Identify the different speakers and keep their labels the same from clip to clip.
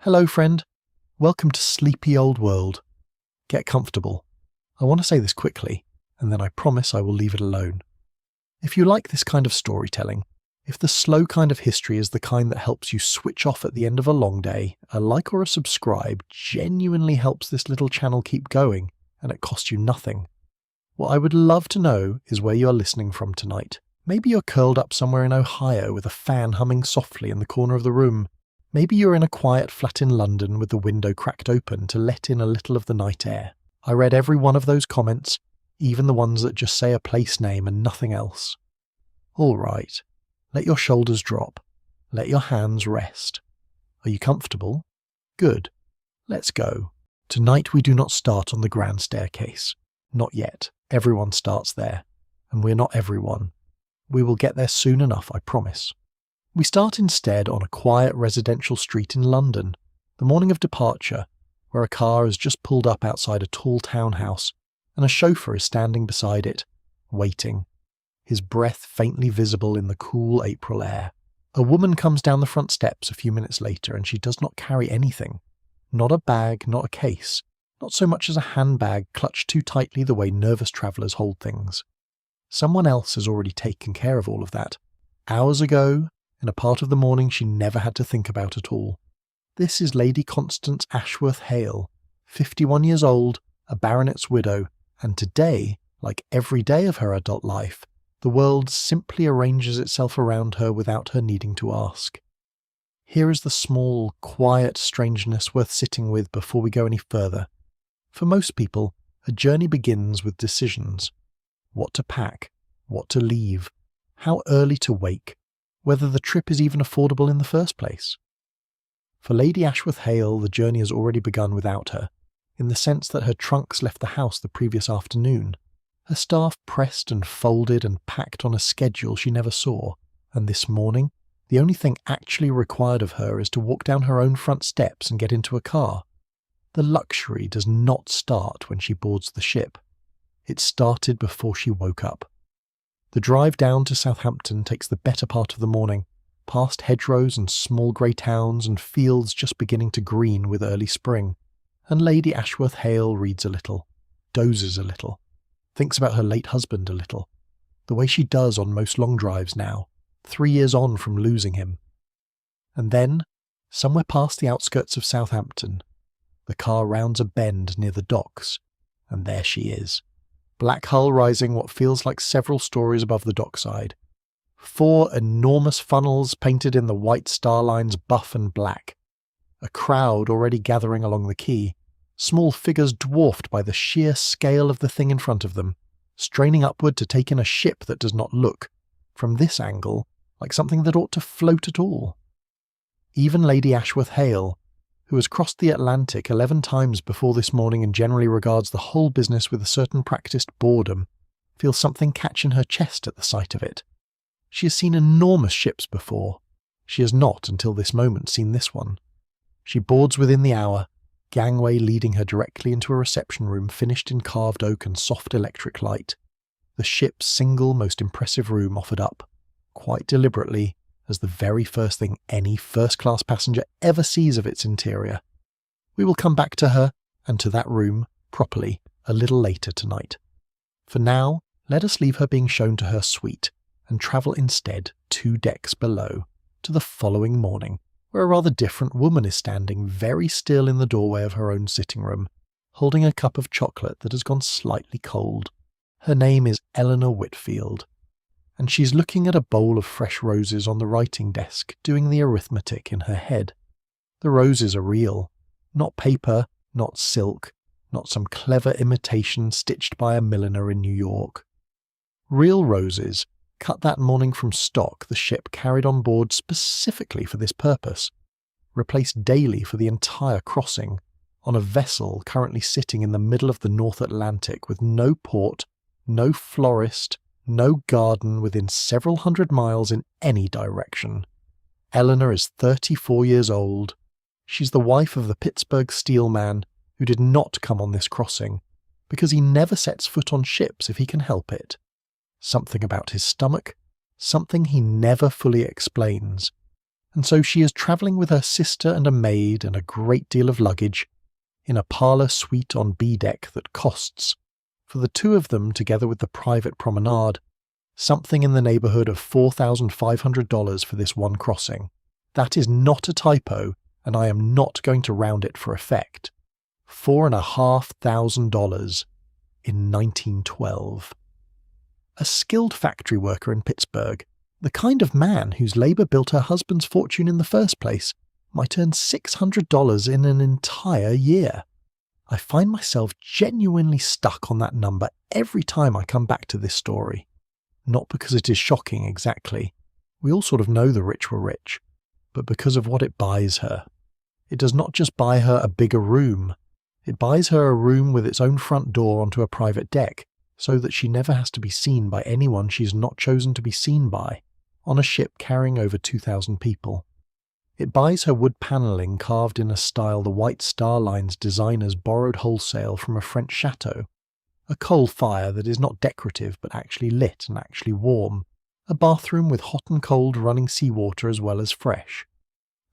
Speaker 1: Hello, friend. Welcome to Sleepy Old World. Get comfortable. I want to say this quickly, and then I promise I will leave it alone. If you like this kind of storytelling, if the slow kind of history is the kind that helps you switch off at the end of a long day, a like or a subscribe genuinely helps this little channel keep going, and it costs you nothing. What I would love to know is where you are listening from tonight. Maybe you're curled up somewhere in Ohio with a fan humming softly in the corner of the room. Maybe you're in a quiet flat in London with the window cracked open to let in a little of the night air. I read every one of those comments, even the ones that just say a place name and nothing else. All right, let your shoulders drop. Let your hands rest. Are you comfortable? Good. Let's go. Tonight we do not start on the grand staircase. Not yet. Everyone starts there. And we're not everyone. We will get there soon enough, I promise. We start instead on a quiet residential street in London, the morning of departure, where a car has just pulled up outside a tall townhouse, and a chauffeur is standing beside it, waiting, his breath faintly visible in the cool April air. A woman comes down the front steps a few minutes later, and she does not carry anything. Not a bag, not a case, not so much as a handbag clutched too tightly the way nervous travellers hold things. Someone else has already taken care of all of that. Hours ago, in a part of the morning she never had to think about at all. This is Lady Constance Ashworth Hale, 51 years old, a baronet's widow, and today, like every day of her adult life, the world simply arranges itself around her without her needing to ask. Here is the small, quiet strangeness worth sitting with before we go any further. For most people, a journey begins with decisions. What to pack, what to leave, how early to wake, whether the trip is even affordable in the first place. For Lady Ashworth Hale, the journey has already begun without her, in the sense that her trunks left the house the previous afternoon. Her staff pressed and folded and packed on a schedule she never saw, and this morning, the only thing actually required of her is to walk down her own front steps and get into a car. The luxury does not start when she boards the ship. It started before she woke up. The drive down to Southampton takes the better part of the morning, past hedgerows and small grey towns and fields just beginning to green with early spring, and Lady Ashworth Hale reads a little, dozes a little, thinks about her late husband a little, the way she does on most long drives now, 3 years on from losing him. And then, somewhere past the outskirts of Southampton, the car rounds a bend near the docks, and there she is. Black hull rising what feels like several stories above the dockside. 4 enormous funnels painted in the white star lines buff and black. A crowd already gathering along the quay. Small figures dwarfed by the sheer scale of the thing in front of them, straining upward to take in a ship that does not look, from this angle, like something that ought to float at all. Even Lady Ashworth Hale, who has crossed the Atlantic 11 times before this morning and generally regards the whole business with a certain practised boredom, feels something catch in her chest at the sight of it. She has seen enormous ships before. She has not, until this moment, seen this one. She boards within the hour, gangway leading her directly into a reception room finished in carved oak and soft electric light. The ship's single most impressive room offered up, quite deliberately, as the very first thing any first-class passenger ever sees of its interior. We will come back to her, and to that room, properly, a little later tonight. For now, let us leave her being shown to her suite, and travel instead 2 decks below, to the following morning, where a rather different woman is standing very still in the doorway of her own sitting room, holding a cup of chocolate that has gone slightly cold. Her name is Eleanor Whitfield, and she's looking at a bowl of fresh roses on the writing desk, doing the arithmetic in her head. The roses are real, not paper, not silk, not some clever imitation stitched by a milliner in New York. Real roses, cut that morning from stock the ship carried on board specifically for this purpose, replaced daily for the entire crossing, on a vessel currently sitting in the middle of the North Atlantic with no port, no florist, no garden within several hundred miles in any direction. Eleanor is 34 years old. She's the wife of the Pittsburgh steel man who did not come on this crossing, because he never sets foot on ships if he can help it. Something about his stomach, something he never fully explains. and so she is travelling with her sister and a maid and a great deal of luggage in a parlour suite on B deck that costs, for the two of them together with the private promenade, something in the neighbourhood of $4,500 for this one crossing. That is not a typo, and I am not going to round it for effect. $4,500 in 1912. A skilled factory worker in Pittsburgh, the kind of man whose labour built her husband's fortune in the first place, might earn $600 in an entire year. I find myself genuinely stuck on that number every time I come back to this story. Not because it is shocking exactly. We all sort of know the rich were rich, but because of what it buys her. It does not just buy her a bigger room. It buys her a room with its own front door onto a private deck, so that she never has to be seen by anyone she has not chosen to be seen by, on a ship carrying over 2,000 people. It buys her wood panelling carved in a style the White Star Line's designers borrowed wholesale from a French chateau, a coal fire that is not decorative but actually lit and actually warm, a bathroom with hot and cold running seawater as well as fresh,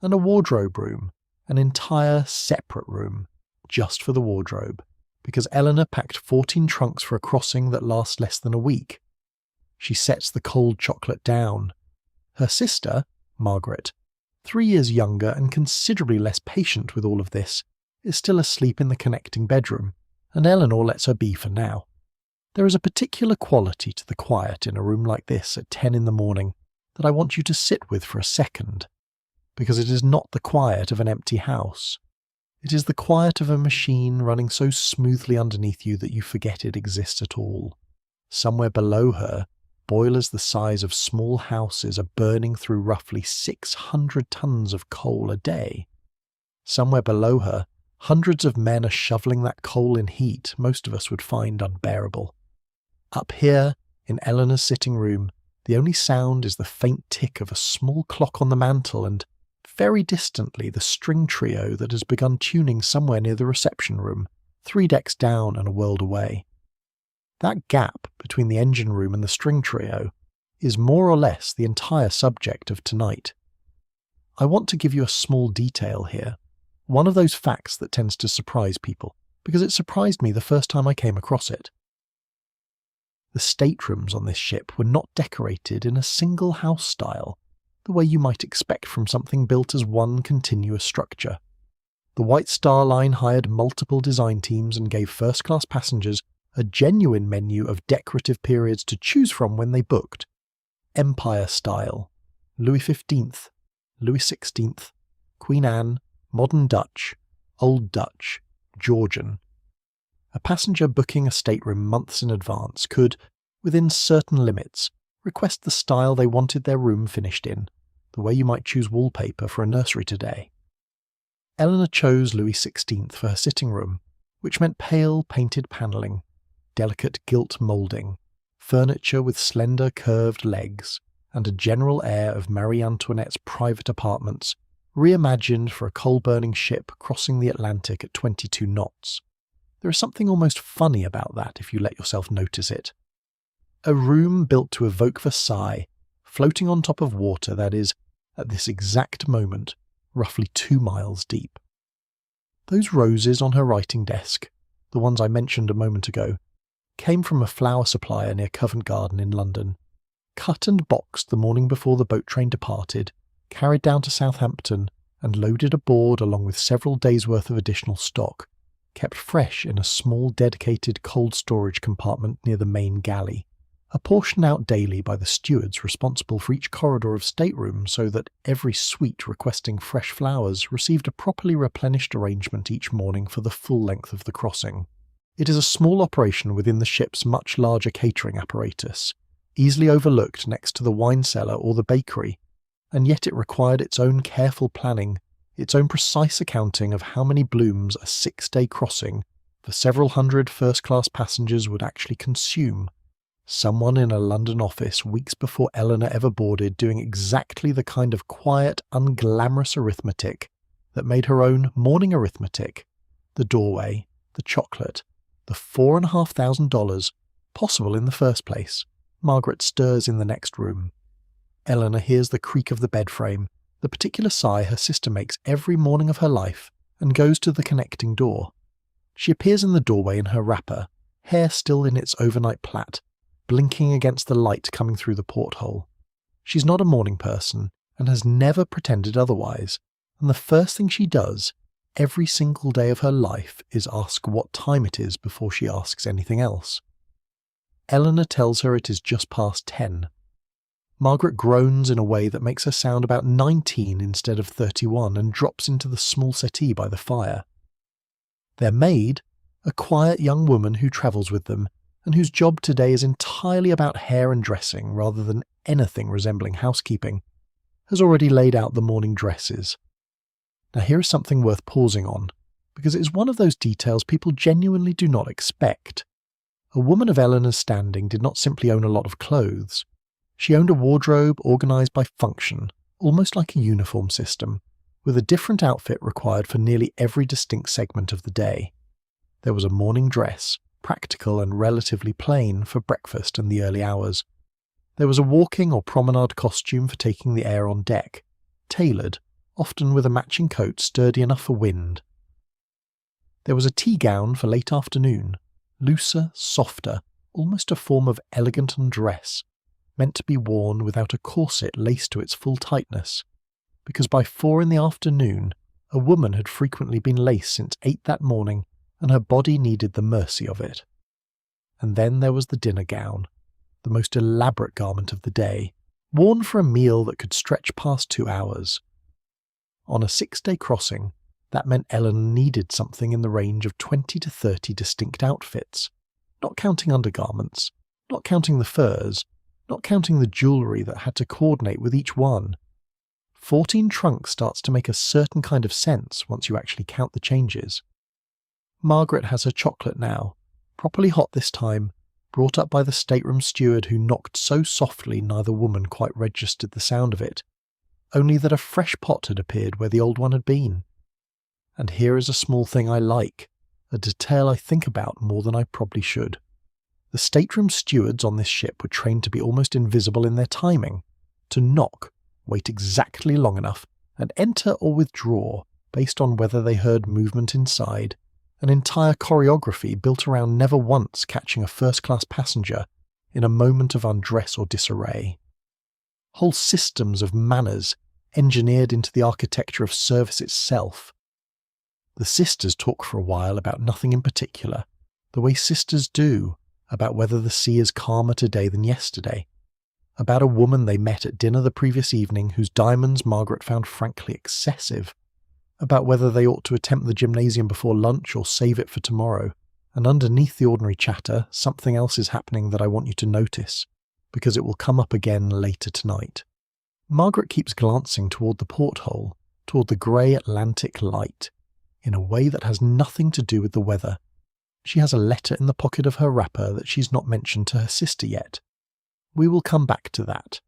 Speaker 1: and a wardrobe room, an entire separate room, just for the wardrobe, because Eleanor packed 14 trunks for a crossing that lasts less than a week. She sets the cold chocolate down. Her sister, Margaret, 3 years younger and considerably less patient with all of this, is still asleep in the connecting bedroom, and Eleanor lets her be for now. There is a particular quality to the quiet in a room like this at 10 in the morning that I want you to sit with for a second, because it is not the quiet of an empty house. It is the quiet of a machine running so smoothly underneath you that you forget it exists at all. Somewhere below her, boilers the size of small houses are burning through roughly 600 tons of coal a day. Somewhere below her, hundreds of men are shoveling that coal in heat most of us would find unbearable. Up here, in Eleanor's sitting room, the only sound is the faint tick of a small clock on the mantel and, very distantly, the string trio that has begun tuning somewhere near the reception room, 3 decks down and a world away. That gap between the engine room and the string trio is more or less the entire subject of tonight. I want to give you a small detail here, one of those facts that tends to surprise people, because it surprised me the first time I came across it. The staterooms on this ship were not decorated in a single house style, the way you might expect from something built as one continuous structure. The White Star Line hired multiple design teams and gave first-class passengers a genuine menu of decorative periods to choose from when they booked. Empire style, Louis XV, Louis XVI, Queen Anne, Modern Dutch, Old Dutch, Georgian. A passenger booking a stateroom months in advance could, within certain limits, request the style they wanted their room finished in, the way you might choose wallpaper for a nursery today. Eleanor chose Louis XVI for her sitting room, which meant pale painted panelling, delicate gilt moulding, furniture with slender curved legs, and a general air of Marie Antoinette's private apartments, reimagined for a coal-burning ship crossing the Atlantic at 22 knots. There is something almost funny about that if you let yourself notice it. A room built to evoke Versailles, floating on top of water that is, at this exact moment, roughly 2 miles deep. Those roses on her writing desk, the ones I mentioned a moment ago, came from a flower supplier near Covent Garden in London, cut and boxed the morning before the boat train departed, carried down to Southampton, and loaded aboard along with several days' worth of additional stock, kept fresh in a small dedicated cold storage compartment near the main galley, apportioned out daily by the stewards responsible for each corridor of staterooms so that every suite requesting fresh flowers received a properly replenished arrangement each morning for the full length of the crossing. It is a small operation within the ship's much larger catering apparatus, easily overlooked next to the wine cellar or the bakery, and yet it required its own careful planning, its own precise accounting of how many blooms a 6-day crossing for several hundred first-class passengers would actually consume. Someone in a London office weeks before Eleanor ever boarded doing exactly the kind of quiet, unglamorous arithmetic that made her own morning arithmetic, the doorway, the chocolate, the $4,500 possible in the first place. Margaret stirs in the next room. Eleanor hears the creak of the bed frame, the particular sigh her sister makes every morning of her life, and goes to the connecting door. She appears in the doorway in her wrapper, hair still in its overnight plait, blinking against the light coming through the porthole. She's not a morning person, and has never pretended otherwise, and the first thing she does, every single day of her life, is ask what time it is before she asks anything else. Eleanor tells her it is just past 10. Margaret groans in a way that makes her sound about 19 instead of 31 and drops into the small settee by the fire. Their maid, a quiet young woman who travels with them, and whose job today is entirely about hair and dressing rather than anything resembling housekeeping, has already laid out the morning dresses. Now here is something worth pausing on, because it is one of those details people genuinely do not expect. A woman of Eleanor's standing did not simply own a lot of clothes. She owned a wardrobe organised by function, almost like a uniform system, with a different outfit required for nearly every distinct segment of the day. There was a morning dress, practical and relatively plain for breakfast and the early hours. There was a walking or promenade costume for taking the air on deck, tailored, often with a matching coat sturdy enough for wind. There was a tea gown for late afternoon, looser, softer, almost a form of elegant undress, meant to be worn without a corset laced to its full tightness, because by 4 in the afternoon a woman had frequently been laced since 8 that morning, and her body needed the mercy of it. And then there was the dinner gown, the most elaborate garment of the day, worn for a meal that could stretch past 2 hours. On a 6-day crossing, that meant Ellen needed something in the range of 20 to 30 distinct outfits, not counting undergarments, not counting the furs, not counting the jewellery that had to coordinate with each one. 14 trunks starts to make a certain kind of sense once you actually count the changes. Margaret has her chocolate now, properly hot this time, brought up by the stateroom steward who knocked so softly neither woman quite registered the sound of it, only that a fresh pot had appeared where the old one had been. And here is a small thing I like, a detail I think about more than I probably should. The stateroom stewards on this ship were trained to be almost invisible in their timing, to knock, wait exactly long enough, and enter or withdraw based on whether they heard movement inside, an entire choreography built around never once catching a first-class passenger in a moment of undress or disarray. Whole systems of manners engineered into the architecture of service itself. The sisters talk for a while about nothing in particular, the way sisters do, about whether the sea is calmer today than yesterday, about a woman they met at dinner the previous evening whose diamonds Margaret found frankly excessive, about whether they ought to attempt the gymnasium before lunch or save it for tomorrow, and underneath the ordinary chatter, something else is happening that I want you to notice, because it will come up again later tonight. Margaret keeps glancing toward the porthole, toward the grey Atlantic light, in a way that has nothing to do with the weather. She has a letter in the pocket of her wrapper that she's not mentioned to her sister yet. We will come back to that.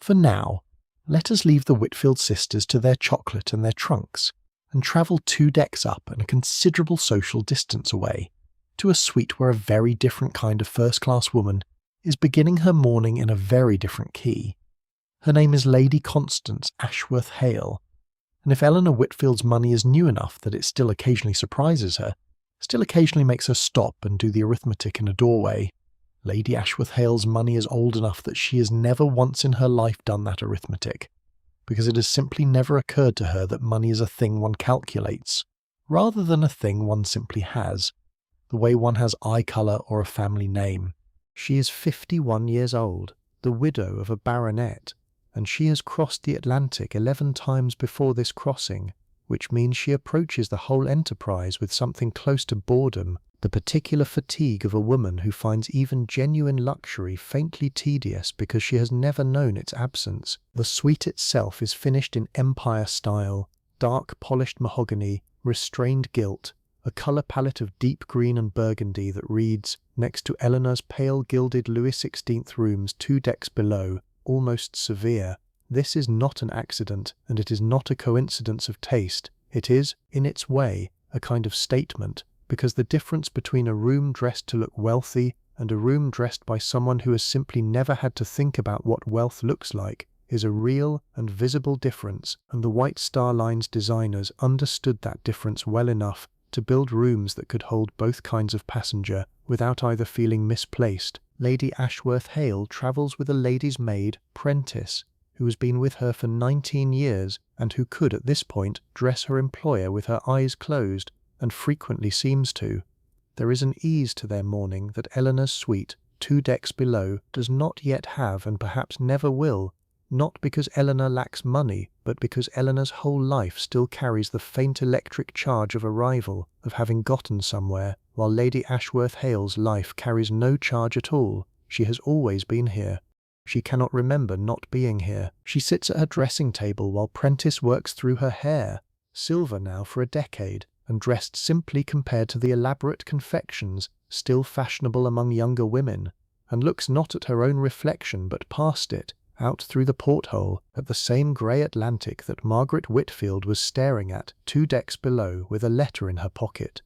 Speaker 1: For now, let us leave the Whitfield sisters to their chocolate and their trunks, and travel 2 decks up and a considerable social distance away, to a suite where a very different kind of first-class woman is beginning her morning in a very different key. Her name is Lady Constance Ashworth Hale, and if Eleanor Whitfield's money is new enough that it still occasionally surprises her, still occasionally makes her stop and do the arithmetic in a doorway, Lady Ashworth Hale's money is old enough that she has never once in her life done that arithmetic, because it has simply never occurred to her that money is a thing one calculates, rather than a thing one simply has, the way one has eye colour or a family name. She is 51 years old, the widow of a baronet, and she has crossed the Atlantic 11 times before this crossing, which means she approaches the whole enterprise with something close to boredom, the particular fatigue of a woman who finds even genuine luxury faintly tedious because she has never known its absence. The suite itself is finished in Empire style, dark polished mahogany, restrained gilt, a colour palette of deep green and burgundy that reads, next to Eleanor's pale gilded Louis XVI rooms 2 decks below, almost severe. This is not an accident, and it is not a coincidence of taste. It is, in its way, a kind of statement, because the difference between a room dressed to look wealthy and a room dressed by someone who has simply never had to think about what wealth looks like is a real and visible difference, and the White Star Line's designers understood that difference well enough to build rooms that could hold both kinds of passenger without either feeling misplaced. Lady Ashworth Hale travels with a lady's maid, Prentice, who has been with her for 19 years and who could at this point dress her employer with her eyes closed, and frequently seems to. There is an ease to their mourning that Eleanor's suite, 2 decks below, does not yet have and perhaps never will, not because Eleanor lacks money, but because Eleanor's whole life still carries the faint electric charge of arrival, of having gotten somewhere, while Lady Ashworth Hale's life carries no charge at all. She has always been here. She cannot remember not being here. She sits at her dressing table while Prentice works through her hair, silver now for a decade, and dressed simply compared to the elaborate confections still fashionable among younger women, and looks not at her own reflection but past it, out through the porthole, at the same grey Atlantic that Margaret Whitfield was staring at 2 decks below with a letter in her pocket.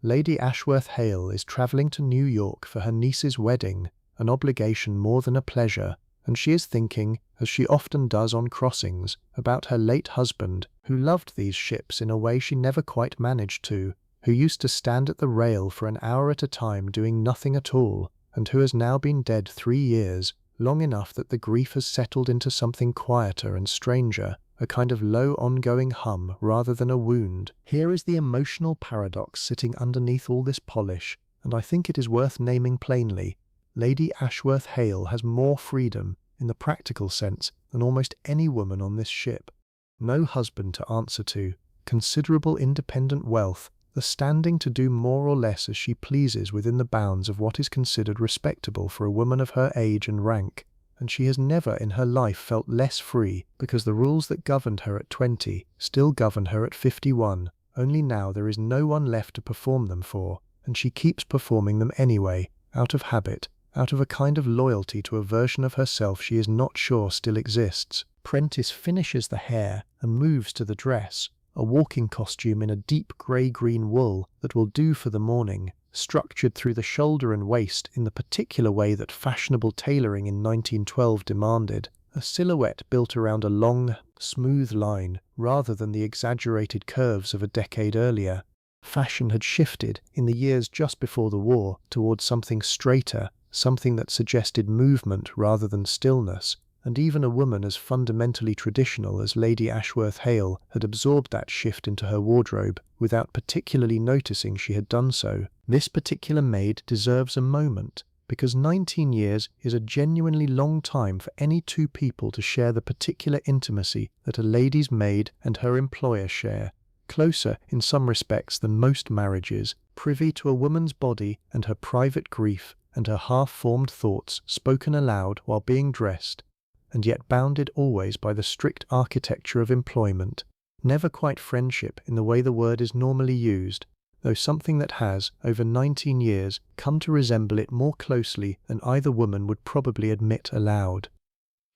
Speaker 1: Lady Ashworth Hale is travelling to New York for her niece's wedding, an obligation more than a pleasure, and she is thinking, as she often does on crossings, about her late husband, who loved these ships in a way she never quite managed to, who used to stand at the rail for an hour at a time doing nothing at all, and who has now been dead 3 years, long enough that the grief has settled into something quieter and stranger, a kind of low ongoing hum rather than a wound. Here is the emotional paradox sitting underneath all this polish, and I think it is worth naming plainly. Lady Ashworth Hale has more freedom, in the practical sense, than almost any woman on this ship. No husband to answer to, considerable independent wealth, the standing to do more or less as she pleases within the bounds of what is considered respectable for a woman of her age and rank, and she has never in her life felt less free, because the rules that governed her at 20 still govern her at 51, only now there is no one left to perform them for, and she keeps performing them anyway, out of habit, out of a kind of loyalty to a version of herself she is not sure still exists. Prentice finishes the hair and moves to the dress, a walking costume in a deep grey-green wool that will do for the morning, structured through the shoulder and waist in the particular way that fashionable tailoring in 1912 demanded, a silhouette built around a long, smooth line rather than the exaggerated curves of a decade earlier. Fashion had shifted, in the years just before the war, towards something straighter, something that suggested movement rather than stillness, and even a woman as fundamentally traditional as Lady Ashworth Hale had absorbed that shift into her wardrobe without particularly noticing she had done so. This particular maid deserves a moment, because 19 years is a genuinely long time for any 2 people to share the particular intimacy that a lady's maid and her employer share, closer in some respects than most marriages, privy to a woman's body and her private grief and her half-formed thoughts spoken aloud while being dressed, and yet bounded always by the strict architecture of employment, never quite friendship in the way the word is normally used, though something that has, over 19 years, come to resemble it more closely than either woman would probably admit aloud.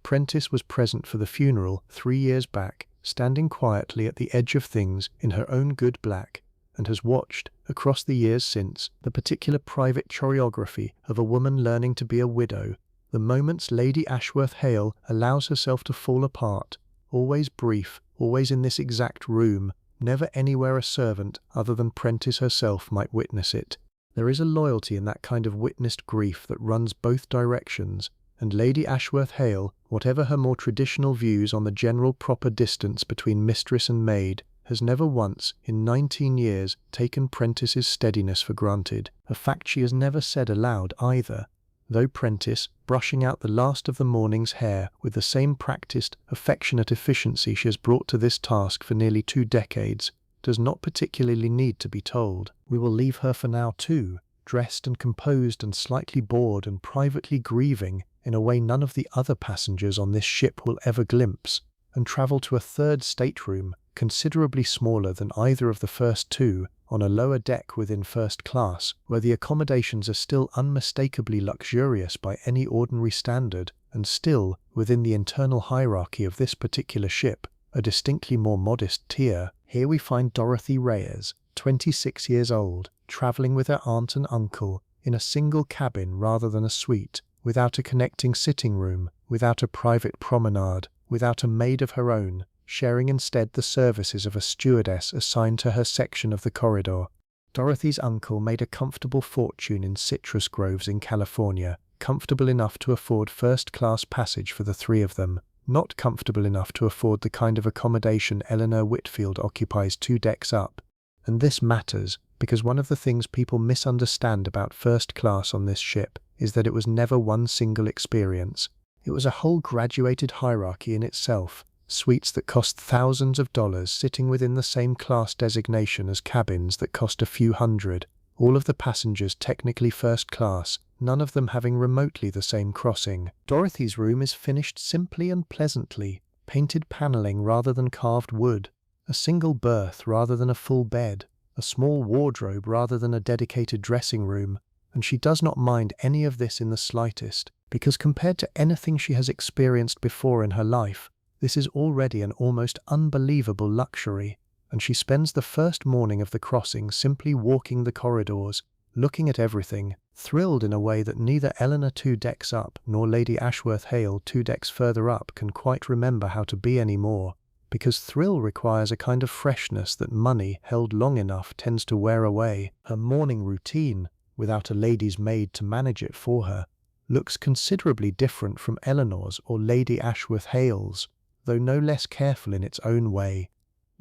Speaker 1: Prentice was present for the funeral 3 years back, standing quietly at the edge of things in her own good black, and has watched, across the years since, the particular private choreography of a woman learning to be a widow, the moments Lady Ashworth Hale allows herself to fall apart, always brief, always in this exact room, never anywhere a servant other than Prentice herself might witness it. There is a loyalty in that kind of witnessed grief that runs both directions, and Lady Ashworth Hale, whatever her more traditional views on the general proper distance between mistress and maid, has never once, in 19 years, taken Prentice's steadiness for granted, a fact she has never said aloud either, though Prentice, brushing out the last of the morning's hair with the same practised, affectionate efficiency she has brought to this task for nearly 2 decades, does not particularly need to be told. We will leave her for now too, dressed and composed and slightly bored and privately grieving in a way none of the other passengers on this ship will ever glimpse, and travel to a 3rd stateroom, considerably smaller than either of the first 2, on a lower deck within first class, where the accommodations are still unmistakably luxurious by any ordinary standard, and still, within the internal hierarchy of this particular ship, a distinctly more modest tier. Here we find Dorothy Reyes, 26 years old, travelling with her aunt and uncle, in a single cabin rather than a suite, without a connecting sitting room, without a private promenade, without a maid of her own, sharing instead the services of a stewardess assigned to her section of the corridor. Dorothy's uncle made a comfortable fortune in citrus groves in California, comfortable enough to afford first-class passage for the three of them, not comfortable enough to afford the kind of accommodation Eleanor Whitfield occupies 2 decks up. And this matters, because one of the things people misunderstand about first class on this ship is that it was never one single experience. It was a whole graduated hierarchy in itself, suites that cost thousands of dollars sitting within the same class designation as cabins that cost a few hundred, all of the passengers technically first class, none of them having remotely the same crossing. Dorothy's room is finished simply and pleasantly, painted paneling rather than carved wood, a single berth rather than a full bed, a small wardrobe rather than a dedicated dressing room, and she does not mind any of this in the slightest, because compared to anything she has experienced before in her life, this is already an almost unbelievable luxury, and she spends the first morning of the crossing simply walking the corridors, looking at everything, thrilled in a way that neither Eleanor 2 decks up nor Lady Ashworth Hale 2 decks further up can quite remember how to be anymore, because thrill requires a kind of freshness that money held long enough tends to wear away. Her morning routine, without a lady's maid to manage it for her, looks considerably different from Eleanor's or Lady Ashworth Hale's, though no less careful in its own way.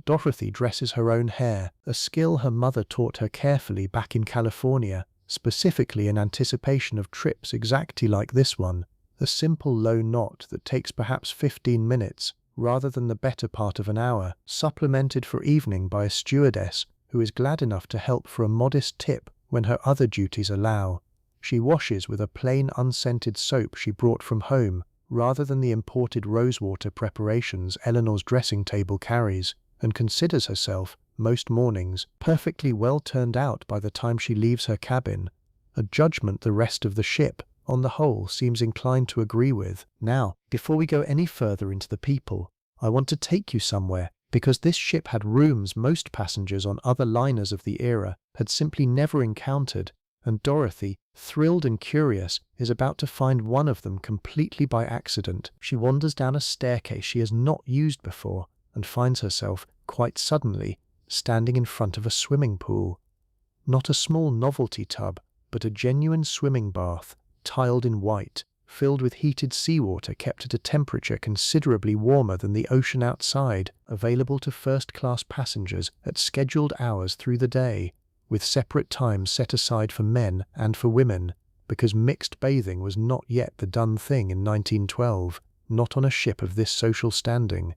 Speaker 1: Dorothy dresses her own hair, a skill her mother taught her carefully back in California, specifically in anticipation of trips exactly like this one, a simple low knot that takes perhaps 15 minutes, rather than the better part of an hour, supplemented for evening by a stewardess who is glad enough to help for a modest tip when her other duties allow. She washes with a plain unscented soap she brought from home, rather than the imported rosewater preparations Eleanor's dressing table carries, and considers herself, most mornings, perfectly well turned out by the time she leaves her cabin, a judgment the rest of the ship, on the whole, seems inclined to agree with. Now, before we go any further into the people, I want to take you somewhere, because this ship had rooms most passengers on other liners of the era had simply never encountered, and Dorothy, thrilled and curious, is about to find one of them completely by accident. She wanders down a staircase she has not used before, and finds herself, quite suddenly, standing in front of a swimming pool. Not a small novelty tub, but a genuine swimming bath, tiled in white, filled with heated seawater kept at a temperature considerably warmer than the ocean outside, available to first-class passengers at scheduled hours through the day, with separate times set aside for men and for women, because mixed bathing was not yet the done thing in 1912, not on a ship of this social standing.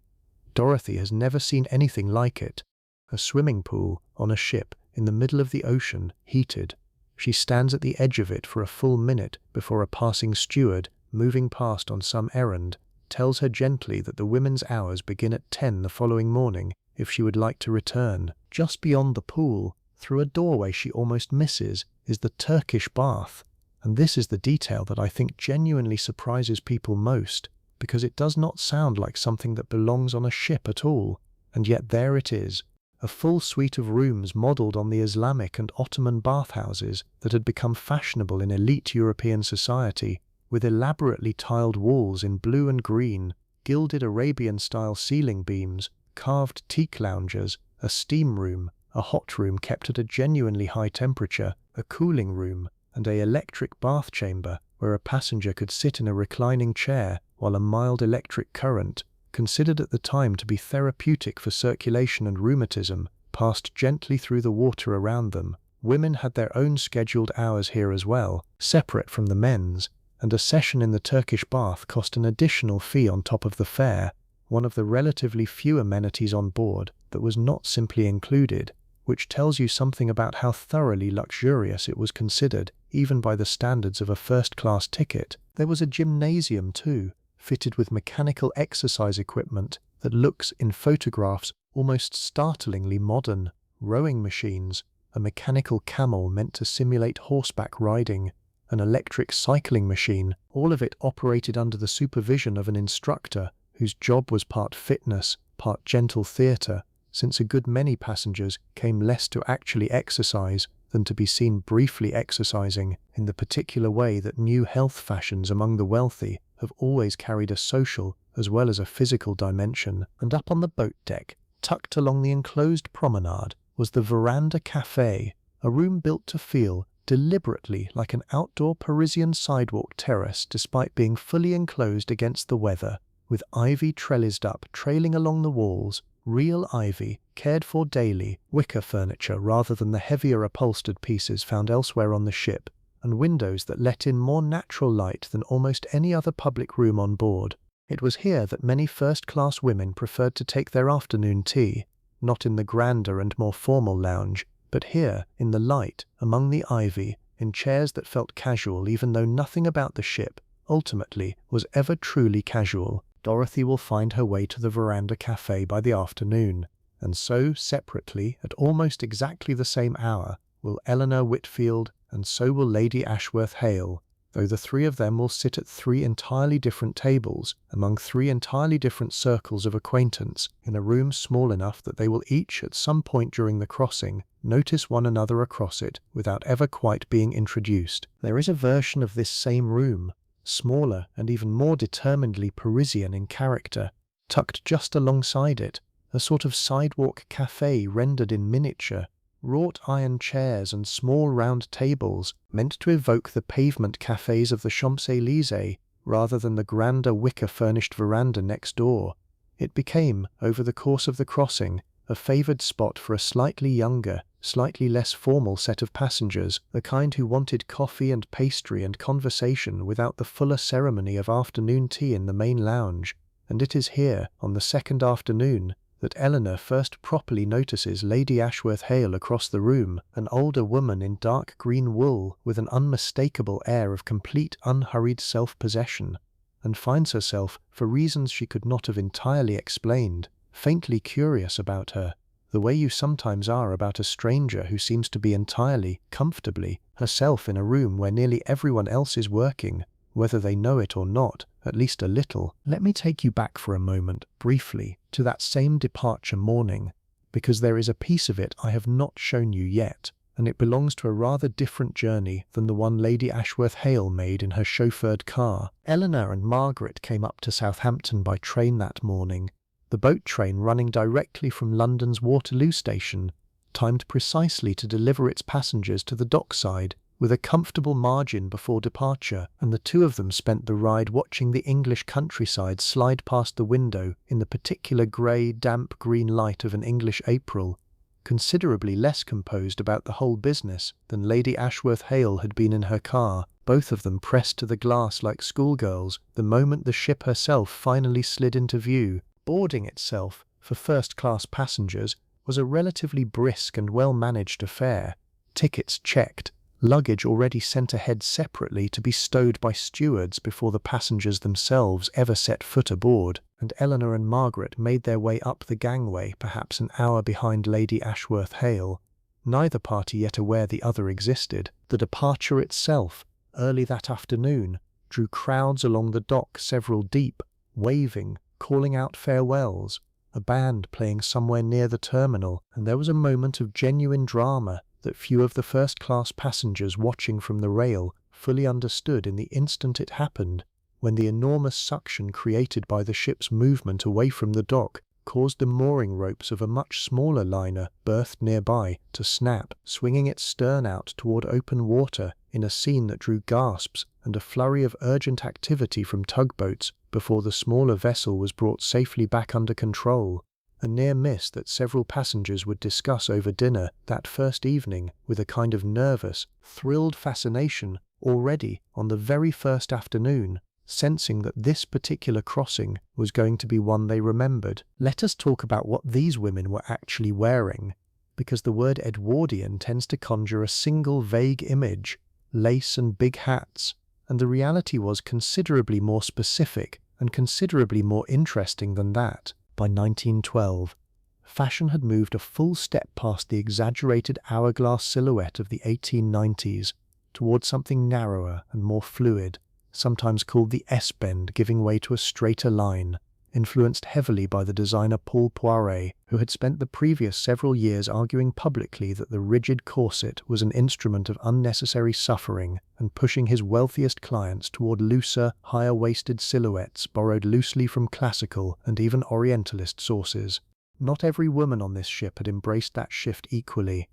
Speaker 1: Dorothy has never seen anything like it. A swimming pool, on a ship, in the middle of the ocean, heated. She stands at the edge of it for a full minute before a passing steward, moving past on some errand, tells her gently that the women's hours begin at 10 the following morning if she would like to return. Just beyond the pool, through a doorway she almost misses, is the Turkish bath, and this is the detail that I think genuinely surprises people most, because it does not sound like something that belongs on a ship at all, and yet there it is, a full suite of rooms modelled on the Islamic and Ottoman bathhouses that had become fashionable in elite European society, with elaborately tiled walls in blue and green, gilded Arabian-style ceiling beams, carved teak loungers, a steam room, a hot room kept at a genuinely high temperature, a cooling room, and an electric bath chamber where a passenger could sit in a reclining chair while a mild electric current, considered at the time to be therapeutic for circulation and rheumatism, passed gently through the water around them. Women had their own scheduled hours here as well, separate from the men's, and a session in the Turkish bath cost an additional fee on top of the fare, one of the relatively few amenities on board that was not simply included, which tells you something about how thoroughly luxurious it was considered, even by the standards of a first-class ticket. There was a gymnasium too, fitted with mechanical exercise equipment that looks, in photographs, almost startlingly modern, rowing machines, a mechanical camel meant to simulate horseback riding, an electric cycling machine, all of it operated under the supervision of an instructor whose job was part fitness, part gentle theatre, since a good many passengers came less to actually exercise than to be seen briefly exercising in the particular way that new health fashions among the wealthy have always carried a social as well as a physical dimension, and up on the boat deck, tucked along the enclosed promenade, was the Veranda Café, a room built to feel deliberately like an outdoor Parisian sidewalk terrace despite being fully enclosed against the weather, with ivy trellised up trailing along the walls, real ivy, cared for daily, wicker furniture rather than the heavier upholstered pieces found elsewhere on the ship, and windows that let in more natural light than almost any other public room on board. It was here that many first-class women preferred to take their afternoon tea, not in the grander and more formal lounge, but here, in the light, among the ivy, in chairs that felt casual even though nothing about the ship, ultimately, was ever truly casual. Dorothy will find her way to the Veranda Café by the afternoon, and so, separately, at almost exactly the same hour, will Eleanor Whitfield, and so will Lady Ashworth Hale, though the three of them will sit at three entirely different tables, among three entirely different circles of acquaintance, in a room small enough that they will each, at some point during the crossing, notice one another across it without ever quite being introduced. There is a version of this same room, smaller and even more determinedly Parisian in character, tucked just alongside it, a sort of sidewalk café rendered in miniature, wrought iron chairs and small round tables meant to evoke the pavement cafés of the Champs-Élysées rather than the grander wicker-furnished veranda next door. It became, over the course of the crossing, a favoured spot for a slightly younger, slightly less formal set of passengers, the kind who wanted coffee and pastry and conversation without the fuller ceremony of afternoon tea in the main lounge, and it is here, on the second afternoon, that Eleanor first properly notices Lady Ashworth Hale across the room, an older woman in dark green wool with an unmistakable air of complete unhurried self-possession, and finds herself, for reasons she could not have entirely explained, faintly curious about her, the way you sometimes are about a stranger who seems to be entirely, comfortably, herself in a room where nearly everyone else is working, whether they know it or not, at least a little. Let me take you back for a moment, briefly, to that same departure morning, because there is a piece of it I have not shown you yet, and it belongs to a rather different journey than the one Lady Ashworth Hale made in her chauffeured car. Eleanor and Margaret came up to Southampton by train that morning, the boat train running directly from London's Waterloo station, timed precisely to deliver its passengers to the dockside, with a comfortable margin before departure, and the two of them spent the ride watching the English countryside slide past the window in the particular grey, damp green light of an English April, considerably less composed about the whole business than Lady Ashworth Hale had been in her car, both of them pressed to the glass like schoolgirls the moment the ship herself finally slid into view. Boarding itself, for first-class passengers, was a relatively brisk and well-managed affair, tickets checked, luggage already sent ahead separately to be stowed by stewards before the passengers themselves ever set foot aboard, and Eleanor and Margaret made their way up the gangway perhaps an hour behind Lady Ashworth Hale, neither party yet aware the other existed. The departure itself, early that afternoon, drew crowds along the dock several deep, waving, calling out farewells, a band playing somewhere near the terminal, and there was a moment of genuine drama that few of the first-class passengers watching from the rail fully understood in the instant it happened, when the enormous suction created by the ship's movement away from the dock caused the mooring ropes of a much smaller liner berthed nearby to snap, swinging its stern out toward open water in a scene that drew gasps and a flurry of urgent activity from tugboats before the smaller vessel was brought safely back under control, a near miss that several passengers would discuss over dinner that first evening with a kind of nervous, thrilled fascination already on the very first afternoon, sensing that this particular crossing was going to be one they remembered. Let us talk about what these women were actually wearing, because the word Edwardian tends to conjure a single vague image, lace and big hats, and the reality was considerably more specific and considerably more interesting than that. By 1912, fashion had moved a full step past the exaggerated hourglass silhouette of the 1890s towards something narrower and more fluid, sometimes called the S-bend giving way to a straighter line. influenced heavily by the designer Paul Poiret, who had spent the previous several years arguing publicly that the rigid corset was an instrument of unnecessary suffering and pushing his wealthiest clients toward looser, higher-waisted silhouettes borrowed loosely from classical and even Orientalist sources. Not every woman on this ship had embraced that shift equally.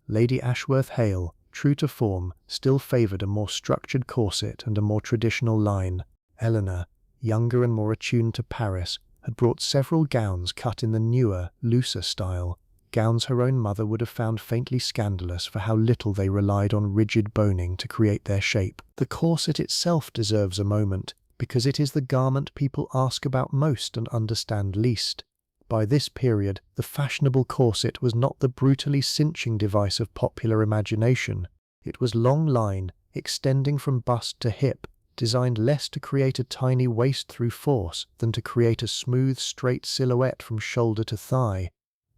Speaker 1: Lady Ashworth Hale, true to form, still favoured a more structured corset and a more traditional line. Eleanor, younger and more attuned to Paris, had brought several gowns cut in the newer, looser style, gowns her own mother would have found faintly scandalous for how little they relied on rigid boning to create their shape. The corset itself deserves a moment, because it is the garment people ask about most and understand least. By this period, the fashionable corset was not the brutally cinching device of popular imagination. It was long line, extending from bust to hip, designed less to create a tiny waist through force than to create a smooth, straight silhouette from shoulder to thigh,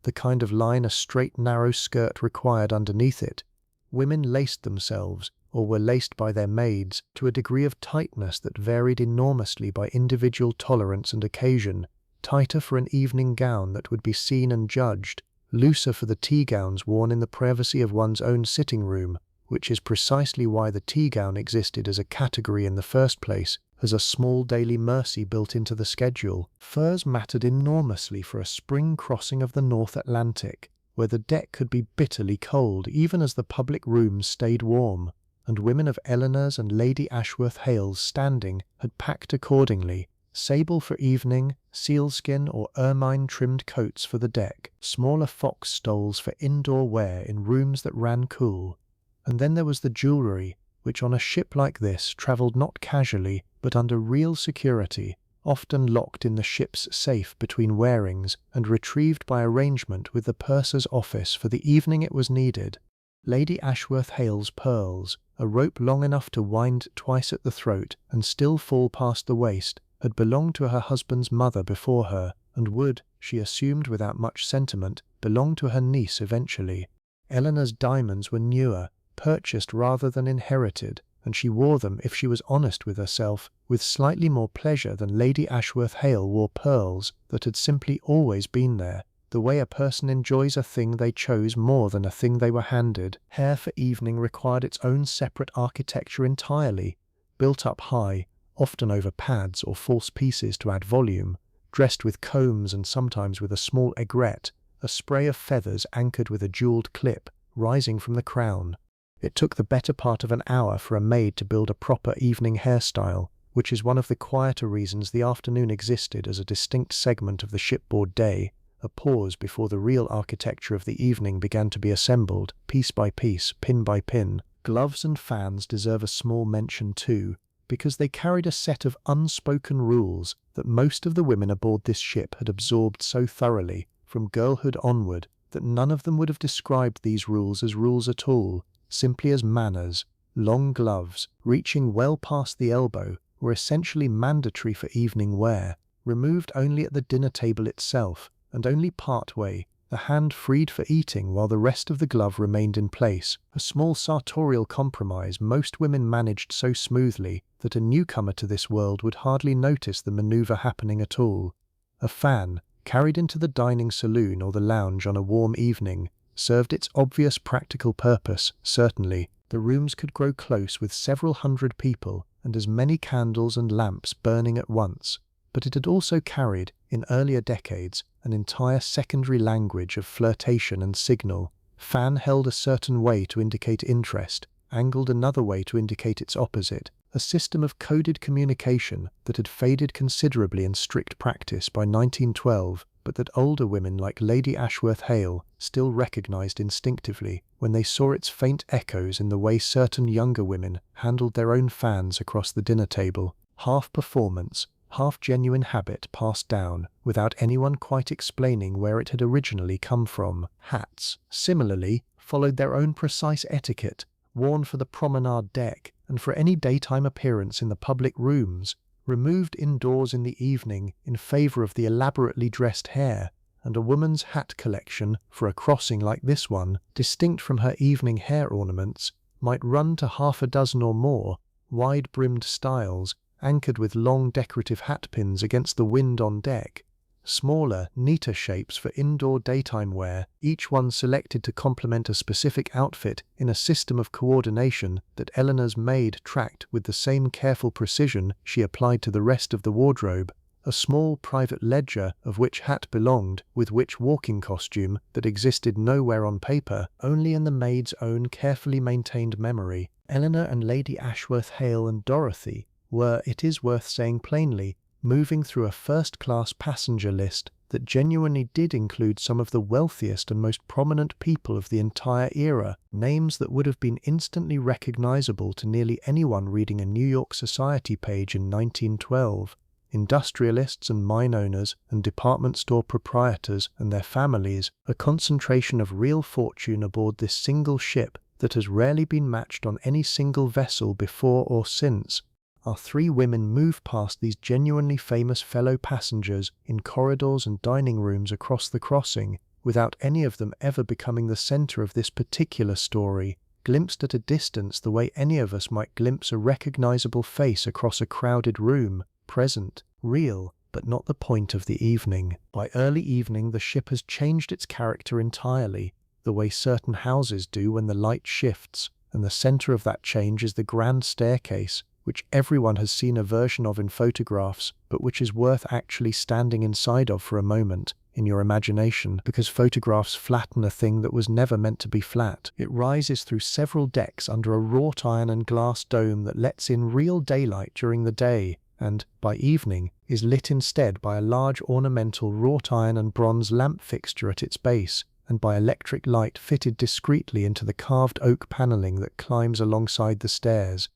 Speaker 1: the kind of line a straight, narrow skirt required underneath it. Women laced themselves, or were laced by their maids, to a degree of tightness that varied enormously by individual tolerance and occasion, tighter for an evening gown that would be seen and judged, looser for the tea gowns worn in the privacy of one's own sitting room, which is precisely why the tea gown existed as a category in the first place, as a small daily mercy built into the schedule. Furs mattered enormously for a spring crossing of the North Atlantic, where the deck could be bitterly cold even as the public rooms stayed warm, and women of Eleanor's and Lady Ashworth Hale's standing had packed accordingly, sable for evening, sealskin or ermine-trimmed coats for the deck, smaller fox stoles for indoor wear in rooms that ran cool. And then there was the jewellery, which on a ship like this travelled not casually, but under real security, often locked in the ship's safe between wearings and retrieved by arrangement with the purser's office for the evening it was needed. Lady Ashworth Hale's pearls, a rope long enough to wind twice at the throat and still fall past the waist, had belonged to her husband's mother before her, and would, she assumed without much sentiment, belong to her niece eventually. Eleanor's diamonds were newer, purchased rather than inherited, and she wore them, if she was honest with herself, with slightly more pleasure than Lady Ashworth Hale wore pearls that had simply always been there, the way a person enjoys a thing they chose more than a thing they were handed. Hair for evening required its own separate architecture entirely, built up high, often over pads or false pieces to add volume, dressed with combs and sometimes with a small aigrette, a spray of feathers anchored with a jewelled clip, rising from the crown. It took the better part of an hour for a maid to build a proper evening hairstyle, which is one of the quieter reasons the afternoon existed as a distinct segment of the shipboard day, a pause before the real architecture of the evening began to be assembled, piece by piece, pin by pin. Gloves and fans deserve a small mention too, because they carried a set of unspoken rules that most of the women aboard this ship had absorbed so thoroughly, from girlhood onward, that none of them would have described these rules as rules at all, simply as manners. Long gloves, reaching well past the elbow, were essentially mandatory for evening wear, removed only at the dinner table itself, and only part way, the hand freed for eating while the rest of the glove remained in place, a small sartorial compromise most women managed so smoothly that a newcomer to this world would hardly notice the maneuver happening at all. A fan, carried into the dining saloon or the lounge on a warm evening, served its obvious practical purpose, certainly. The rooms could grow close with several hundred people and as many candles and lamps burning at once, but it had also carried, in earlier decades, an entire secondary language of flirtation and signal. Fan held a certain way to indicate interest, angled another way to indicate its opposite, a system of coded communication that had faded considerably in strict practice by 1912, but that older women like Lady Ashworth Hale still recognized instinctively when they saw its faint echoes in the way certain younger women handled their own fans across the dinner table. Half performance, half genuine habit passed down, without anyone quite explaining where it had originally come from. Hats, similarly, followed their own precise etiquette, worn for the promenade deck and for any daytime appearance in the public rooms, removed indoors in the evening in favour of the elaborately dressed hair, and a woman's hat collection, for a crossing like this one, distinct from her evening hair ornaments, might run to half a dozen or more, wide-brimmed styles, anchored with long decorative hatpins against the wind on deck. Smaller, neater shapes for indoor daytime wear, each one selected to complement a specific outfit in a system of coordination that Eleanor's maid tracked with the same careful precision she applied to the rest of the wardrobe. A small private ledger of which hat belonged with which walking costume that existed nowhere on paper, only in the maid's own carefully maintained memory. Eleanor and Lady Ashworth Hale and Dorothy were, it is worth saying plainly, moving through a first-class passenger list that genuinely did include some of the wealthiest and most prominent people of the entire era, names that would have been instantly recognizable to nearly anyone reading a New York Society page in 1912. Industrialists and mine owners and department store proprietors and their families, a concentration of real fortune aboard this single ship that has rarely been matched on any single vessel before or since. Our three women move past these genuinely famous fellow passengers in corridors and dining rooms across the crossing, without any of them ever becoming the center of this particular story, glimpsed at a distance the way any of us might glimpse a recognizable face across a crowded room, present, real, but not the point of the evening. By early evening, the ship has changed its character entirely, the way certain houses do when the light shifts, and the center of that change is the grand staircase, which everyone has seen a version of in photographs, but which is worth actually standing inside of for a moment, in your imagination, because photographs flatten a thing that was never meant to be flat. It rises through several decks under a wrought iron and glass dome that lets in real daylight during the day, and, by evening, is lit instead by a large ornamental wrought iron and bronze lamp fixture at its base, and by electric light fitted discreetly into the carved oak paneling that climbs alongside the stairs.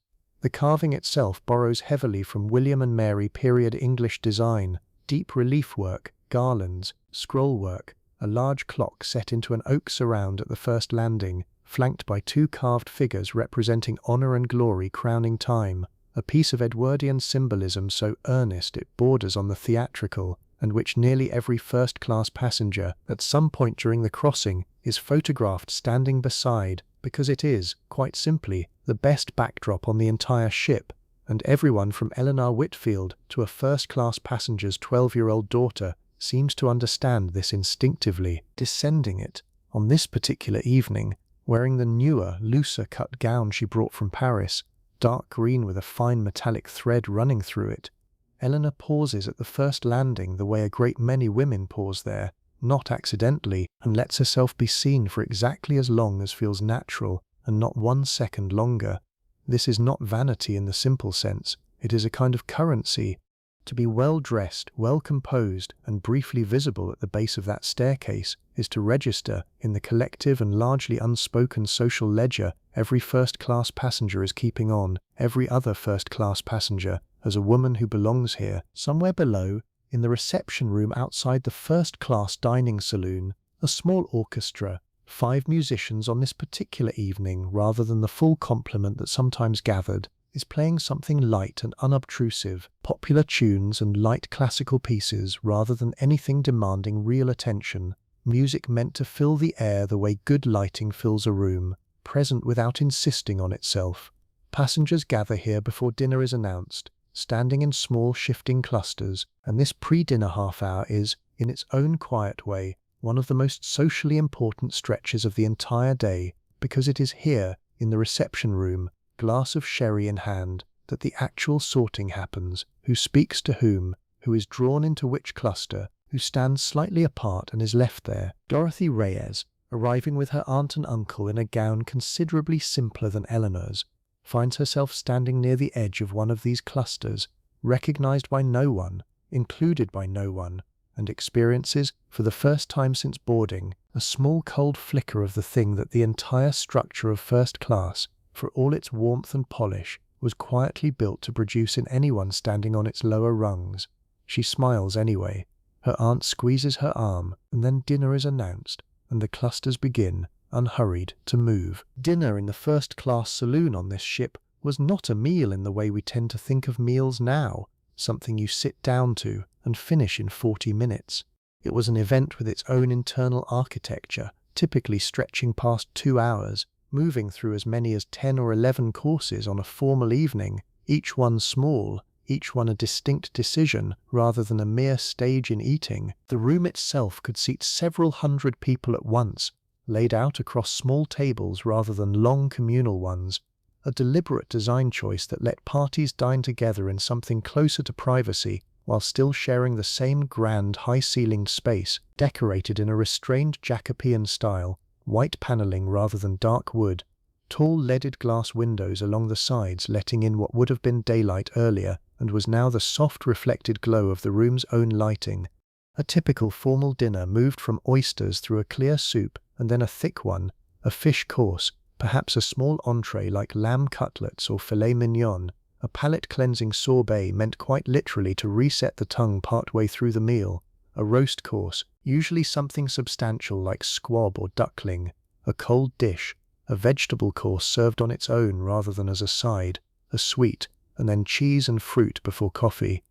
Speaker 1: The carving itself borrows heavily from William and Mary period English design, deep relief work, garlands, scroll work, a large clock set into an oak surround at the first landing, flanked by two carved figures representing honor and glory crowning time, a piece of Edwardian symbolism so earnest it borders on the theatrical, and which nearly every first-class passenger, at some point during the crossing, is photographed standing beside, because it is, quite simply, the best backdrop on the entire ship, and everyone from Eleanor Whitfield to a first-class passenger's 12-year-old daughter seems to understand this instinctively. Descending it, on this particular evening, wearing the newer, looser-cut gown she brought from Paris, dark green with a fine metallic thread running through it, Eleanor pauses at the first landing the way a great many women pause there, not accidentally, and lets herself be seen for exactly as long as feels natural, and not 1 second longer. This is not vanity in the simple sense, it is a kind of currency. To be well-dressed, well-composed, and briefly visible at the base of that staircase is to register, in the collective and largely unspoken social ledger every first-class passenger is keeping on, every other first-class passenger, as a woman who belongs here. Somewhere below, in the reception room outside the first-class dining saloon, a small orchestra, 5 musicians on this particular evening rather than the full complement that sometimes gathered, is playing something light and unobtrusive, popular tunes and light classical pieces rather than anything demanding real attention, music meant to fill the air the way good lighting fills a room, present without insisting on itself. Passengers gather here before dinner is announced, standing in small shifting clusters, and this pre-dinner half-hour is, in its own quiet way, one of the most socially important stretches of the entire day, because it is here, in the reception room, glass of sherry in hand, that the actual sorting happens, who speaks to whom, who is drawn into which cluster, who stands slightly apart and is left there. Dorothy Reyes, arriving with her aunt and uncle in a gown considerably simpler than Eleanor's, finds herself standing near the edge of one of these clusters, recognized by no one, included by no one, and experiences, for the first time since boarding, a small cold flicker of the thing that the entire structure of first class, for all its warmth and polish, was quietly built to produce in anyone standing on its lower rungs. She smiles anyway. Her aunt squeezes her arm, and then dinner is announced, and the clusters begin, unhurried, to move. Dinner in the first-class saloon on this ship was not a meal in the way we tend to think of meals now, something you sit down to and finish in 40 minutes. It was an event with its own internal architecture, typically stretching past 2 hours, moving through as many as 10 or 11 courses on a formal evening, each one small, each one a distinct decision rather than a mere stage in eating. The room itself could seat several hundred people at once, laid out across small tables rather than long communal ones, a deliberate design choice that let parties dine together in something closer to privacy while still sharing the same grand, high-ceilinged space, decorated in a restrained Jacobean style, white paneling rather than dark wood, tall leaded glass windows along the sides letting in what would have been daylight earlier and was now the soft reflected glow of the room's own lighting. A typical formal dinner moved from oysters through a clear soup and then a thick one, a fish course, perhaps a small entree like lamb cutlets or filet mignon. A palate-cleansing sorbet meant quite literally to reset the tongue partway through the meal. A roast course, usually something substantial like squab or duckling. A cold dish, a vegetable course served on its own rather than as a side. A sweet, and then cheese and fruit before coffee.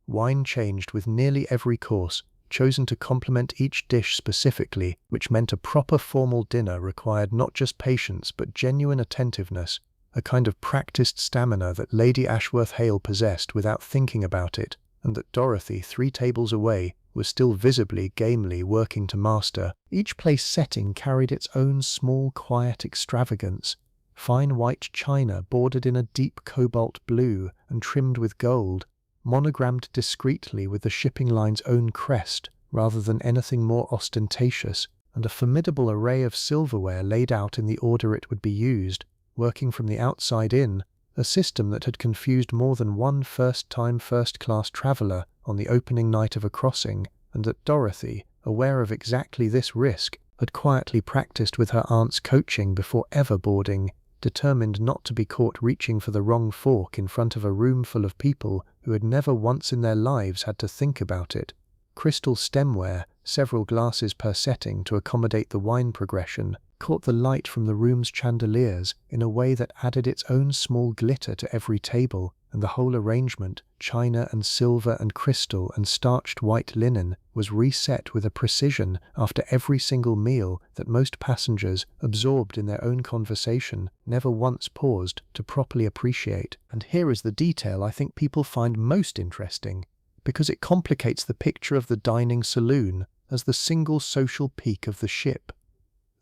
Speaker 1: Wine changed with nearly every course, chosen to complement each dish specifically, which meant a proper formal dinner required not just patience but genuine attentiveness, a kind of practiced stamina that Lady Ashworth Hale possessed without thinking about it, and that Dorothy, 3 tables away, was still visibly, gamely working to master. Each place setting carried its own small, quiet extravagance. Fine white china bordered in a deep cobalt blue and trimmed with gold, monogrammed discreetly with the shipping line's own crest rather than anything more ostentatious, and a formidable array of silverware laid out in the order it would be used, working from the outside in, a system that had confused more than one first-time first-class traveller on the opening night of a crossing, and that Dorothy, aware of exactly this risk, had quietly practiced with her aunt's coaching before ever boarding, determined not to be caught reaching for the wrong fork in front of a room full of people who had never once in their lives had to think about it. Crystal stemware, several glasses per setting to accommodate the wine progression, caught the light from the room's chandeliers in a way that added its own small glitter to every table, and the whole arrangement, china and silver and crystal and starched white linen, was reset with a precision after every single meal that most passengers, absorbed in their own conversation, never once paused to properly appreciate. And here is the detail I think people find most interesting, because it complicates the picture of the dining saloon as the single social peak of the ship.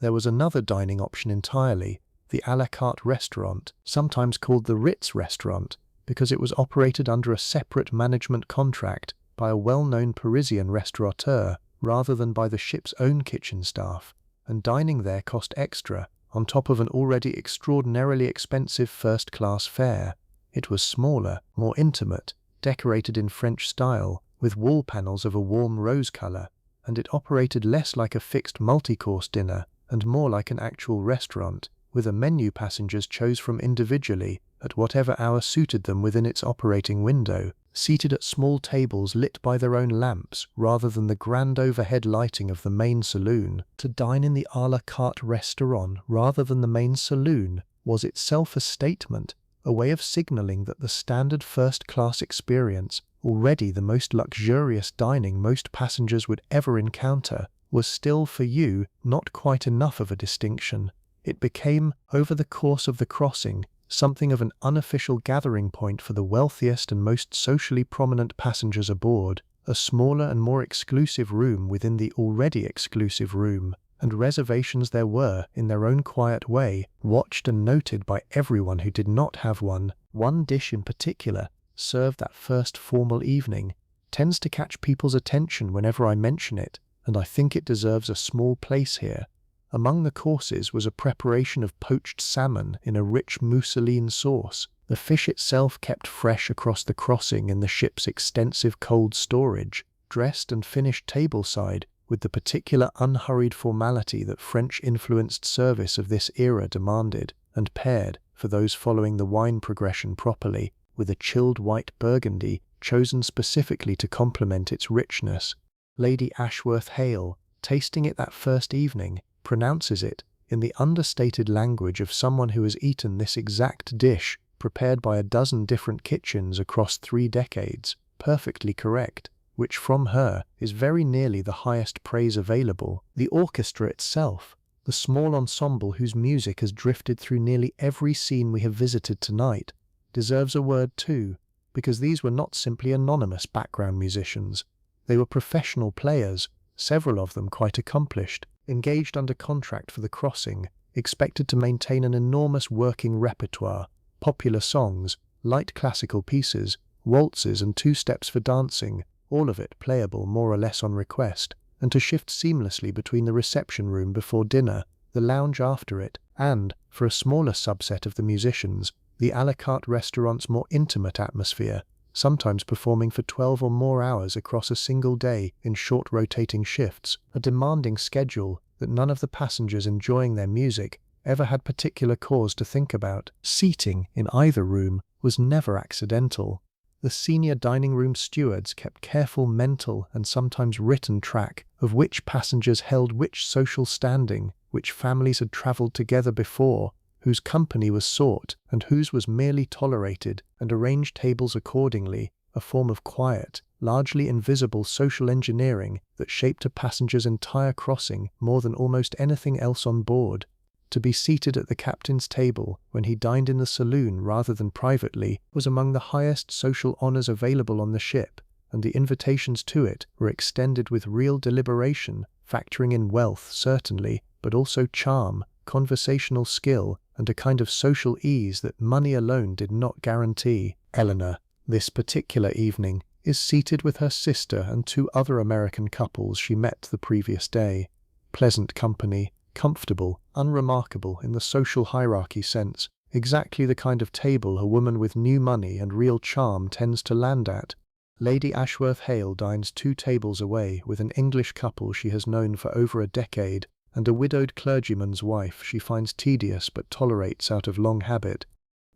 Speaker 1: There was another dining option entirely, the à la carte restaurant, sometimes called the Ritz restaurant, because it was operated under a separate management contract by a well-known Parisian restaurateur rather than by the ship's own kitchen staff, and dining there cost extra, on top of an already extraordinarily expensive first-class fare. It was smaller, more intimate, decorated in French style, with wall panels of a warm rose color, and it operated less like a fixed multi-course dinner and more like an actual restaurant, with a menu passengers chose from individually at whatever hour suited them within its operating window, seated at small tables lit by their own lamps rather than the grand overhead lighting of the main saloon. To dine in the à la carte restaurant rather than the main saloon was itself a statement, a way of signaling that the standard first-class experience, already the most luxurious dining most passengers would ever encounter, was still for you not quite enough of a distinction. It became, over the course of the crossing, something of an unofficial gathering point for the wealthiest and most socially prominent passengers aboard, a smaller and more exclusive room within the already exclusive room, and reservations there were, in their own quiet way, watched and noted by everyone who did not have one. One dish in particular, served that first formal evening, tends to catch people's attention whenever I mention it, and I think it deserves a small place here. Among the courses was a preparation of poached salmon in a rich mousseline sauce, the fish itself kept fresh across the crossing in the ship's extensive cold storage, dressed and finished tableside with the particular unhurried formality that French-influenced service of this era demanded, and paired, for those following the wine progression properly, with a chilled white Burgundy chosen specifically to complement its richness. Lady Ashworth Hale, tasting it that first evening, pronounces it, in the understated language of someone who has eaten this exact dish, prepared by a dozen different kitchens across 3 decades, perfectly correct, which from her is very nearly the highest praise available. The orchestra itself, the small ensemble whose music has drifted through nearly every scene we have visited tonight, deserves a word too, because these were not simply anonymous background musicians. They were professional players, several of them quite accomplished, engaged under contract for the crossing, expected to maintain an enormous working repertoire, popular songs, light classical pieces, waltzes and two-steps for dancing, all of it playable more or less on request, and to shift seamlessly between the reception room before dinner, the lounge after it, and, for a smaller subset of the musicians, the à la carte restaurant's more intimate atmosphere, sometimes performing for 12 or more hours across a single day in short rotating shifts, a demanding schedule that none of the passengers enjoying their music ever had particular cause to think about. Seating in either room was never accidental. The senior dining room stewards kept careful mental and sometimes written track of which passengers held which social standing, which families had travelled together before, whose company was sought and whose was merely tolerated, and arranged tables accordingly, a form of quiet, largely invisible social engineering that shaped a passenger's entire crossing more than almost anything else on board. To be seated at the captain's table when he dined in the saloon rather than privately was among the highest social honours available on the ship, and the invitations to it were extended with real deliberation, factoring in wealth certainly, but also charm, conversational skill, and a kind of social ease that money alone did not guarantee. Eleanor, this particular evening, is seated with her sister and two other American couples she met the previous day. Pleasant company, comfortable, unremarkable in the social hierarchy sense, exactly the kind of table a woman with new money and real charm tends to land at. Lady Ashworth Hale dines 2 tables away with an English couple she has known for over a decade, and a widowed clergyman's wife she finds tedious but tolerates out of long habit.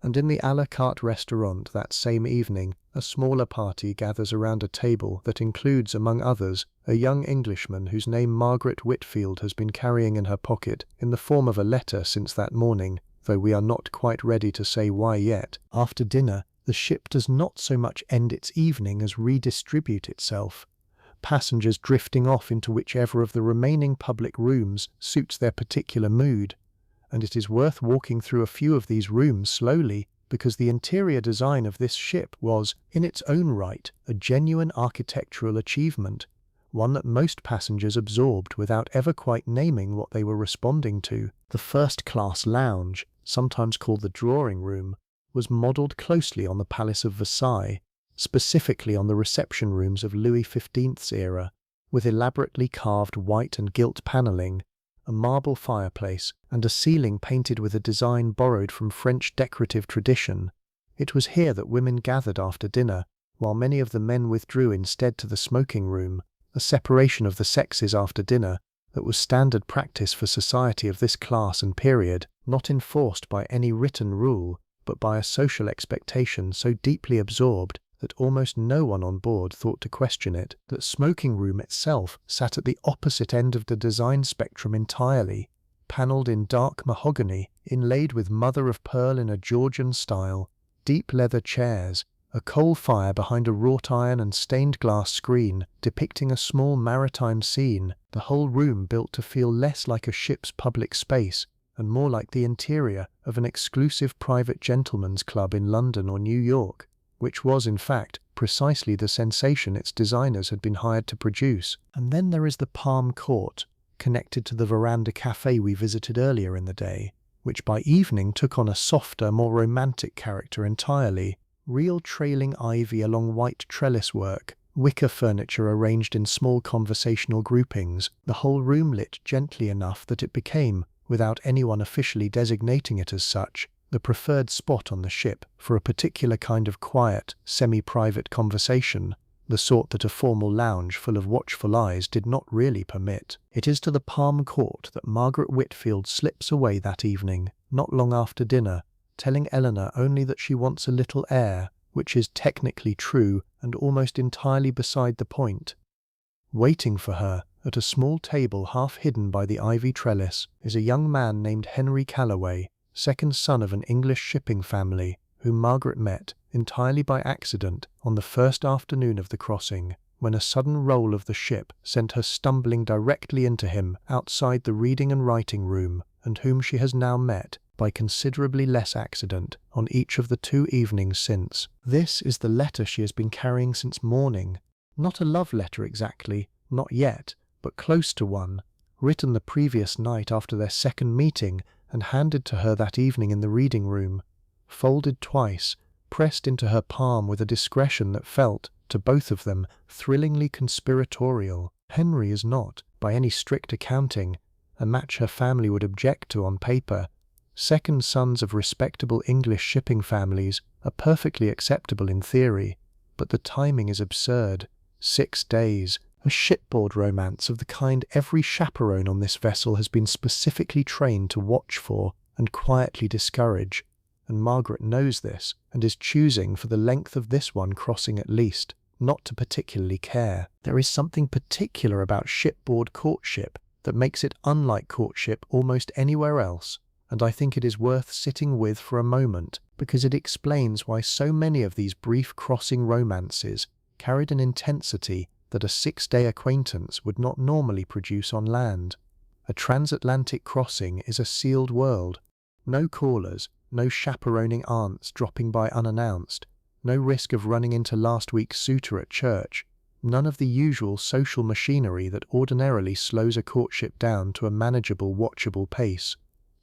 Speaker 1: And in the à la carte restaurant that same evening, a smaller party gathers around a table that includes, among others, a young Englishman whose name Margaret Whitfield has been carrying in her pocket in the form of a letter since that morning, though we are not quite ready to say why yet. After dinner, the ship does not so much end its evening as redistribute itself, passengers drifting off into whichever of the remaining public rooms suits their particular mood. And it is worth walking through a few of these rooms slowly, because the interior design of this ship was, in its own right, a genuine architectural achievement, one that most passengers absorbed without ever quite naming what they were responding to. The first-class lounge, sometimes called the drawing room, was modelled closely on the Palace of Versailles, specifically on the reception rooms of Louis XV's era, with elaborately carved white and gilt panelling, a marble fireplace, and a ceiling painted with a design borrowed from French decorative tradition. It was here that women gathered after dinner, while many of the men withdrew instead to the smoking room, a separation of the sexes after dinner that was standard practice for society of this class and period, not enforced by any written rule, but by a social expectation so deeply absorbed that almost no one on board thought to question it. That smoking room itself sat at the opposite end of the design spectrum entirely, panelled in dark mahogany, inlaid with mother-of-pearl in a Georgian style, deep leather chairs, a coal fire behind a wrought iron and stained glass screen depicting a small maritime scene, the whole room built to feel less like a ship's public space and more like the interior of an exclusive private gentleman's club in London or New York, which was, in fact, precisely the sensation its designers had been hired to produce. And then there is the Palm Court, connected to the veranda cafe we visited earlier in the day, which by evening took on a softer, more romantic character entirely. Real trailing ivy along white trellis work, wicker furniture arranged in small conversational groupings, the whole room lit gently enough that it became, without anyone officially designating it as such, the preferred spot on the ship for a particular kind of quiet, semi-private conversation, the sort that a formal lounge full of watchful eyes did not really permit. It is to the Palm Court that Margaret Whitfield slips away that evening, not long after dinner, telling Eleanor only that she wants a little air, which is technically true and almost entirely beside the point. Waiting for her, at a small table half hidden by the ivy trellis, is a young man named Henry Calloway, second son of an English shipping family, whom Margaret met, entirely by accident, on the first afternoon of the crossing, when a sudden roll of the ship sent her stumbling directly into him outside the reading and writing room, and whom she has now met, by considerably less accident on each of the 2 evenings since. This is the letter she has been carrying since morning. Not a love letter exactly, not yet, but close to one, written the previous night after their second meeting and handed to her that evening in the reading room, folded twice, pressed into her palm with a discretion that felt, to both of them, thrillingly conspiratorial. Henry is not, by any strict accounting, a match her family would object to on paper. Second sons of respectable English shipping families are perfectly acceptable in theory, but the timing is absurd. 6 days, a shipboard romance of the kind every chaperone on this vessel has been specifically trained to watch for and quietly discourage, and Margaret knows this and is choosing for the length of this one crossing at least, not to particularly care. There is something particular about shipboard courtship that makes it unlike courtship almost anywhere else, and I think it is worth sitting with for a moment, because it explains why so many of these brief crossing romances carried an intensity that a 6-day acquaintance would not normally produce on land. A transatlantic crossing is a sealed world. No callers, no chaperoning aunts dropping by unannounced, no risk of running into last week's suitor at church, none of the usual social machinery that ordinarily slows a courtship down to a manageable, watchable pace.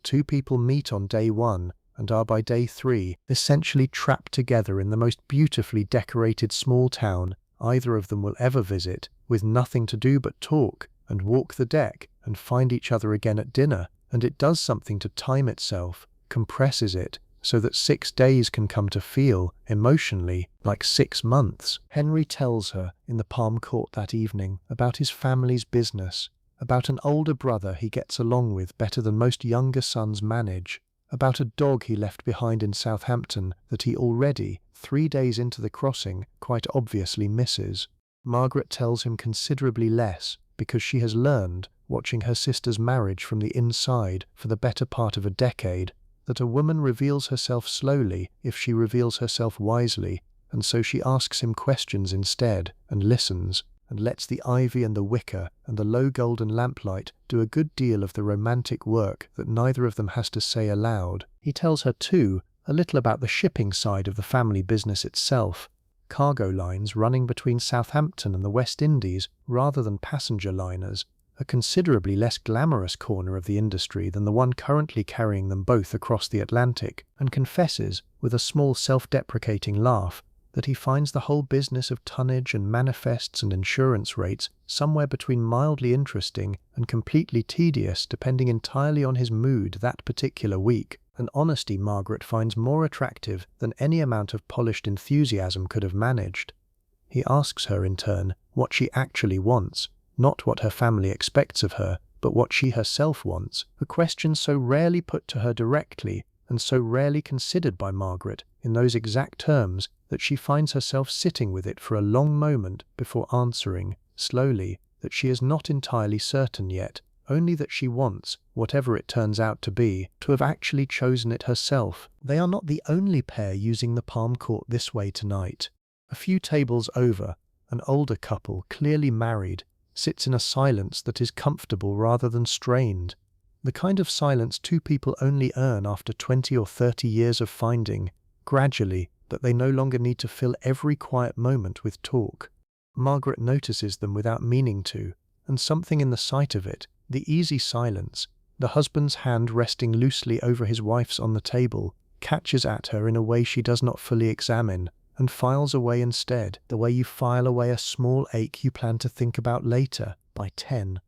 Speaker 1: 2 people meet on day 1 and are by day 3 essentially trapped together in the most beautifully decorated small town either of them will ever visit, with nothing to do but talk and walk the deck and find each other again at dinner, and it does something to time itself, compresses it, so that 6 days can come to feel, emotionally, like 6 months. Henry tells her, in the Palm Court that evening, about his family's business, about an older brother he gets along with better than most younger sons manage, about a dog he left behind in Southampton that he already, 3 days into the crossing, quite obviously misses. Margaret tells him considerably less, because she has learned, watching her sister's marriage from the inside for the better part of a decade, that a woman reveals herself slowly if she reveals herself wisely, and so she asks him questions instead, and listens, and lets the ivy and the wicker and the low golden lamplight do a good deal of the romantic work that neither of them has to say aloud. He tells her, too, a little about the shipping side of the family business itself, cargo lines running between Southampton and the West Indies rather than passenger liners, a considerably less glamorous corner of the industry than the one currently carrying them both across the Atlantic, and confesses, with a small self-deprecating laugh, that he finds the whole business of tonnage and manifests and insurance rates somewhere between mildly interesting and completely tedious, depending entirely on his mood that particular week, an honesty Margaret finds more attractive than any amount of polished enthusiasm could have managed. He asks her, in turn, what she actually wants, not what her family expects of her, but what she herself wants, a question so rarely put to her directly and so rarely considered by Margaret in those exact terms that she finds herself sitting with it for a long moment before answering, slowly, that she is not entirely certain yet, only that she wants, whatever it turns out to be, to have actually chosen it herself. They are not the only pair using the Palm Court this way tonight. A few tables over, an older couple, clearly married, sits in a silence that is comfortable rather than strained, the kind of silence 2 people only earn after 20 or 30 years of finding, gradually, that they no longer need to fill every quiet moment with talk. Margaret notices them without meaning to, and something in the sight of it, the easy silence, the husband's hand resting loosely over his wife's on the table, catches at her in a way she does not fully examine, and files away instead, the way you file away a small ache you plan to think about later, by 10.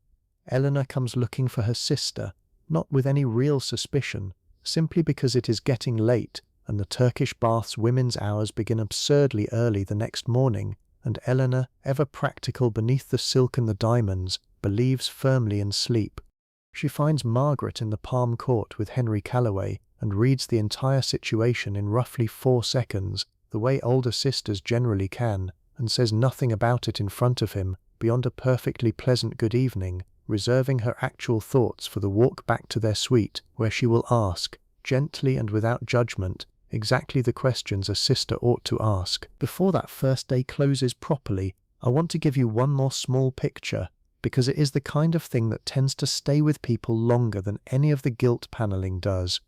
Speaker 1: Eleanor comes looking for her sister, not with any real suspicion, simply because it is getting late, and the Turkish bath's women's hours begin absurdly early the next morning, and Eleanor, ever practical beneath the silk and the diamonds, believes firmly in sleep. She finds Margaret in the Palm Court with Henry Calloway, and reads the entire situation in roughly 4 seconds, the way older sisters generally can, and says nothing about it in front of him, beyond a perfectly pleasant good evening, reserving her actual thoughts for the walk back to their suite, where she will ask, gently and without judgment, exactly the questions a sister ought to ask. Before that first day closes properly, I want to give you one more small picture, because it is the kind of thing that tends to stay with people longer than any of the gilt paneling does.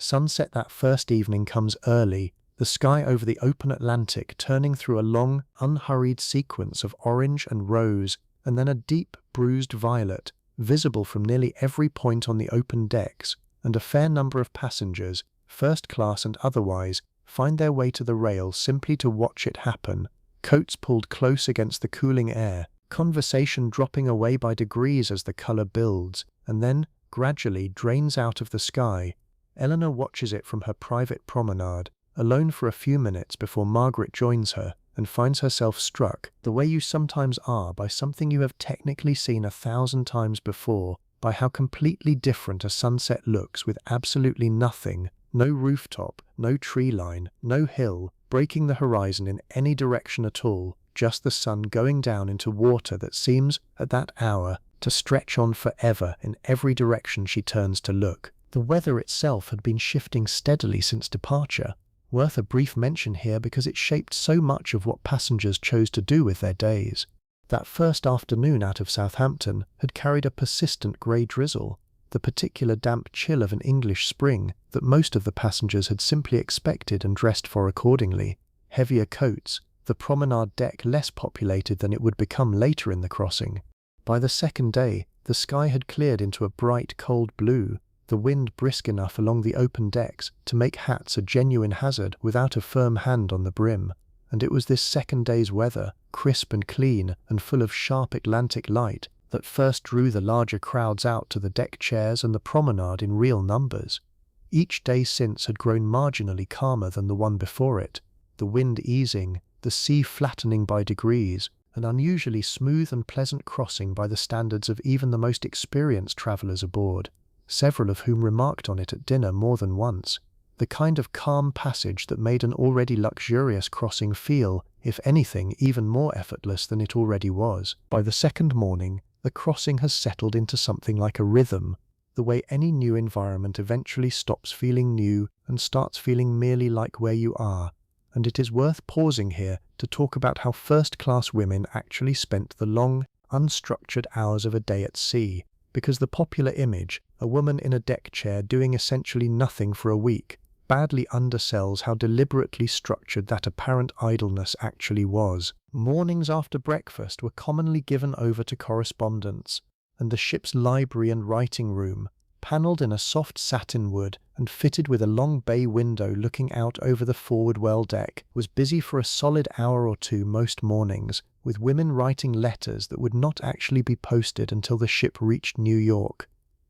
Speaker 1: Sunset that first evening comes early, the sky over the open Atlantic turning through a long, unhurried sequence of orange and rose, and then a deep, bruised violet, visible from nearly every point on the open decks, and a fair number of passengers, first class and otherwise, find their way to the rail simply to watch it happen, coats pulled close against the cooling air, conversation dropping away by degrees as the colour builds, and then, gradually, drains out of the sky. Eleanor watches it from her private promenade, alone for a few minutes before Margaret joins her, and finds herself struck, the way you sometimes are, by something you have technically seen 1,000 times before, by how completely different a sunset looks with absolutely nothing, no rooftop, no tree line, no hill, breaking the horizon in any direction at all, just the sun going down into water that seems, at that hour, to stretch on forever in every direction she turns to look. The weather itself had been shifting steadily since departure, worth a brief mention here because it shaped so much of what passengers chose to do with their days. That first afternoon out of Southampton had carried a persistent grey drizzle, the particular damp chill of an English spring that most of the passengers had simply expected and dressed for accordingly. Heavier coats, the promenade deck less populated than it would become later in the crossing. By the second day, the sky had cleared into a bright, cold blue, the wind brisk enough along the open decks to make hats a genuine hazard without a firm hand on the brim. And it was this second day's weather, crisp and clean and full of sharp Atlantic light, that first drew the larger crowds out to the deck chairs and the promenade in real numbers. Each day since had grown marginally calmer than the one before it, the wind easing, the sea flattening by degrees, an unusually smooth and pleasant crossing by the standards of even the most experienced travellers aboard, several of whom remarked on it at dinner more than once, the kind of calm passage that made an already luxurious crossing feel, if anything, even more effortless than it already was. By the second morning, the crossing has settled into something like a rhythm, the way any new environment eventually stops feeling new and starts feeling merely like where you are. And it is worth pausing here to talk about how first-class women actually spent the long, unstructured hours of a day at sea, because the popular image, a woman in a deck chair doing essentially nothing for a week, badly undersells how deliberately structured that apparent idleness actually was. Mornings after breakfast were commonly given over to correspondence, and the ship's library and writing room, panelled in a soft satin wood and fitted with a long bay window looking out over the forward well deck, was busy for a solid hour or two most mornings, with women writing letters that would not actually be posted until the ship reached New York.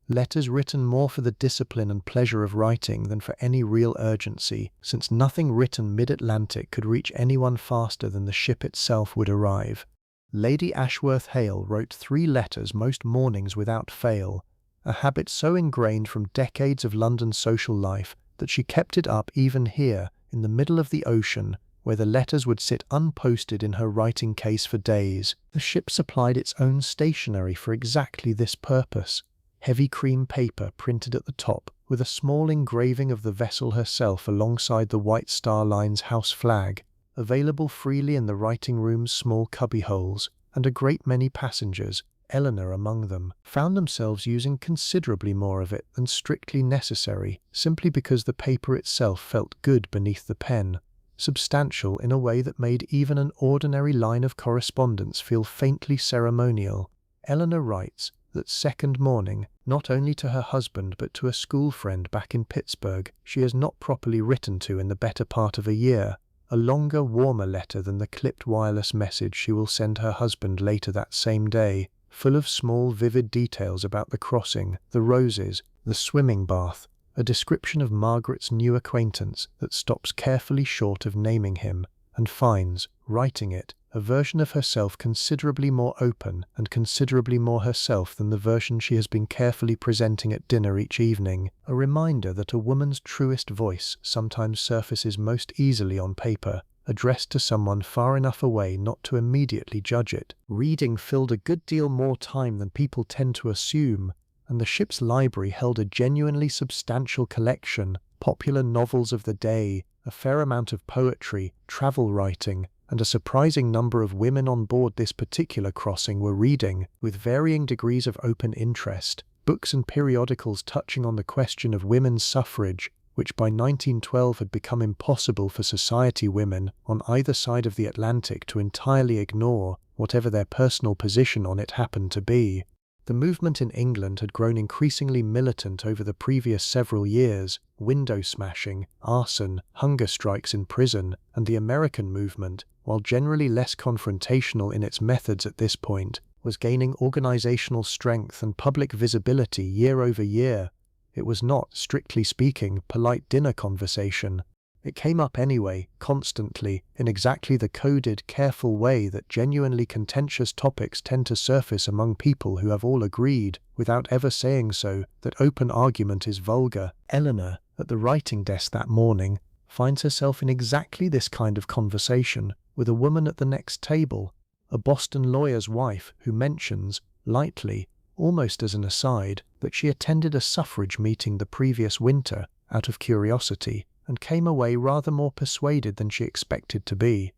Speaker 1: Letters written more for the discipline and pleasure of writing than for any real urgency, since nothing written mid-Atlantic could reach anyone faster than the ship itself would arrive. Lady Ashworth Hale wrote 3 letters most mornings without fail, a habit so ingrained from decades of London social life that she kept it up even here, in the middle of the ocean, where the letters would sit unposted in her writing case for days. The ship supplied its own stationery for exactly this purpose. Heavy cream paper printed at the top, with a small engraving of the vessel herself alongside the White Star Line's house flag, available freely in the writing room's small cubbyholes, and a great many passengers, Eleanor among them, found themselves using considerably more of it than strictly necessary, simply because the paper itself felt good beneath the pen, substantial in a way that made even an ordinary line of correspondence feel faintly ceremonial. Eleanor writes that second morning, not only to her husband but to a school friend back in Pittsburgh she has not properly written to in the better part of a year, a longer, warmer letter than the clipped wireless message she will send her husband later that same day, full of small, vivid details about the crossing, the roses, the swimming bath, a description of Margaret's new acquaintance that stops carefully short of naming him, and finds, writing it, a version of herself considerably more open and considerably more herself than the version she has been carefully presenting at dinner each evening, a reminder that a woman's truest voice sometimes surfaces most easily on paper, addressed to someone far enough away not to immediately judge it. Reading filled a good deal more time than people tend to assume, and the ship's library held a genuinely substantial collection, popular novels of the day, a fair amount of poetry, travel writing, and a surprising number of women on board this particular crossing were reading, with varying degrees of open interest, books and periodicals touching on the question of women's suffrage, which by 1912 had become impossible for society women on either side of the Atlantic to entirely ignore, whatever their personal position on it happened to be. The movement in England had grown increasingly militant over the previous several years: window smashing, arson, hunger strikes in prison, and the American movement, while generally less confrontational in its methods at this point, was gaining organizational strength and public visibility year over year. It was not, strictly speaking, polite dinner conversation. It came up anyway, constantly, in exactly the coded, careful way that genuinely contentious topics tend to surface among people who have all agreed, without ever saying so, that open argument is vulgar. Eleanor, at the writing desk that morning, finds herself in exactly this kind of conversation, with a woman at the next table, a Boston lawyer's wife who mentions, lightly, almost as an aside, that she attended a suffrage meeting the previous winter, out of curiosity, and came away rather more persuaded than she expected to be.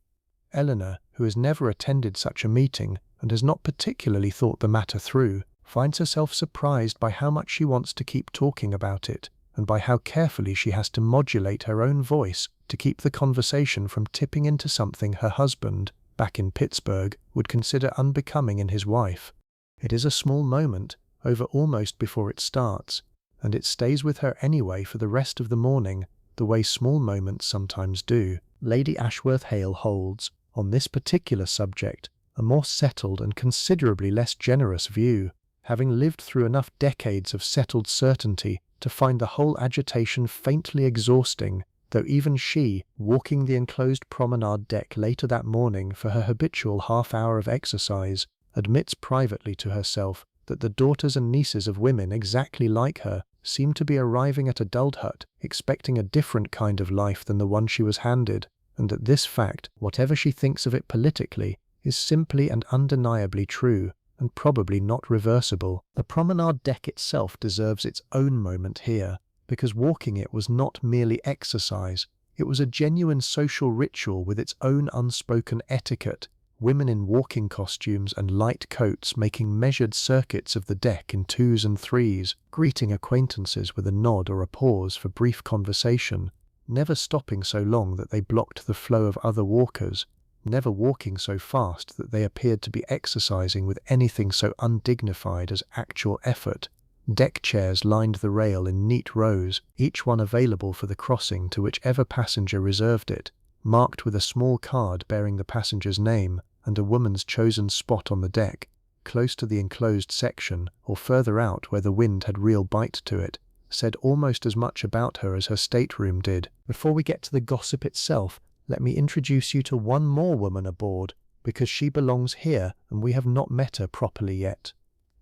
Speaker 1: Eleanor, who has never attended such a meeting and has not particularly thought the matter through, finds herself surprised by how much she wants to keep talking about it, and by how carefully she has to modulate her own voice to keep the conversation from tipping into something her husband, back in Pittsburgh, would consider unbecoming in his wife. It is a small moment, over almost before it starts, and it stays with her anyway for the rest of the morning, the way small moments sometimes do. Lady Ashworth Hale holds, on this particular subject, a more settled and considerably less generous view, having lived through enough decades of settled certainty to find the whole agitation faintly exhausting, though even she, walking the enclosed promenade deck later that morning for her habitual half-hour of exercise, admits privately to herself that the daughters and nieces of women exactly like her seem to be arriving at adulthood expecting a different kind of life than the one she was handed, and that this fact, whatever she thinks of it politically, is simply and undeniably true, and probably not reversible. The promenade deck itself deserves its own moment here, because walking it was not merely exercise, it was a genuine social ritual with its own unspoken etiquette. Women in walking costumes and light coats making measured circuits of the deck in twos and threes, greeting acquaintances with a nod or a pause for brief conversation, never stopping so long that they blocked the flow of other walkers, never walking so fast that they appeared to be exercising with anything so undignified as actual effort. Deck chairs lined the rail in neat rows, each one available for the crossing to whichever passenger reserved it, marked with a small card bearing the passenger's name and a woman's chosen spot on the deck, close to the enclosed section or further out where the wind had real bite to it, said almost as much about her as her stateroom did. Before we get to the gossip itself, let me introduce you to one more woman aboard, because she belongs here and we have not met her properly yet.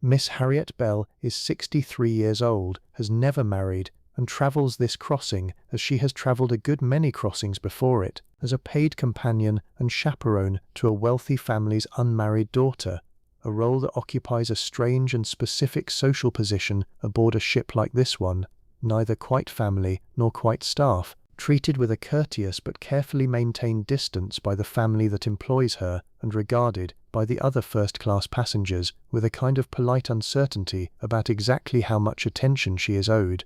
Speaker 1: Miss Harriet Bell is 63 years old, has never married, and travels this crossing as she has travelled a good many crossings before it, as a paid companion and chaperone to a wealthy family's unmarried daughter, a role that occupies a strange and specific social position aboard a ship like this one, neither quite family nor quite staff, treated with a courteous but carefully maintained distance by the family that employs her, and regarded, by the other first-class passengers, with a kind of polite uncertainty about exactly how much attention she is owed.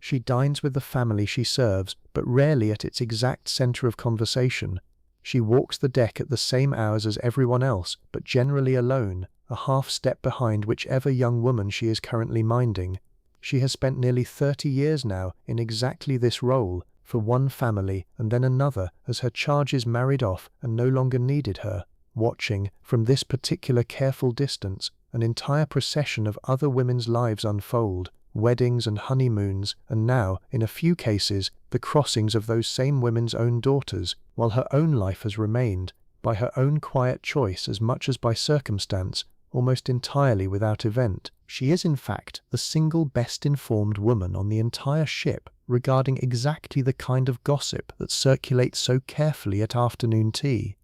Speaker 1: She dines with the family she serves, but rarely at its exact centre of conversation. She walks the deck at the same hours as everyone else, but generally alone, a half step behind whichever young woman she is currently minding. She has spent nearly 30 years now in exactly this role, for one family and then another as her charges married off and no longer needed her, watching, from this particular careful distance, an entire procession of other women's lives unfold, weddings and honeymoons, and now, in a few cases, the crossings of those same women's own daughters, while her own life has remained, by her own quiet choice as much as by circumstance, almost entirely without event. She is in fact the single best-informed woman on the entire ship regarding exactly the kind of gossip that circulates so carefully at afternoon tea,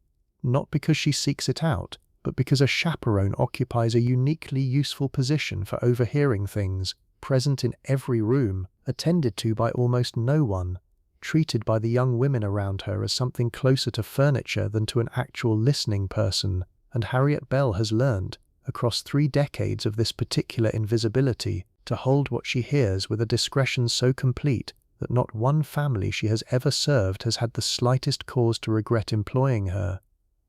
Speaker 1: not because she seeks it out, but because a chaperone occupies a uniquely useful position for overhearing things, present in every room, attended to by almost no one, treated by the young women around her as something closer to furniture than to an actual listening person, and Harriet Bell has learned, across 3 decades of this particular invisibility, to hold what she hears with a discretion so complete that not one family she has ever served has had the slightest cause to regret employing her.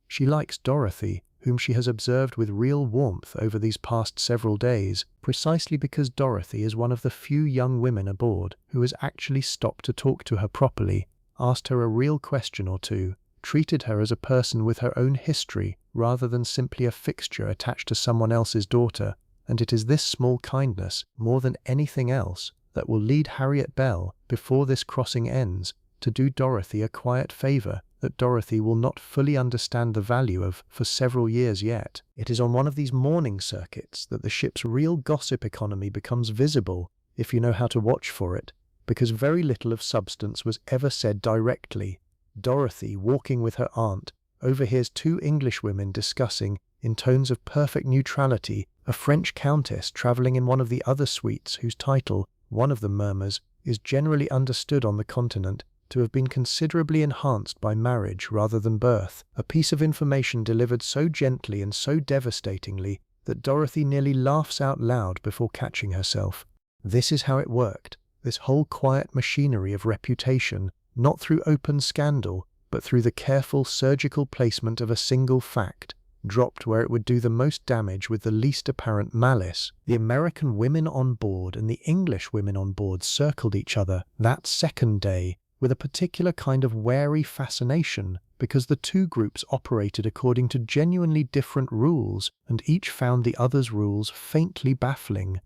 Speaker 1: She likes Dorothy, whom she has observed with real warmth over these past several days, precisely because Dorothy is one of the few young women aboard who has actually stopped to talk to her properly, asked her a real question or two, treated her as a person with her own history rather than simply a fixture attached to someone else's daughter, and it is this small kindness, more than anything else, that will lead Harriet Bell, before this crossing ends, to do Dorothy a quiet favor that Dorothy will not fully understand the value of for several years yet. It is on one of these morning circuits that the ship's real gossip economy becomes visible, if you know how to watch for it, because very little of substance was ever said directly. Dorothy, walking with her aunt, overhears two Englishwomen discussing, in tones of perfect neutrality, a French countess travelling in one of the other suites whose title, one of them murmurs, is generally understood on the continent to have been considerably enhanced by marriage rather than birth, a piece of information delivered so gently and so devastatingly that Dorothy nearly laughs out loud before catching herself. This is how it worked, this whole quiet machinery of reputation, not through open scandal, but through the careful surgical placement of a single fact, dropped where it would do the most damage with the least apparent malice. The American women on board and the English women on board circled each other that second day with a particular kind of wary fascination, because the two groups operated according to genuinely different rules, and each found the other's rules faintly baffling.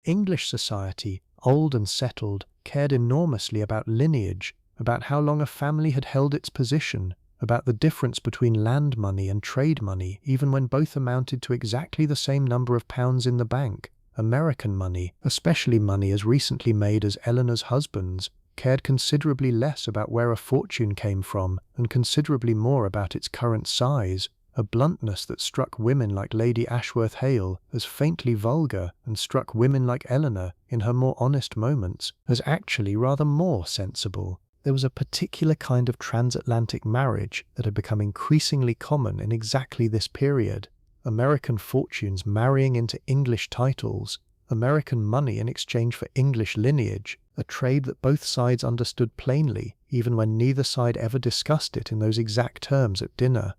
Speaker 1: English society, old and settled, cared enormously about lineage, about how long a family had held its position, about the difference between land money and trade money, even when both amounted to exactly the same number of pounds in the bank. American money, especially money as recently made as Eleanor's husband's, cared considerably less about where a fortune came from and considerably more about its current size, a bluntness that struck women like Lady Ashworth Hale as faintly vulgar and struck women like Eleanor, in her more honest moments, as actually rather more sensible. There was a particular kind of transatlantic marriage that had become increasingly common in exactly this period. American fortunes marrying into English titles, American money in exchange for English lineage, a trade that both sides understood plainly, even when neither side ever discussed it in those exact terms at dinner.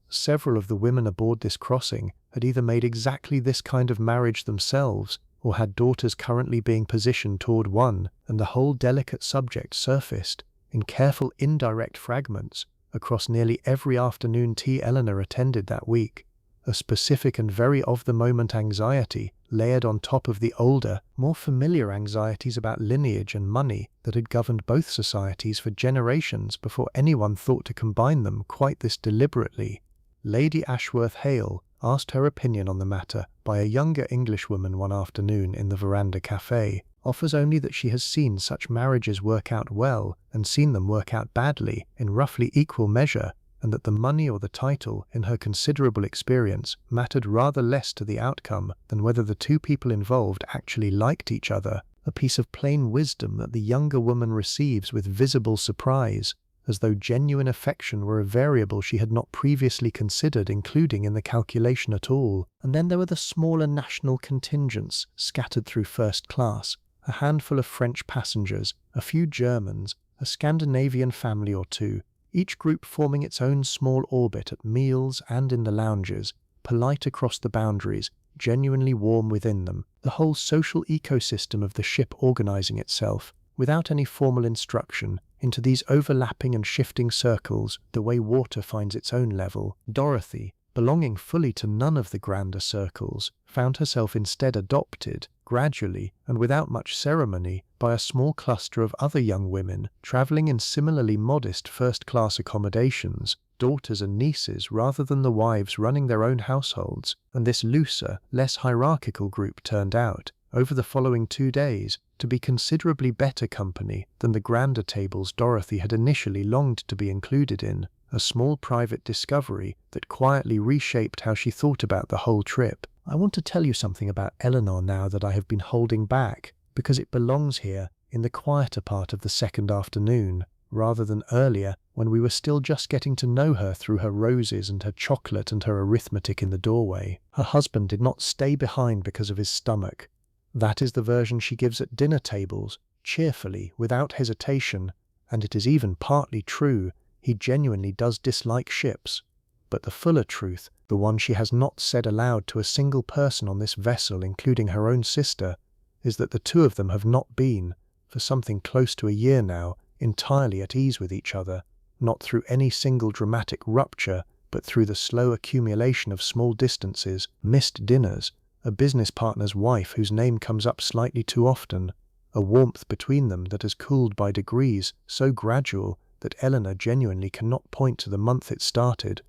Speaker 1: Several of the women aboard this crossing had either made exactly this kind of marriage themselves, or had daughters currently being positioned toward one, and the whole delicate subject surfaced, in careful indirect fragments, across nearly every afternoon tea Eleanor attended that week. A specific and very of-the-moment anxiety layered on top of the older, more familiar anxieties about lineage and money that had governed both societies for generations before anyone thought to combine them quite this deliberately. Lady Ashworth Hale asked her opinion on the matter by a younger Englishwoman one afternoon in the veranda cafe, offers only that she has seen such marriages work out well and seen them work out badly in roughly equal measure, and that the money or the title, in her considerable experience, mattered rather less to the outcome than whether the two people involved actually liked each other, a piece of plain wisdom that the younger woman receives with visible surprise, as though genuine affection were a variable she had not previously considered including in the calculation at all. And then there were the smaller national contingents scattered through first class, a handful of French passengers, a few Germans, a Scandinavian family or two, each group forming its own small orbit at meals and in the lounges, polite across the boundaries, genuinely warm within them, the whole social ecosystem of the ship organizing itself, without any formal instruction, into these overlapping and shifting circles, the way water finds its own level. Dorothy, belonging fully to none of the grander circles, found herself instead adopted, gradually and without much ceremony, by a small cluster of other young women travelling in similarly modest first-class accommodations, daughters and nieces rather than the wives running their own households, and this looser, less hierarchical group turned out, over the following 2 days, to be considerably better company than the grander tables Dorothy had initially longed to be included in, a small private discovery that quietly reshaped how she thought about the whole trip. I want to tell you something about Eleanor now that I have been holding back, because it belongs here, in the quieter part of the second afternoon, rather than earlier, when we were still just getting to know her through her roses and her chocolate and her arithmetic in the doorway. Her husband did not stay behind because of his stomach. That is the version she gives at dinner tables, cheerfully, without hesitation, and it is even partly true, he genuinely does dislike ships. But the fuller truth, the one she has not said aloud to a single person on this vessel, including her own sister, is that the two of them have not been, for something close to a year now, entirely at ease with each other, not through any single dramatic rupture, but through the slow accumulation of small distances, missed dinners, a business partner's wife whose name comes up slightly too often, a warmth between them that has cooled by degrees, so gradual that Eleanor genuinely cannot point to the month it started.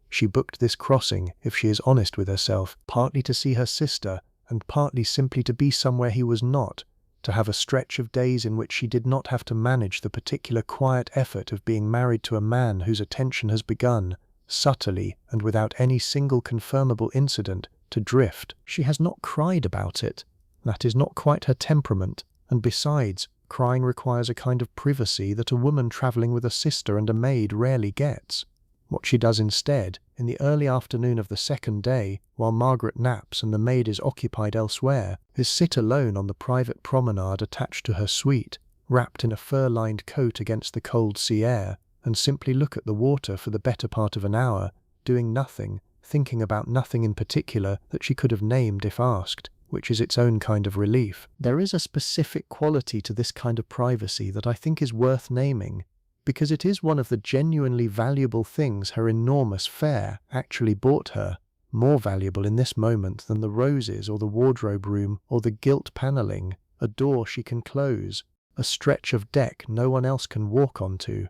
Speaker 1: She booked this crossing, if she is honest with herself, partly to see her sister, and partly simply to be somewhere he was not, to have a stretch of days in which she did not have to manage the particular quiet effort of being married to a man whose attention has begun, subtly and without any single confirmable incident, to drift. She has not cried about it. That is not quite her temperament, and besides, crying requires a kind of privacy that a woman travelling with a sister and a maid rarely gets. What she does instead, in the early afternoon of the second day, while Margaret naps and the maid is occupied elsewhere, is sit alone on the private promenade attached to her suite, wrapped in a fur-lined coat against the cold sea air, and simply look at the water for the better part of an hour, doing nothing, thinking about nothing in particular that she could have named if asked, which is its own kind of relief. There is a specific quality to this kind of privacy that I think is worth naming, because it is one of the genuinely valuable things her enormous fare actually bought her, more valuable in this moment than the roses or the wardrobe room or the gilt panelling, a door she can close, a stretch of deck no one else can walk onto,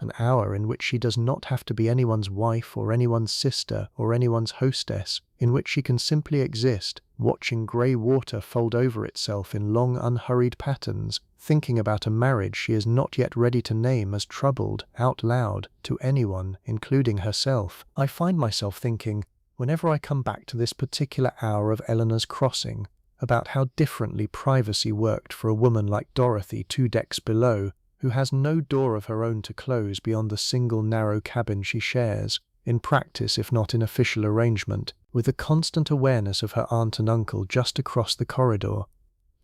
Speaker 1: an hour in which she does not have to be anyone's wife or anyone's sister or anyone's hostess, in which she can simply exist, watching grey water fold over itself in long unhurried patterns, thinking about a marriage she is not yet ready to name as troubled, out loud, to anyone, including herself. I find myself thinking, whenever I come back to this particular hour of Eleanor's crossing, about how differently privacy worked for a woman like Dorothy 2 decks below, who has no door of her own to close beyond the single narrow cabin she shares, in practice if not in official arrangement, with a constant awareness of her aunt and uncle just across the corridor.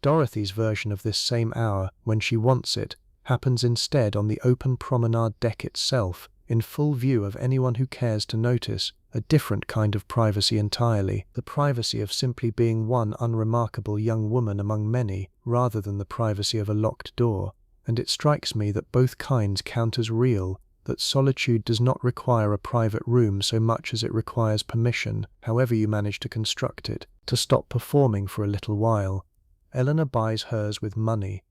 Speaker 1: Dorothy's version of this same hour, when she wants it, happens instead on the open promenade deck itself, in full view of anyone who cares to notice, a different kind of privacy entirely, the privacy of simply being one unremarkable young woman among many, rather than the privacy of a locked door. And it strikes me that both kinds count as real, that solitude does not require a private room so much as it requires permission, however you manage to construct it, to stop performing for a little while. Eleanor buys hers with money.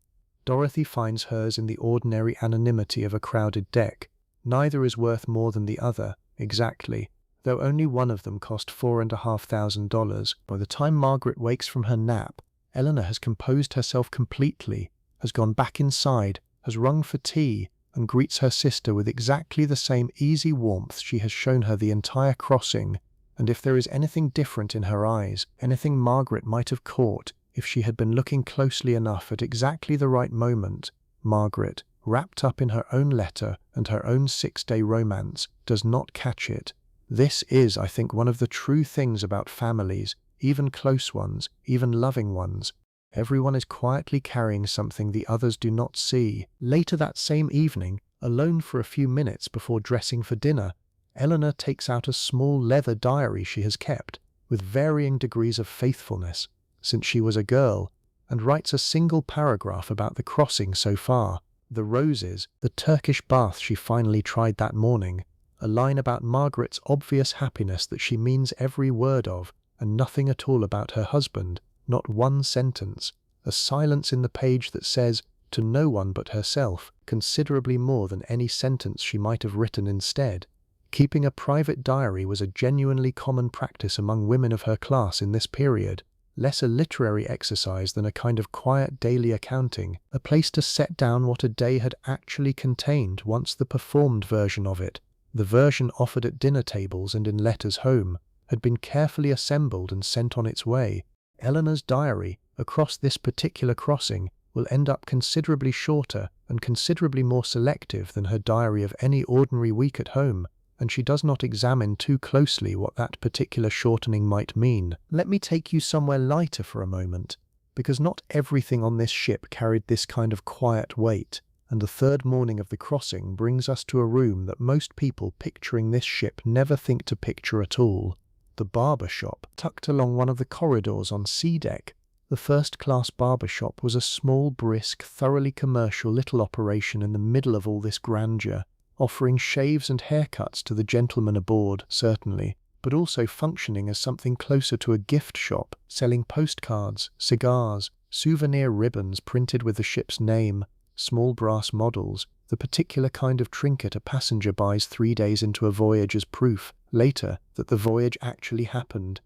Speaker 1: Dorothy finds hers in the ordinary anonymity of a crowded deck. Neither is worth more than the other, exactly, though only one of them cost $4,500. By the time Margaret wakes from her nap, Eleanor has composed herself completely, has gone back inside, has rung for tea, and greets her sister with exactly the same easy warmth she has shown her the entire crossing, and if there is anything different in her eyes, anything Margaret might have caught if she had been looking closely enough at exactly the right moment, Margaret, wrapped up in her own letter and her own 6-day romance, does not catch it. This is, I think, one of the true things about families, even close ones, even loving ones. Everyone is quietly carrying something the others do not see. Later that same evening, alone for a few minutes before dressing for dinner, Eleanor takes out a small leather diary she has kept, with varying degrees of faithfulness, since she was a girl, and writes a single paragraph about the crossing so far, the roses, the Turkish bath she finally tried that morning, a line about Margaret's obvious happiness that she means every word of, and nothing at all about her husband. Not one sentence, a silence in the page that says, to no one but herself, considerably more than any sentence she might have written instead. Keeping a private diary was a genuinely common practice among women of her class in this period, less a literary exercise than a kind of quiet daily accounting, a place to set down what a day had actually contained once the performed version of it, the version offered at dinner tables and in letters home, had been carefully assembled and sent on its way. Eleanor's diary, across this particular crossing, will end up considerably shorter and considerably more selective than her diary of any ordinary week at home, and she does not examine too closely what that particular shortening might mean. Let me take you somewhere lighter for a moment. because not everything on this ship carried this kind of quiet weight, and the third morning of the crossing brings us to a room that most people picturing this ship never think to picture at all. The barber shop, tucked along one of the corridors on sea deck. The first-class barber shop was a small, brisk, thoroughly commercial little operation in the middle of all this grandeur, offering shaves and haircuts to the gentlemen aboard, certainly, but also functioning as something closer to a gift shop, selling postcards, cigars, souvenir ribbons printed with the ship's name, small brass models, the particular kind of trinket a passenger buys 3 days into a voyage as proof, later, that the voyage actually happened.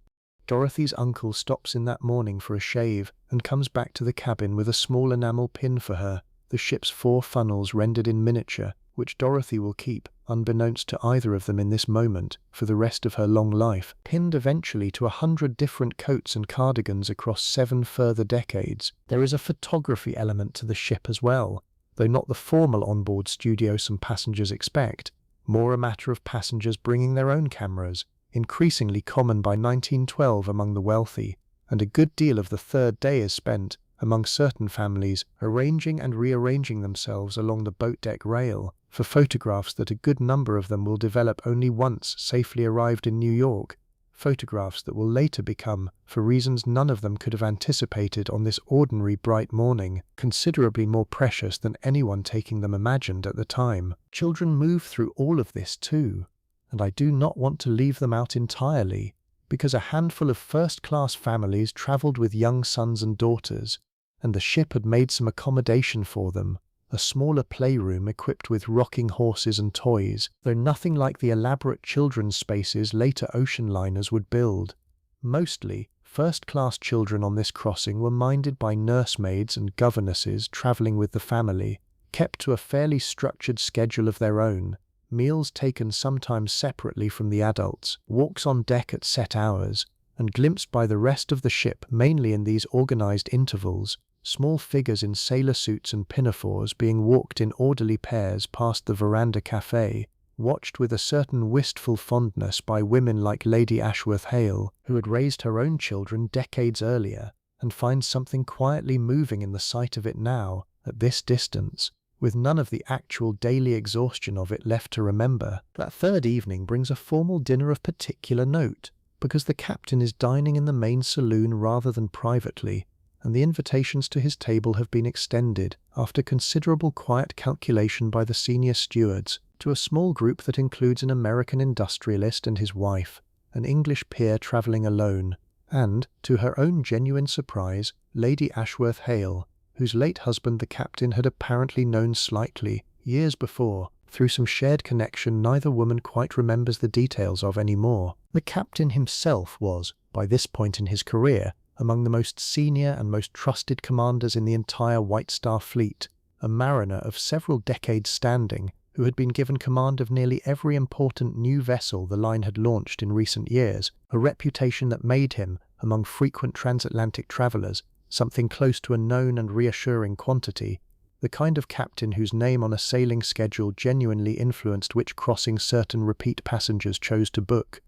Speaker 1: Dorothy's uncle stops in that morning for a shave and comes back to the cabin with a small enamel pin for her, the ship's 4 funnels rendered in miniature, which Dorothy will keep, unbeknownst to either of them in this moment, for the rest of her long life, pinned eventually to 100 different coats and cardigans across 7 further decades. There is a photography element to the ship as well, though not the formal onboard studio some passengers expect, more a matter of passengers bringing their own cameras, increasingly common by 1912 among the wealthy, and a good deal of the third day is spent, among certain families, arranging and rearranging themselves along the boat deck rail for photographs that a good number of them will develop only once safely arrived in New York, photographs that will later become, for reasons none of them could have anticipated on this ordinary bright morning, considerably more precious than anyone taking them imagined at the time. Children move through all of this too, and I do not want to leave them out entirely, because a handful of first-class families travelled with young sons and daughters, and the ship had made some accommodation for them, a smaller playroom equipped with rocking horses and toys, though nothing like the elaborate children's spaces later ocean liners would build. Mostly, first-class children on this crossing were minded by nursemaids and governesses travelling with the family, kept to a fairly structured schedule of their own, meals taken sometimes separately from the adults, walks on deck at set hours, and glimpsed by the rest of the ship mainly in these organized intervals, small figures in sailor suits and pinafores being walked in orderly pairs past the veranda cafe, watched with a certain wistful fondness by women like Lady Ashworth Hale, who had raised her own children decades earlier, and finds something quietly moving in the sight of it now, at this distance, with none of the actual daily exhaustion of it left to remember. That third evening brings a formal dinner of particular note, because the captain is dining in the main saloon rather than privately, and the invitations to his table have been extended, after considerable quiet calculation by the senior stewards, to a small group that includes an American industrialist and his wife, an English peer travelling alone, and, to her own genuine surprise, Lady Ashworth Hale, whose late husband the captain had apparently known slightly, years before, through some shared connection neither woman quite remembers the details of anymore. The captain himself was, by this point in his career, among the most senior and most trusted commanders in the entire White Star fleet, a mariner of several decades' standing, who had been given command of nearly every important new vessel the line had launched in recent years, a reputation that made him, among frequent transatlantic travellers, something close to a known and reassuring quantity, the kind of captain whose name on a sailing schedule genuinely influenced which crossing certain repeat passengers chose to book.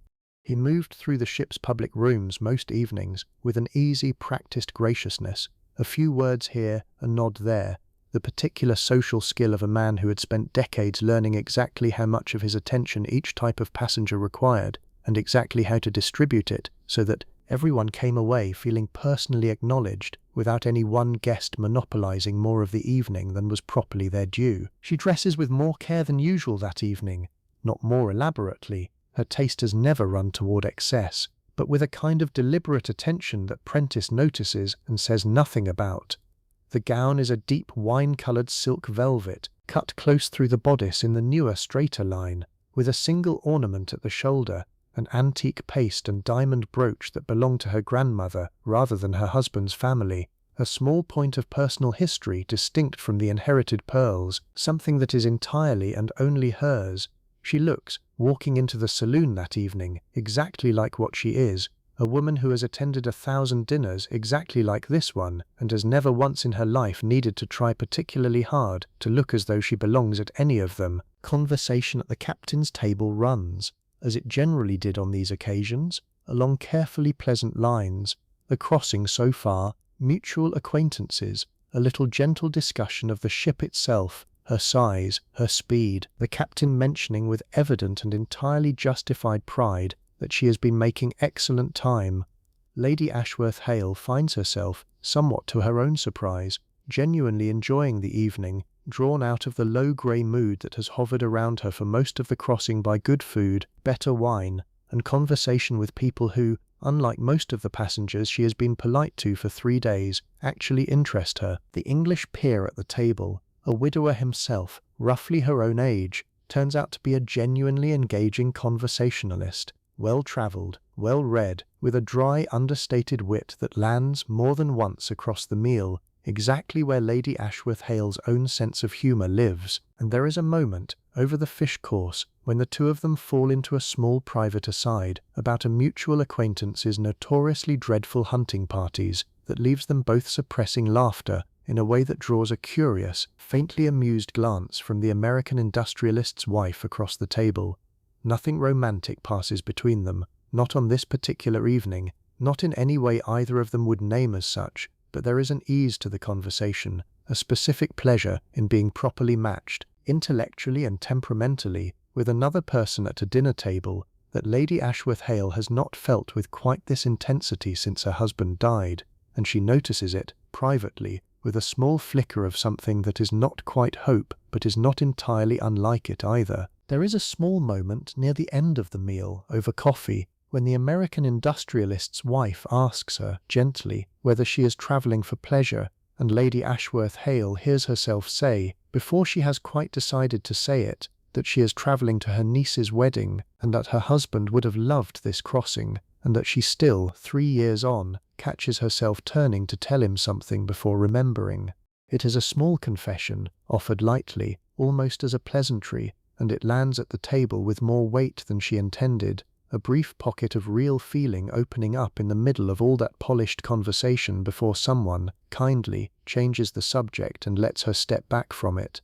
Speaker 1: He moved through the ship's public rooms most evenings with an easy, practiced graciousness, a few words here, a nod there, the particular social skill of a man who had spent decades learning exactly how much of his attention each type of passenger required, and exactly how to distribute it so that everyone came away feeling personally acknowledged, without any one guest monopolizing more of the evening than was properly their due. She dresses with more care than usual that evening, not more elaborately. Her taste has never run toward excess, but with a kind of deliberate attention that Prentice notices and says nothing about. The gown is a deep wine-coloured silk velvet, cut close through the bodice in the newer, straighter line, with a single ornament at the shoulder, an antique paste and diamond brooch that belonged to her grandmother rather than her husband's family, a small point of personal history distinct from the inherited pearls, something that is entirely and only hers. She looks, walking into the saloon that evening, exactly like what she is, a woman who has attended 1,000 dinners exactly like this one, and has never once in her life needed to try particularly hard to look as though she belongs at any of them. Conversation at the captain's table runs, as it generally did on these occasions, along carefully pleasant lines, the crossing so far Mutual acquaintances, a little gentle discussion of the ship itself, her size, her speed, the captain mentioning with evident and entirely justified pride that she has been making excellent time. Lady Ashworth-Hale finds herself, somewhat to her own surprise, genuinely enjoying the evening, drawn out of the low grey mood that has hovered around her for most of the crossing by good food, better wine, and conversation with people who, unlike most of the passengers she has been polite to for 3 days, actually interest her. The English peer at the table, a widower himself, roughly her own age, turns out to be a genuinely engaging conversationalist, well-travelled, well-read, with a dry, understated wit that lands more than once across the meal, exactly where Lady Ashworth-Hale's own sense of humour lives, and there is a moment, over the fish course, when the two of them fall into a small private aside about a mutual acquaintance's notoriously dreadful hunting parties that leaves them both suppressing laughter in a way that draws a curious, faintly amused glance from the American industrialist's wife across the table. Nothing romantic passes between them, not on this particular evening, not in any way either of them would name as such, but there is an ease to the conversation, a specific pleasure in being properly matched, intellectually and temperamentally, with another person at a dinner table that Lady Ashworth-Hale has not felt with quite this intensity since her husband died, and she notices it, privately, with a small flicker of something that is not quite hope, but is not entirely unlike it either. There is a small moment near the end of the meal, over coffee, when the American industrialist's wife asks her, gently, whether she is travelling for pleasure, and Lady Ashworth-Hale hears herself say, before she has quite decided to say it, that she is travelling to her niece's wedding, and that her husband would have loved this crossing, and that she still, 3 years on, catches herself turning to tell him something before remembering. It is a small confession, offered lightly, almost as a pleasantry, and it lands at the table with more weight than she intended, a brief pocket of real feeling opening up in the middle of all that polished conversation before someone, kindly, changes the subject and lets her step back from it.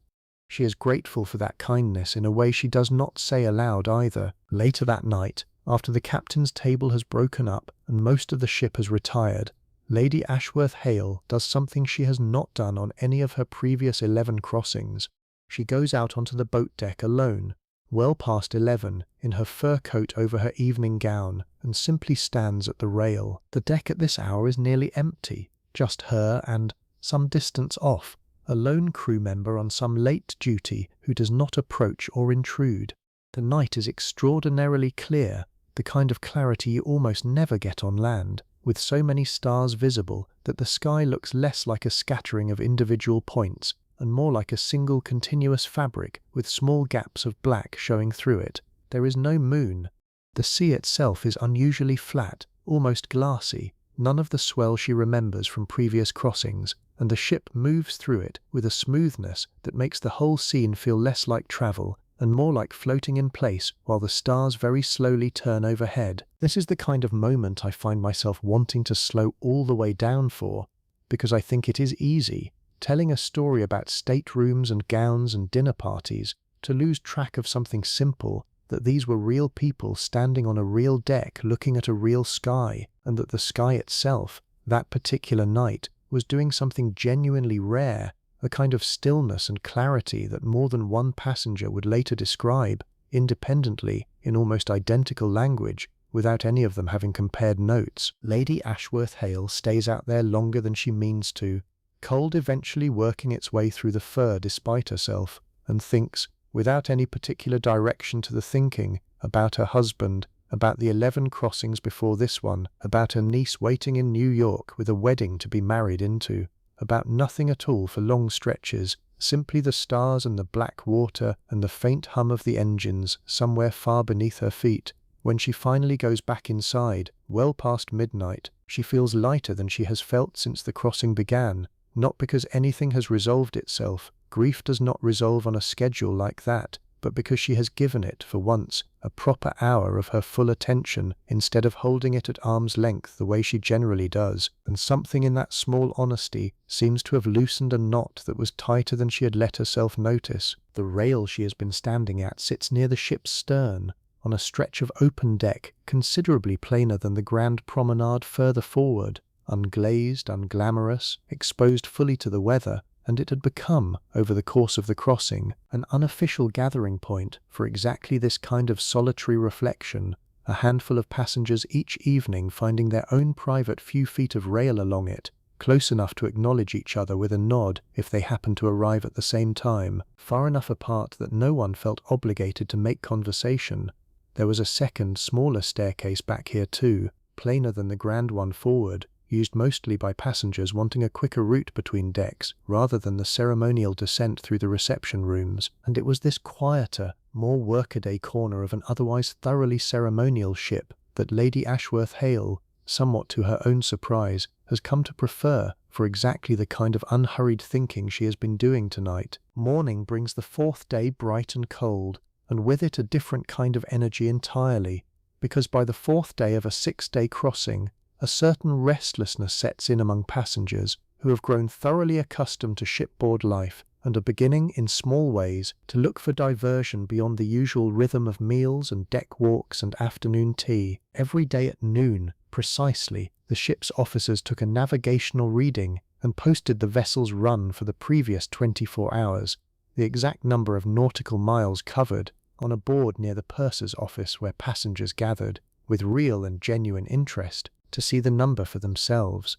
Speaker 1: She is grateful for that kindness in a way she does not say aloud either. Later that night, after the captain's table has broken up and most of the ship has retired, Lady Ashworth-Hale does something she has not done on any of her previous 11 crossings. She goes out onto the boat deck alone, well past 11, in her fur coat over her evening gown, and simply stands at the rail. The deck at this hour is nearly empty, just her and, some distance off, a lone crew member on some late duty who does not approach or intrude. The night is extraordinarily clear, the kind of clarity you almost never get on land, with so many stars visible that the sky looks less like a scattering of individual points and more like a single continuous fabric with small gaps of black showing through it. There is no moon. The sea itself is unusually flat, almost glassy, none of the swell she remembers from previous crossings, and the ship moves through it with a smoothness that makes the whole scene feel less like travel and more like floating in place while the stars very slowly turn overhead. This is the kind of moment I find myself wanting to slow all the way down for, because I think it is easy, telling a story about staterooms and gowns and dinner parties, to lose track of something simple, that these were real people standing on a real deck looking at a real sky, and that the sky itself, that particular night, was doing something genuinely rare, a kind of stillness and clarity that more than one passenger would later describe, independently, in almost identical language, without any of them having compared notes. Lady Ashworth-Hale stays out there longer than she means to, cold eventually working its way through the fur despite herself, and thinks, without any particular direction to the thinking, about her husband, about the 11 crossings before this one, about her niece waiting in New York with a wedding to be married into, about nothing at all for long stretches, simply the stars and the black water and the faint hum of the engines somewhere far beneath her feet. When she finally goes back inside, well past midnight, she feels lighter than she has felt since the crossing began, not because anything has resolved itself. Grief does not resolve on a schedule like that, but because she has given it, for once, a proper hour of her full attention instead of holding it at arm's length the way she generally does, and something in that small honesty seems to have loosened a knot that was tighter than she had let herself notice. The rail she has been standing at sits near the ship's stern, on a stretch of open deck considerably plainer than the grand promenade further forward, unglazed, unglamorous, exposed fully to the weather, and it had become, over the course of the crossing, an unofficial gathering point for exactly this kind of solitary reflection, a handful of passengers each evening finding their own private few feet of rail along it, close enough to acknowledge each other with a nod if they happened to arrive at the same time, far enough apart that no one felt obligated to make conversation. There was a second, smaller staircase back here too, plainer than the grand one forward, used mostly by passengers wanting a quicker route between decks rather than the ceremonial descent through the reception rooms, and it was this quieter, more workaday corner of an otherwise thoroughly ceremonial ship that Lady Ashworth Hale, somewhat to her own surprise, has come to prefer for exactly the kind of unhurried thinking she has been doing tonight. Morning brings the fourth day bright and cold, and with it a different kind of energy entirely, because by the fourth day of a 6-day crossing, a certain restlessness sets in among passengers who have grown thoroughly accustomed to shipboard life and are beginning, in small ways, to look for diversion beyond the usual rhythm of meals and deck walks and afternoon tea. Every day at noon, precisely, the ship's officers took a navigational reading and posted the vessel's run for the previous 24 hours, the exact number of nautical miles covered, on a board near the purser's office where passengers gathered, with real and genuine interest, to see the number for themselves.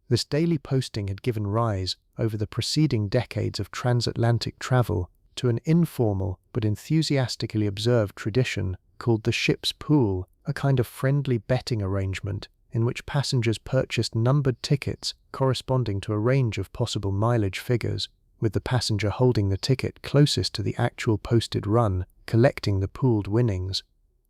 Speaker 1: This daily posting had given rise, over the preceding decades of transatlantic travel, to an informal but enthusiastically observed tradition called the ship's pool, a kind of friendly betting arrangement in which passengers purchased numbered tickets corresponding to a range of possible mileage figures, with the passenger holding the ticket closest to the actual posted run, collecting the pooled winnings.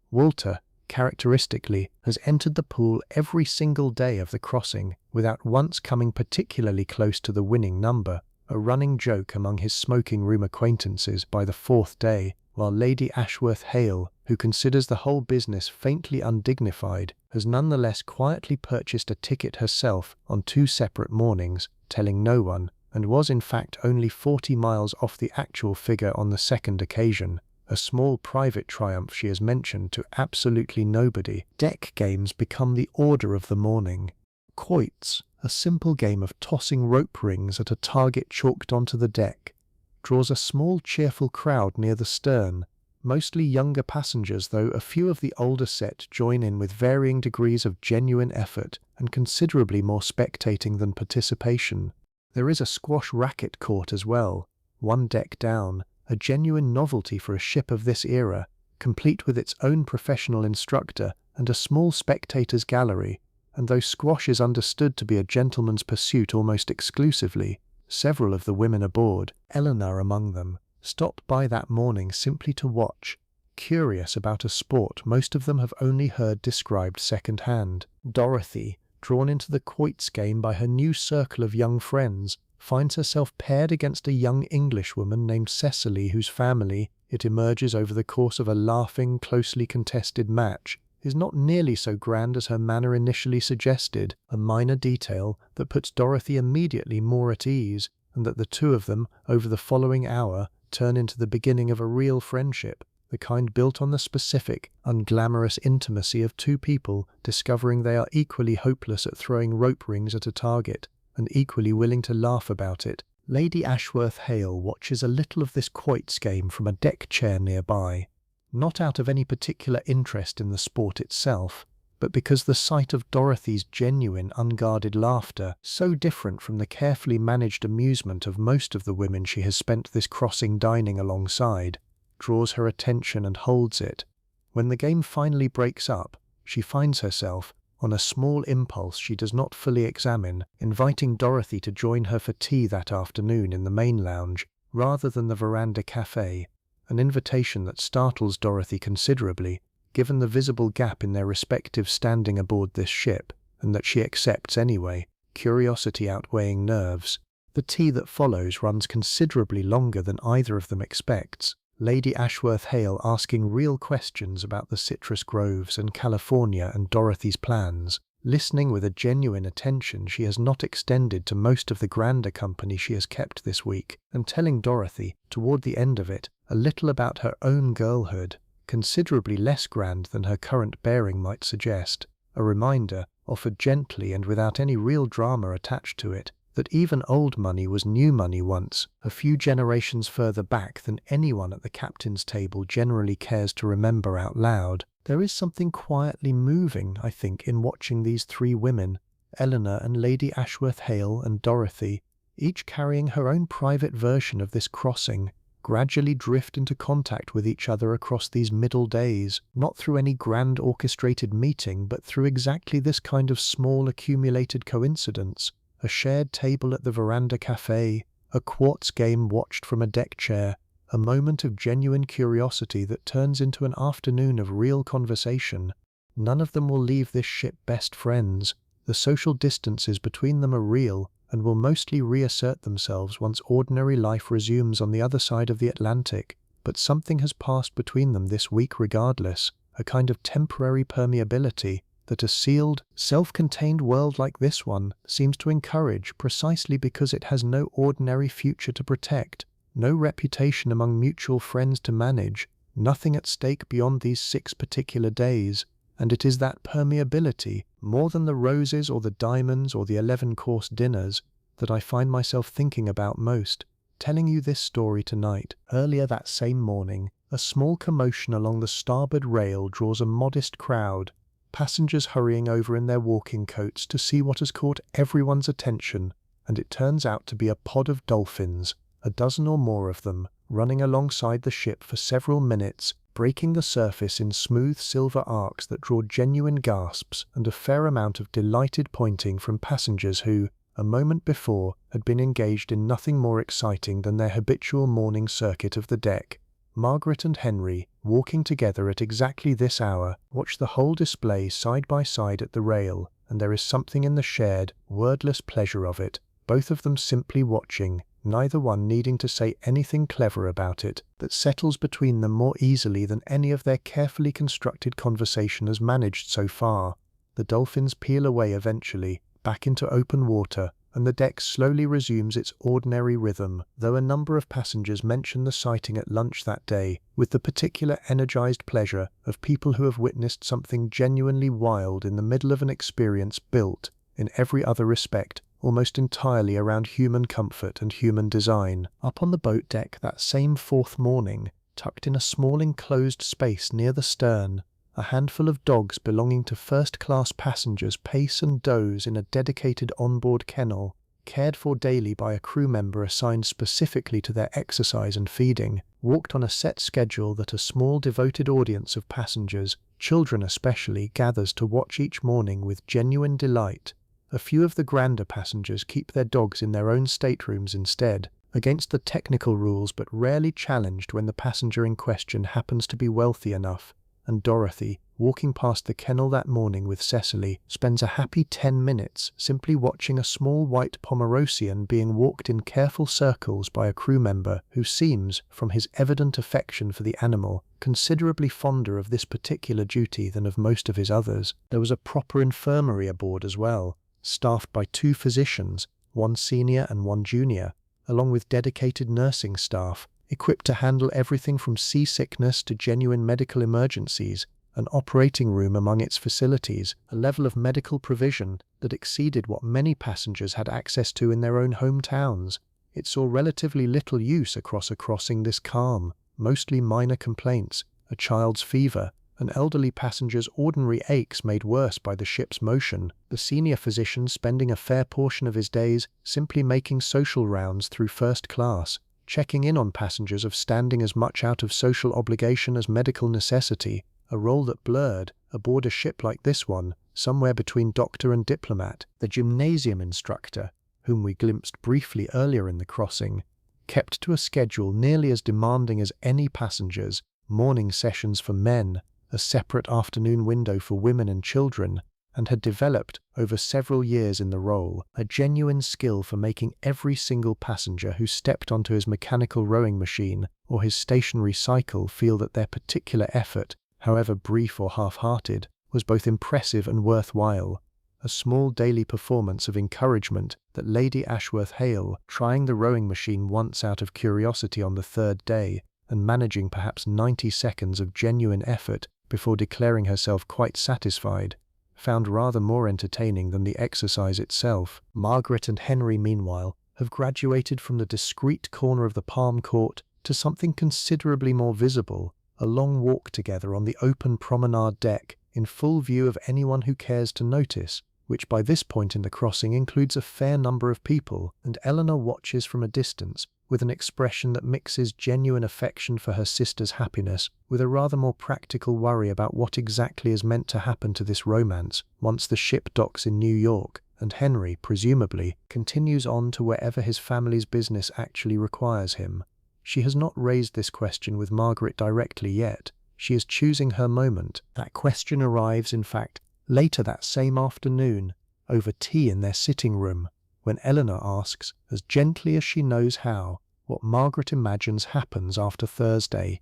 Speaker 1: Walter, characteristically, has entered the pool every single day of the crossing without once coming particularly close to the winning number, a running joke among his smoking room acquaintances by the fourth day, while Lady Ashworth Hale, who considers the whole business faintly undignified, has nonetheless quietly purchased a ticket herself on 2 separate mornings, telling no one, and was in fact only 40 miles off the actual figure on the second occasion, a small private triumph she has mentioned to absolutely nobody. Deck games become the order of the morning. Quoits, a simple game of tossing rope rings at a target chalked onto the deck, draws a small cheerful crowd near the stern, mostly younger passengers, though a few of the older set join in with varying degrees of genuine effort and considerably more spectating than participation. There is a squash racket court as well, 1 deck down, a genuine novelty for a ship of this era, complete with its own professional instructor and a small spectators' gallery, and though squash is understood to be a gentleman's pursuit almost exclusively, several of the women aboard, Eleanor among them, stopped by that morning simply to watch, curious about a sport most of them have only heard described second-hand. Dorothy, drawn into the quoits game by her new circle of young friends, finds herself paired against a young Englishwoman named Cecily, whose family, it emerges over the course of a laughing, closely contested match, is not nearly so grand as her manner initially suggested, a minor detail that puts Dorothy immediately more at ease, and that the two of them, over the following hour, turn into the beginning of a real friendship, the kind built on the specific, unglamorous intimacy of two people discovering they are equally hopeless at throwing rope rings at a target, and equally willing to laugh about it. Lady Ashworth Hale watches a little of this quoits game from a deck chair nearby, not out of any particular interest in the sport itself, but because the sight of Dorothy's genuine, unguarded laughter, so different from the carefully managed amusement of most of the women she has spent this crossing dining alongside, draws her attention and holds it. When the game finally breaks up, she finds herself, on a small impulse she does not fully examine, inviting Dorothy to join her for tea that afternoon in the main lounge, rather than the veranda cafe, an invitation that startles Dorothy considerably, given the visible gap in their respective standing aboard this ship, and that she accepts anyway, curiosity outweighing nerves. The tea that follows runs considerably longer than either of them expects, Lady Ashworth Hale asking real questions about the citrus groves and California and Dorothy's plans, listening with a genuine attention she has not extended to most of the grander company she has kept this week, and telling Dorothy, toward the end of it, a little about her own girlhood, considerably less grand than her current bearing might suggest, a reminder, offered gently and without any real drama attached to it, that even old money was new money once, a few generations further back than anyone at the captain's table generally cares to remember out loud. There is something quietly moving, I think, in watching these three women, Eleanor and Lady Ashworth Hale and Dorothy, each carrying her own private version of this crossing, gradually drift into contact with each other across these middle days, not through any grand orchestrated meeting, but through exactly this kind of small accumulated coincidence. A shared table at the veranda cafe, a quartz game watched from a deck chair, a moment of genuine curiosity that turns into an afternoon of real conversation. None of them will leave this ship best friends. The social distances between them are real and will mostly reassert themselves once ordinary life resumes on the other side of the Atlantic, but something has passed between them this week regardless, a kind of temporary permeability that a sealed, self-contained world like this one seems to encourage precisely because it has no ordinary future to protect, no reputation among mutual friends to manage, nothing at stake beyond these 6 particular days. And it is that permeability, more than the roses or the diamonds or the 11-course dinners, that I find myself thinking about most. Telling you this story tonight, earlier that same morning, a small commotion along the starboard rail draws a modest crowd, passengers hurrying over in their walking coats to see what has caught everyone's attention, and it turns out to be a pod of dolphins, a dozen or more of them, running alongside the ship for several minutes, breaking the surface in smooth silver arcs that draw genuine gasps and a fair amount of delighted pointing from passengers who, a moment before, had been engaged in nothing more exciting than their habitual morning circuit of the deck. Margaret and Henry, walking together at exactly this hour, watch the whole display side by side at the rail, and there is something in the shared, wordless pleasure of it, both of them simply watching, neither one needing to say anything clever about it, that settles between them more easily than any of their carefully constructed conversation has managed so far. The dolphins peel away eventually, back into open water, and the deck slowly resumes its ordinary rhythm, though a number of passengers mention the sighting at lunch that day, with the particular energized pleasure of people who have witnessed something genuinely wild in the middle of an experience built, in every other respect, almost entirely around human comfort and human design. Up on the boat deck that same 4th morning, tucked in a small enclosed space near the stern, a handful of dogs belonging to first-class passengers pace and doze in a dedicated onboard kennel, cared for daily by a crew member assigned specifically to their exercise and feeding, walked on a set schedule that a small devoted audience of passengers, children especially, gathers to watch each morning with genuine delight. A few of the grander passengers keep their dogs in their own staterooms instead, against the technical rules but rarely challenged when the passenger in question happens to be wealthy enough, and Dorothy, walking past the kennel that morning with Cecily, spends a happy 10 minutes simply watching a small white Pomeranian being walked in careful circles by a crew member who seems, from his evident affection for the animal, considerably fonder of this particular duty than of most of his others. There was a proper infirmary aboard as well, staffed by 2 physicians, one senior and one junior, along with dedicated nursing staff, equipped to handle everything from seasickness to genuine medical emergencies, an operating room among its facilities, a level of medical provision that exceeded what many passengers had access to in their own hometowns. It saw relatively little use across a crossing this calm, mostly minor complaints, a child's fever, an elderly passenger's ordinary aches made worse by the ship's motion, the senior physician spending a fair portion of his days simply making social rounds through first class, checking in on passengers of standing as much out of social obligation as medical necessity, a role that blurred, aboard a ship like this one, somewhere between doctor and diplomat. The gymnasium instructor, whom we glimpsed briefly earlier in the crossing, kept to a schedule nearly as demanding as any passengers, morning sessions for men, a separate afternoon window for women and children, and had developed, over several years in the role, a genuine skill for making every single passenger who stepped onto his mechanical rowing machine or his stationary cycle feel that their particular effort, however brief or half-hearted, was both impressive and worthwhile. A small daily performance of encouragement that Lady Ashworth Hale, trying the rowing machine once out of curiosity on the 3rd day, and managing perhaps 90 seconds of genuine effort before declaring herself quite satisfied, found rather more entertaining than the exercise itself. Margaret and Henry, meanwhile, have graduated from the discreet corner of the palm court to something considerably more visible, a long walk together on the open promenade deck in full view of anyone who cares to notice, which by this point in the crossing includes a fair number of people, and Eleanor watches from a distance with an expression that mixes genuine affection for her sister's happiness with a rather more practical worry about what exactly is meant to happen to this romance once the ship docks in New York, and Henry, presumably, continues on to wherever his family's business actually requires him. She has not raised this question with Margaret directly yet. She is choosing her moment. That question arrives, in fact, later that same afternoon, over tea in their sitting room, when Eleanor asks, as gently as she knows how, what Margaret imagines happens after Thursday.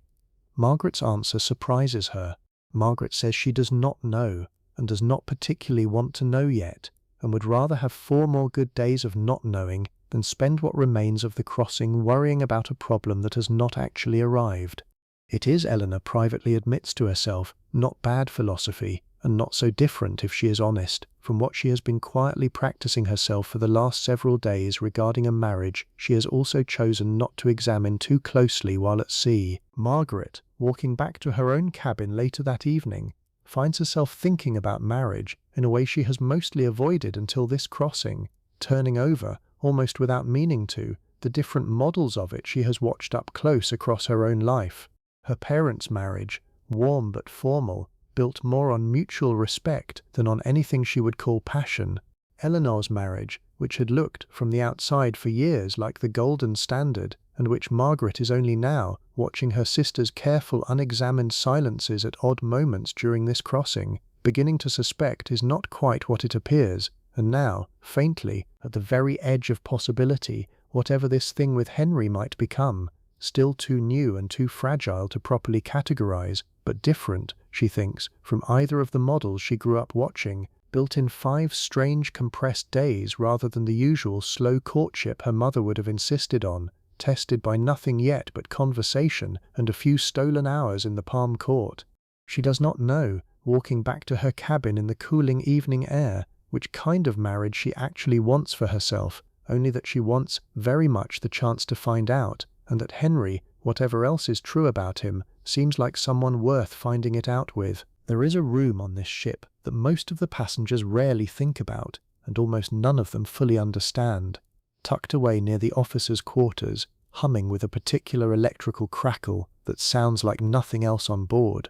Speaker 1: Margaret's answer surprises her. Margaret says she does not know, and does not particularly want to know yet, and would rather have 4 more good days of not knowing than spend what remains of the crossing worrying about a problem that has not actually arrived. It is, Eleanor privately admits to herself, not bad philosophy, and not so different, if she is honest, from what she has been quietly practicing herself for the last several days regarding a marriage she has also chosen not to examine too closely while at sea. Margaret, walking back to her own cabin later that evening, finds herself thinking about marriage in a way she has mostly avoided until this crossing, turning over, almost without meaning to, the different models of it she has watched up close across her own life. Her parents' marriage, warm but formal, built more on mutual respect than on anything she would call passion. Eleanor's marriage, which had looked from the outside for years like the golden standard, and which Margaret is only now watching her sister's careful unexamined silences at odd moments during this crossing, beginning to suspect is not quite what it appears, and now, faintly, at the very edge of possibility, whatever this thing with Henry might become, still too new and too fragile to properly categorize, but different, she thinks, from either of the models she grew up watching, built in 5 strange compressed days rather than the usual slow courtship her mother would have insisted on, tested by nothing yet but conversation and a few stolen hours in the palm court. She does not know, walking back to her cabin in the cooling evening air, which kind of marriage she actually wants for herself, only that she wants very much the chance to find out, and that Henry, whatever else is true about him, seems like someone worth finding it out with. There is a room on this ship that most of the passengers rarely think about, and almost none of them fully understand. Tucked away near the officers' quarters, humming with a particular electrical crackle that sounds like nothing else on board.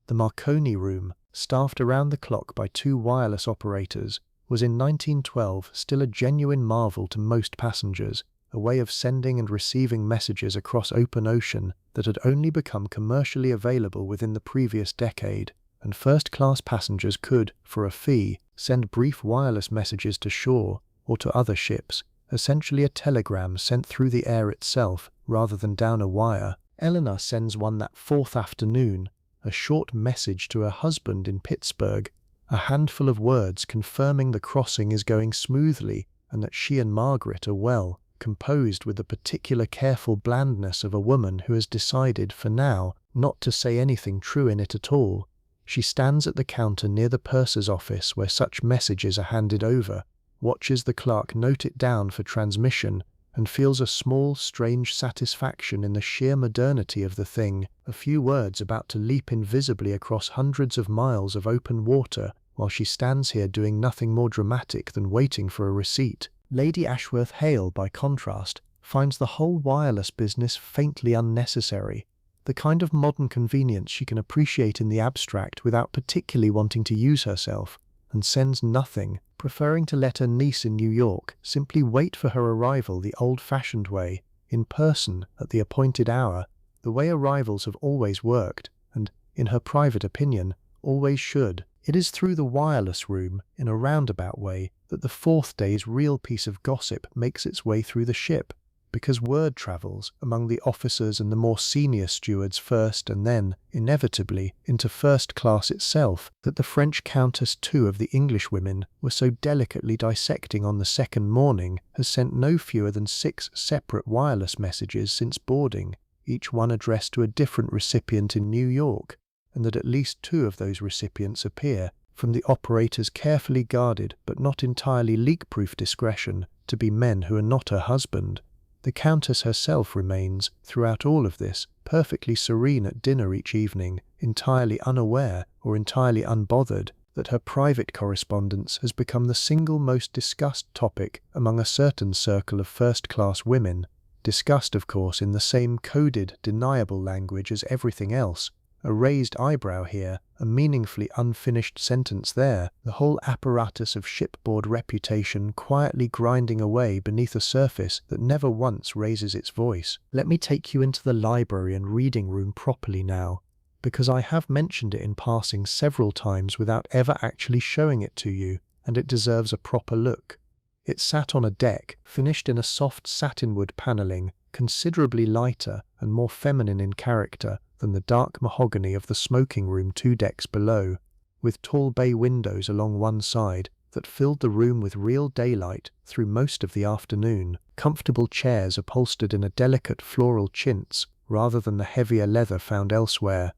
Speaker 1: The Marconi room, staffed around the clock by 2 wireless operators, was in 1912 still a genuine marvel to most passengers, a way of sending and receiving messages across open ocean that had only become commercially available within the previous decade, and first-class passengers could, for a fee, send brief wireless messages to shore or to other ships, essentially a telegram sent through the air itself rather than down a wire. Eleanor sends one that 4th afternoon, a short message to her husband in Pittsburgh, a handful of words confirming the crossing is going smoothly and that she and Margaret are well, composed with the particular careful blandness of a woman who has decided, for now, not to say anything true in it at all. She stands at the counter near the purser's office where such messages are handed over, watches the clerk note it down for transmission, and feels a small, strange satisfaction in the sheer modernity of the thing, a few words about to leap invisibly across hundreds of miles of open water, while she stands here doing nothing more dramatic than waiting for a receipt. Lady Ashworth Hale, by contrast, finds the whole wireless business faintly unnecessary, the kind of modern convenience she can appreciate in the abstract without particularly wanting to use herself, and sends nothing, preferring to let her niece in New York simply wait for her arrival the old-fashioned way, in person, at the appointed hour, the way arrivals have always worked, and, in her private opinion, always should. It is through the wireless room, in a roundabout way, that the 4th day's real piece of gossip makes its way through the ship, because word travels among the officers and the more senior stewards first and then, inevitably, into first class itself, that the French Countess II of the Englishwomen were so delicately dissecting on the 2nd morning has sent no fewer than 6 separate wireless messages since boarding, each one addressed to a different recipient in New York, and that at least 2 of those recipients appear, from the operator's carefully guarded but not entirely leak-proof discretion to be men who are not her husband. The Countess herself remains, throughout all of this, perfectly serene at dinner each evening, entirely unaware or entirely unbothered that her private correspondence has become the single most discussed topic among a certain circle of first-class women, discussed, of course, in the same coded, deniable language as everything else. A raised eyebrow here, a meaningfully unfinished sentence there, the whole apparatus of shipboard reputation quietly grinding away beneath a surface that never once raises its voice. Let me take you into the library and reading room properly now, because I have mentioned it in passing several times without ever actually showing it to you, and it deserves a proper look. It sat on a deck, finished in a soft satinwood panelling, considerably lighter and more feminine in character than the dark mahogany of the smoking room 2 decks below, with tall bay windows along one side that filled the room with real daylight through most of the afternoon, comfortable chairs upholstered in a delicate floral chintz rather than the heavier leather found elsewhere,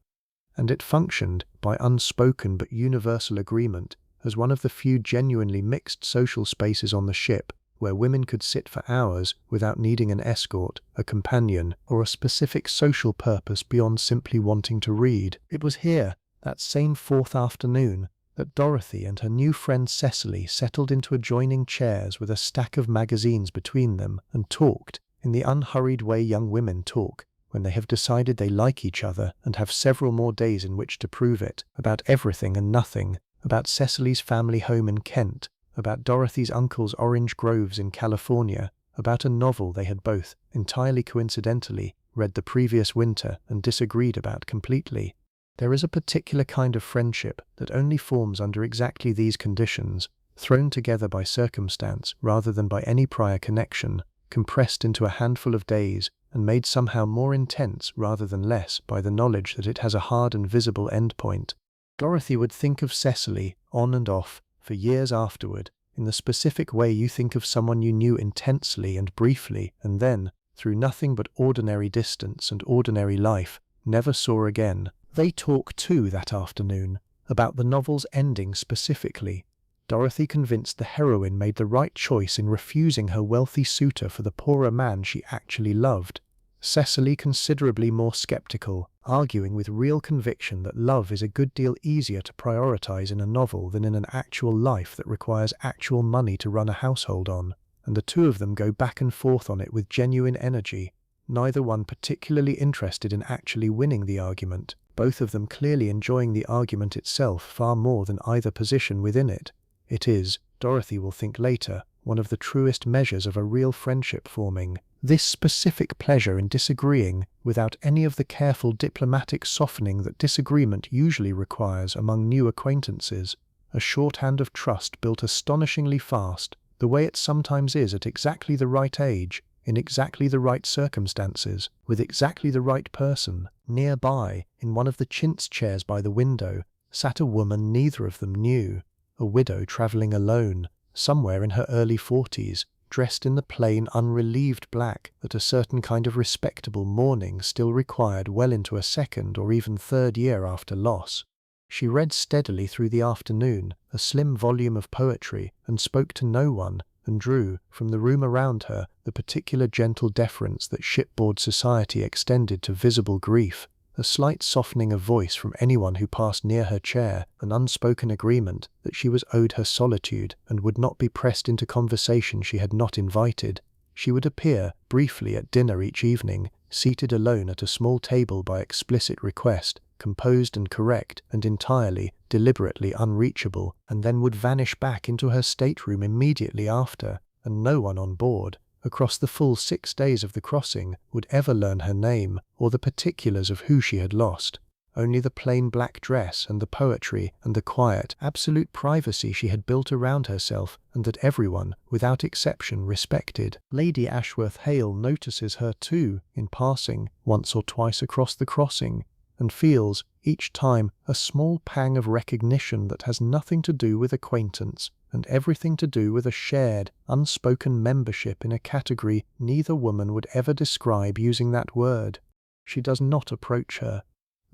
Speaker 1: and it functioned, by unspoken but universal agreement, as one of the few genuinely mixed social spaces on the ship where women could sit for hours without needing an escort, a companion, or a specific social purpose beyond simply wanting to read. It was here, that same 4th afternoon, that Dorothy and her new friend Cecily settled into adjoining chairs with a stack of magazines between them and talked, in the unhurried way young women talk when they have decided they like each other and have several more days in which to prove it, about everything and nothing, about Cecily's family home in Kent, about Dorothy's uncle's orange groves in California, about a novel they had both, entirely coincidentally, read the previous winter and disagreed about completely. There is a particular kind of friendship that only forms under exactly these conditions, thrown together by circumstance rather than by any prior connection, compressed into a handful of days, and made somehow more intense rather than less by the knowledge that it has a hard and visible endpoint. Dorothy would think of Cecily, on and off, for years afterward, in the specific way you think of someone you knew intensely and briefly, and then, through nothing but ordinary distance and ordinary life, never saw again. They talked too that afternoon, about the novel's ending specifically. Dorothy convinced the heroine made the right choice in refusing her wealthy suitor for the poorer man she actually loved. Cecily considerably more skeptical, arguing with real conviction that love is a good deal easier to prioritize in a novel than in an actual life that requires actual money to run a household on, and the two of them go back and forth on it with genuine energy, neither one particularly interested in actually winning the argument, both of them clearly enjoying the argument itself far more than either position within it. It is, Dorothy will think later, one of the truest measures of a real friendship forming. This specific pleasure in disagreeing without any of the careful diplomatic softening that disagreement usually requires among new acquaintances, a shorthand of trust built astonishingly fast, the way it sometimes is at exactly the right age, in exactly the right circumstances, with exactly the right person. Nearby, in one of the chintz chairs by the window, sat a woman neither of them knew, a widow travelling alone, somewhere in her early 40s, dressed in the plain, unrelieved black that a certain kind of respectable mourning still required well into a 2nd or even 3rd year after loss. She read steadily through the afternoon, a slim volume of poetry, and spoke to no one, and drew, from the room around her, the particular gentle deference that shipboard society extended to visible grief, a slight softening of voice from anyone who passed near her chair, an unspoken agreement that she was owed her solitude and would not be pressed into conversation she had not invited. She would appear, briefly, at dinner each evening, seated alone at a small table by explicit request, composed and correct and entirely, deliberately unreachable, and then would vanish back into her stateroom immediately after, and no one on board, across the full 6 days of the crossing, would ever learn her name or the particulars of who she had lost. Only the plain black dress and the poetry and the quiet, absolute privacy she had built around herself and that everyone, without exception, respected. Lady Ashworth Hale notices her too, in passing, once or twice across the crossing, and feels, each time, a small pang of recognition that has nothing to do with acquaintance and everything to do with a shared, unspoken membership in a category neither woman would ever describe using that word. She does not approach her.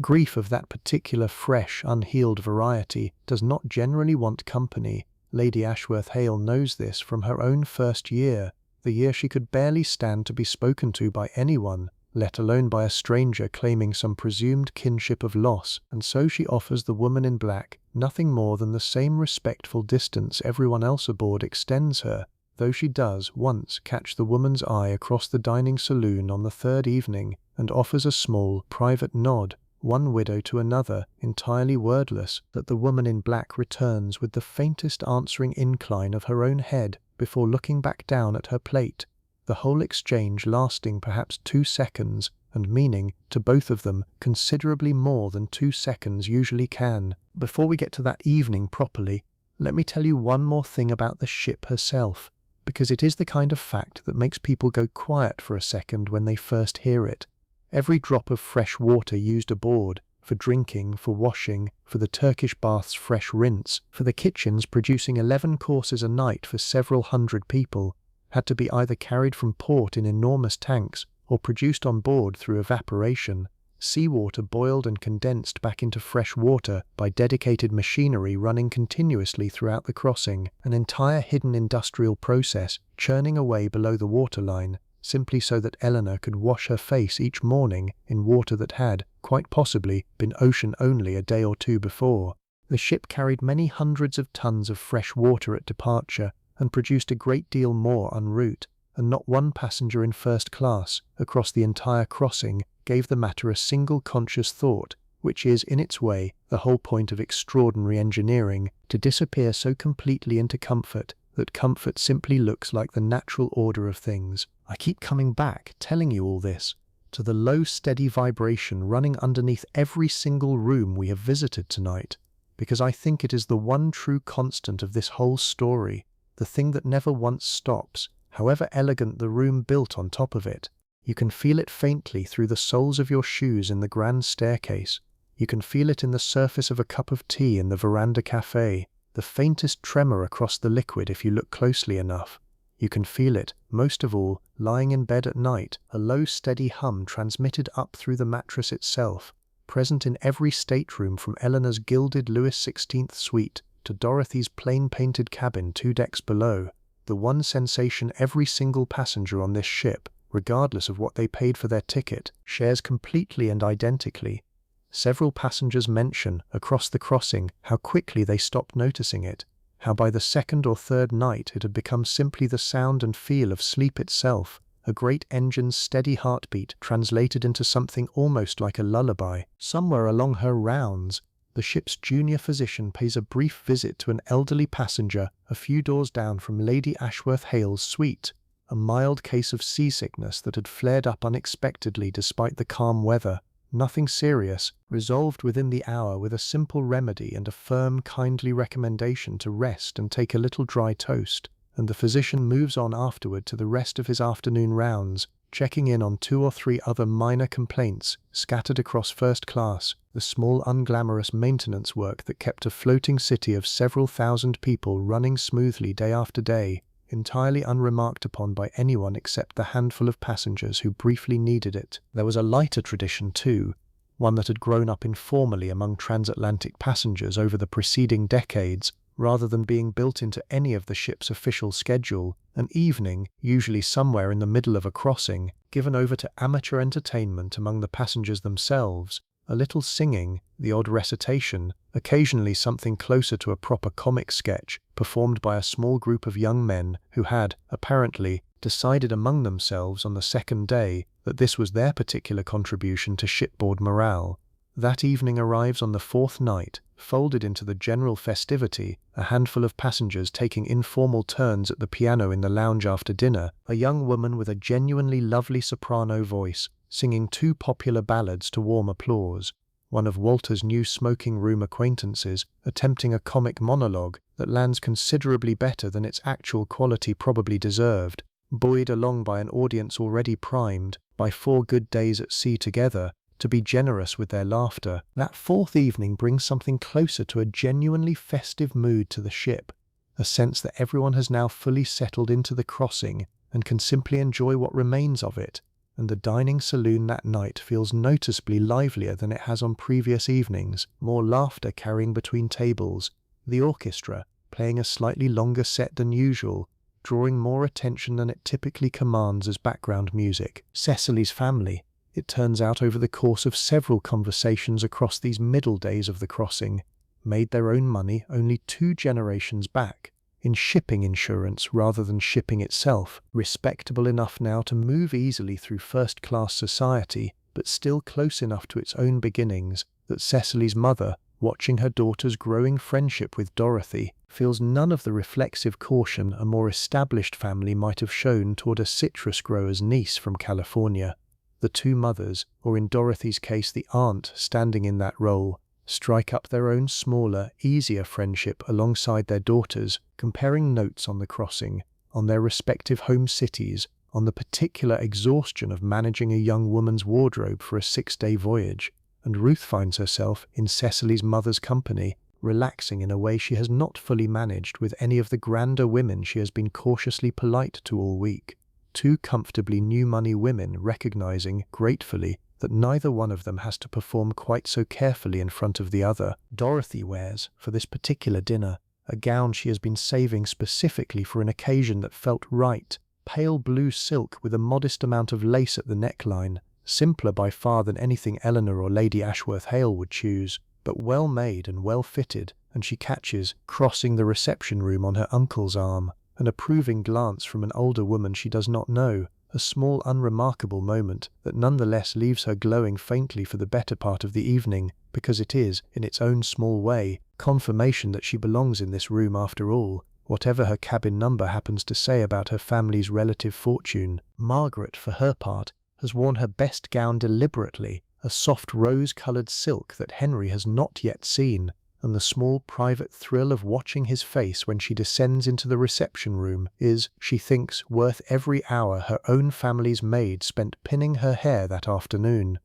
Speaker 1: Grief of that particular fresh, unhealed variety does not generally want company. Lady Ashworth Hale knows this from her own first year, the year she could barely stand to be spoken to by anyone, let alone by a stranger claiming some presumed kinship of loss, and so she offers the woman in black nothing more than the same respectful distance everyone else aboard extends her, though she does once catch the woman's eye across the dining saloon on the third evening, and offers a small, private nod, one widow to another, entirely wordless, that the woman in black returns with the faintest answering incline of her own head before looking back down at her plate, the whole exchange lasting perhaps 2 seconds, and meaning, to both of them, considerably more than 2 seconds usually can. Before we get to that evening properly, let me tell you one more thing about the ship herself, because it is the kind of fact that makes people go quiet for a second when they first hear it. Every drop of fresh water used aboard, for drinking, for washing, for the Turkish bath's fresh rinse, for the kitchens producing 11 courses a night for several hundred people, had to be either carried from port in enormous tanks or produced on board through evaporation, seawater boiled and condensed back into fresh water by dedicated machinery running continuously throughout the crossing, an entire hidden industrial process churning away below the waterline, simply so that Eleanor could wash her face each morning in water that had, quite possibly, been ocean only a day or two before. The ship carried many hundreds of tons of fresh water at departure and produced a great deal more en route, and not one passenger in first class across the entire crossing gave the matter a single conscious thought, which is, in its way, the whole point of extraordinary engineering, to disappear so completely into comfort that comfort simply looks like the natural order of things. I keep coming back, telling you all this, to the low steady vibration running underneath every single room we have visited tonight, because I think it is the one true constant of this whole story, the thing that never once stops, however elegant the room built on top of it. You can feel it faintly through the soles of your shoes in the grand staircase. You can feel it in the surface of a cup of tea in the veranda cafe, the faintest tremor across the liquid if you look closely enough. You can feel it, most of all, lying in bed at night, a low steady hum transmitted up through the mattress itself, present in every stateroom from Eleanor's gilded Louis XVI suite to Dorothy's plain-painted cabin 2 decks below, the one sensation every single passenger on this ship, regardless of what they paid for their ticket, shares completely and identically. Several passengers mention, across the crossing, how quickly they stopped noticing it, how by the second or third night it had become simply the sound and feel of sleep itself, a great engine's steady heartbeat translated into something almost like a lullaby. Somewhere along her rounds, the ship's junior physician pays a brief visit to an elderly passenger a few doors down from Lady Ashworth Hale's suite, a mild case of seasickness that had flared up unexpectedly despite the calm weather. Nothing serious, resolved within the hour with a simple remedy and a firm, kindly recommendation to rest and take a little dry toast, and the physician moves on afterward to the rest of his afternoon rounds, checking in on 2 or 3 other minor complaints scattered across first class, the small unglamorous maintenance work that kept a floating city of several thousand people running smoothly day after day, entirely unremarked upon by anyone except the handful of passengers who briefly needed it. There was a lighter tradition too, one that had grown up informally among transatlantic passengers over the preceding decades, rather than being built into any of the ship's official schedule, an evening, usually somewhere in the middle of a crossing, given over to amateur entertainment among the passengers themselves, a little singing, the odd recitation, occasionally something closer to a proper comic sketch, performed by a small group of young men who had, apparently, decided among themselves on the second day that this was their particular contribution to shipboard morale. That evening arrives on the 4th night, folded into the general festivity, a handful of passengers taking informal turns at the piano in the lounge after dinner, a young woman with a genuinely lovely soprano voice, singing 2 popular ballads to warm applause, one of Walter's new smoking room acquaintances attempting a comic monologue that lands considerably better than its actual quality probably deserved, buoyed along by an audience already primed, by 4 good days at sea together, to be generous with their laughter. That 4th evening brings something closer to a genuinely festive mood to the ship, a sense that everyone has now fully settled into the crossing and can simply enjoy what remains of it, and the dining saloon that night feels noticeably livelier than it has on previous evenings, more laughter carrying between tables, the orchestra, playing a slightly longer set than usual, drawing more attention than it typically commands as background music. Cecily's family, it turns out over the course of several conversations across these middle days of the crossing, made their own money only 2 generations back, in shipping insurance rather than shipping itself, respectable enough now to move easily through first-class society, but still close enough to its own beginnings that Cecily's mother, watching her daughter's growing friendship with Dorothy, feels none of the reflexive caution a more established family might have shown toward a citrus grower's niece from California. The 2 mothers, or in Dorothy's case the aunt standing in that role, strike up their own smaller, easier friendship alongside their daughters, comparing notes on the crossing, on their respective home cities, on the particular exhaustion of managing a young woman's wardrobe for a 6-day voyage, and Ruth finds herself in Cecily's mother's company, relaxing in a way she has not fully managed with any of the grander women she has been cautiously polite to all week. 2 comfortably new-money women recognizing, gratefully, that neither one of them has to perform quite so carefully in front of the other. Dorothy wears, for this particular dinner, a gown she has been saving specifically for an occasion that felt right, pale blue silk with a modest amount of lace at the neckline, simpler by far than anything Eleanor or Lady Ashworth Hale would choose, but well made and well fitted, and she catches, crossing the reception room on her uncle's arm, an approving glance from an older woman she does not know, a small unremarkable moment that nonetheless leaves her glowing faintly for the better part of the evening, because it is, in its own small way, confirmation that she belongs in this room after all, whatever her cabin number happens to say about her family's relative fortune. Margaret, for her part, has worn her best gown deliberately, a soft rose-coloured silk that Henry has not yet seen, and the small private thrill of watching his face when she descends into the reception room is, she thinks, worth every hour her own family's maid spent pinning her hair that afternoon.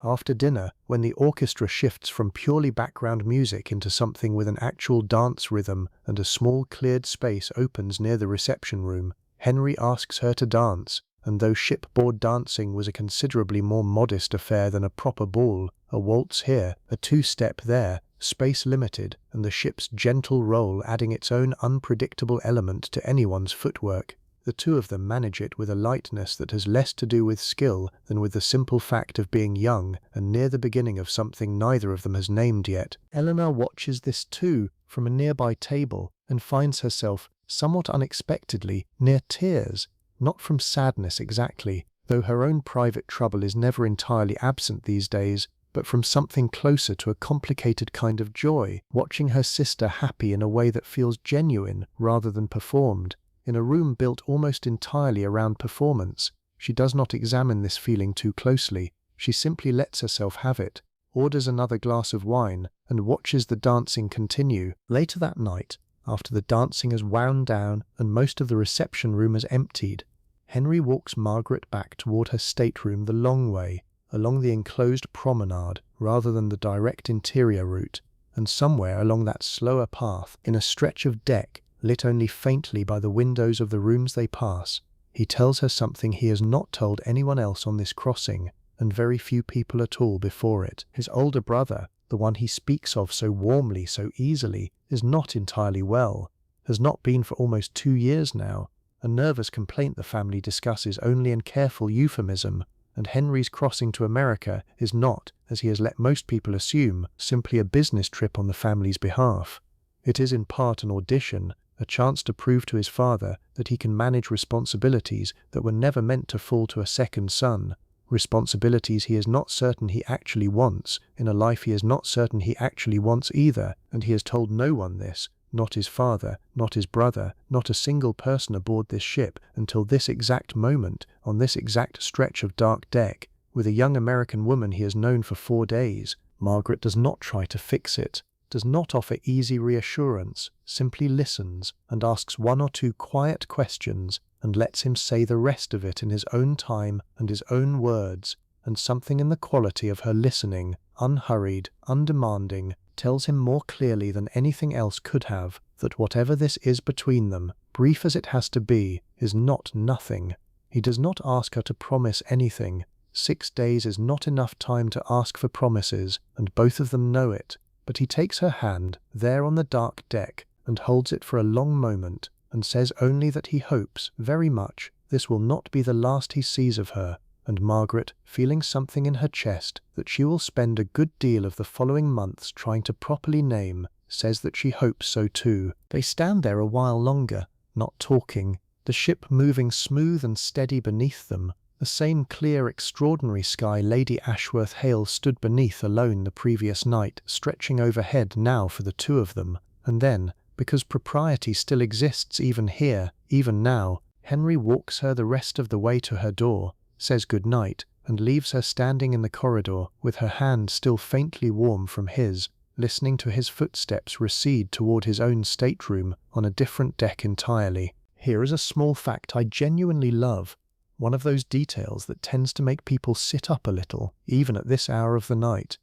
Speaker 1: After dinner, when the orchestra shifts from purely background music into something with an actual dance rhythm and a small cleared space opens near the reception room, Henry asks her to dance, and though shipboard dancing was a considerably more modest affair than a proper ball, a waltz here, a 2-step there, space limited, and the ship's gentle roll adding its own unpredictable element to anyone's footwork, the 2 of them manage it with a lightness that has less to do with skill than with the simple fact of being young and near the beginning of something neither of them has named yet. Eleanor watches this too from a nearby table and finds herself, somewhat unexpectedly, near tears, not from sadness exactly, though her own private trouble is never entirely absent these days, but from something closer to a complicated kind of joy, watching her sister happy in a way that feels genuine rather than performed. In a room built almost entirely around performance, she does not examine this feeling too closely. She simply lets herself have it, orders another glass of wine, and watches the dancing continue. Later that night, after the dancing has wound down and most of the reception room has emptied, Henry walks Margaret back toward her stateroom the long way, along the enclosed promenade rather than the direct interior route, and somewhere along that slower path, in a stretch of deck lit only faintly by the windows of the rooms they pass, he tells her something he has not told anyone else on this crossing, and very few people at all before it. His older brother, the one he speaks of so warmly, so easily, is not entirely well, has not been for almost 2 years now, a nervous complaint the family discusses only in careful euphemism, and Henry's crossing to America is not, as he has let most people assume, simply a business trip on the family's behalf. It is in part an audition, a chance to prove to his father that he can manage responsibilities that were never meant to fall to a second son, responsibilities he is not certain he actually wants, in a life he is not certain he actually wants either, and he has told no one this, not his father, not his brother, not a single person aboard this ship until this exact moment, on this exact stretch of dark deck, with a young American woman he has known for 4 days. Margaret does not try to fix it, does not offer easy reassurance, simply listens and asks 1 or 2 quiet questions and lets him say the rest of it in his own time and his own words, and something in the quality of her listening, unhurried, undemanding, tells him more clearly than anything else could have that whatever this is between them, brief as it has to be, is not nothing. He does not ask her to promise anything. 6 days is not enough time to ask for promises, and both of them know it. But he takes her hand, there on the dark deck, and holds it for a long moment, and says only that he hopes, very much, this will not be the last he sees of her. And Margaret, feeling something in her chest that she will spend a good deal of the following months trying to properly name, says that she hopes so too. They stand there a while longer, not talking, the ship moving smooth and steady beneath them, the same clear, extraordinary sky Lady Ashworth Hale stood beneath alone the previous night, stretching overhead now for the two of them. And then, because propriety still exists even here, even now, Henry walks her the rest of the way to her door, says good night, and leaves her standing in the corridor with her hand still faintly warm from his, listening to his footsteps recede toward his own stateroom on a different deck entirely. Here is a small fact I genuinely love, one of those details that tends to make people sit up a little, even at this hour of the night.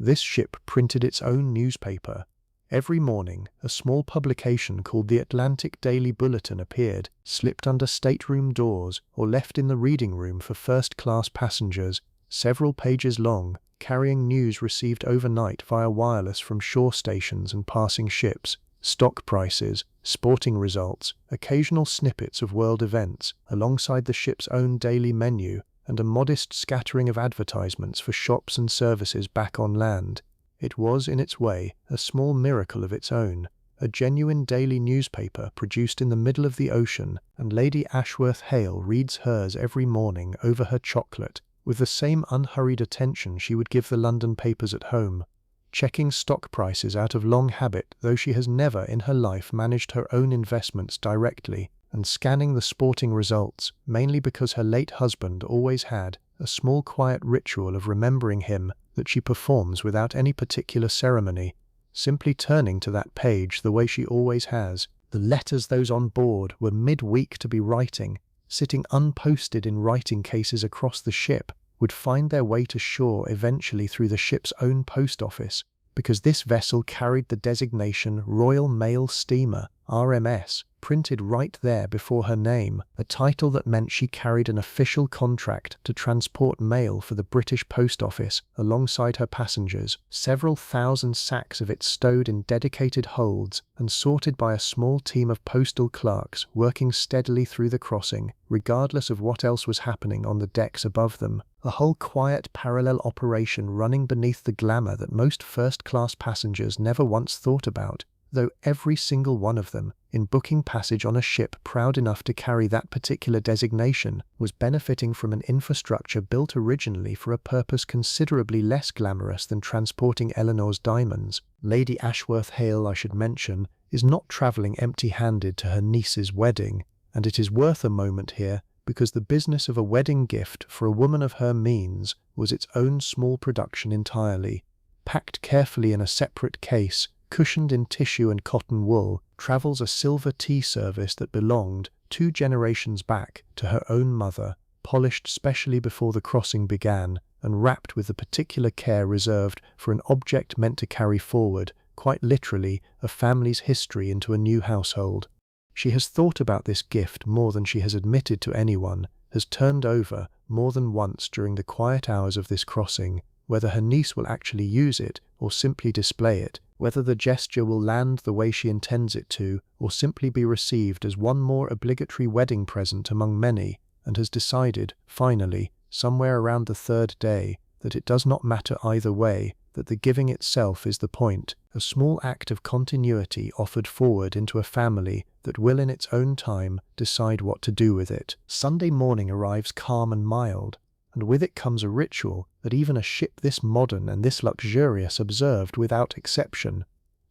Speaker 1: This ship printed its own newspaper. Every morning, a small publication called the Atlantic Daily Bulletin appeared, slipped under stateroom doors, or left in the reading room for first-class passengers, several pages long, carrying news received overnight via wireless from shore stations and passing ships, stock prices, sporting results, occasional snippets of world events, alongside the ship's own daily menu, and a modest scattering of advertisements for shops and services back on land. It was, in its way, a small miracle of its own, a genuine daily newspaper produced in the middle of the ocean, and Lady Ashworth Hale reads hers every morning over her chocolate, with the same unhurried attention she would give the London papers at home, checking stock prices out of long habit, though she has never in her life managed her own investments directly, and scanning the sporting results, mainly because her late husband always had a small quiet ritual of remembering him that she performs without any particular ceremony, simply turning to that page the way she always has. The letters those on board were mid-week to be writing, sitting unposted in writing cases across the ship, would find their way to shore eventually through the ship's own post office, because this vessel carried the designation Royal Mail Steamer, RMS, printed right there before her name, a title that meant she carried an official contract to transport mail for the British Post Office alongside her passengers, several thousand sacks of it stowed in dedicated holds and sorted by a small team of postal clerks working steadily through the crossing, regardless of what else was happening on the decks above them. A whole quiet parallel operation running beneath the glamour that most first-class passengers never once thought about, though every single one of them, in booking passage on a ship proud enough to carry that particular designation, was benefiting from an infrastructure built originally for a purpose considerably less glamorous than transporting Eleanor's diamonds. Lady Ashworth Hale, I should mention, is not travelling empty-handed to her niece's wedding, and it is worth a moment here, because the business of a wedding gift for a woman of her means was its own small production entirely. Packed carefully in a separate case, cushioned in tissue and cotton wool, travels a silver tea service that belonged, 2 generations back, to her own mother, polished specially before the crossing began, and wrapped with the particular care reserved for an object meant to carry forward, quite literally, a family's history into a new household. She has thought about this gift more than she has admitted to anyone, has turned over, more than once during the quiet hours of this crossing, whether her niece will actually use it or simply display it, whether the gesture will land the way she intends it to, or simply be received as one more obligatory wedding present among many, and has decided, finally, somewhere around the 3rd day, that it does not matter either way, that the giving itself is the point, a small act of continuity offered forward into a family that will in its own time decide what to do with it. Sunday morning arrives calm and mild, and with it comes a ritual that even a ship this modern and this luxurious observed without exception.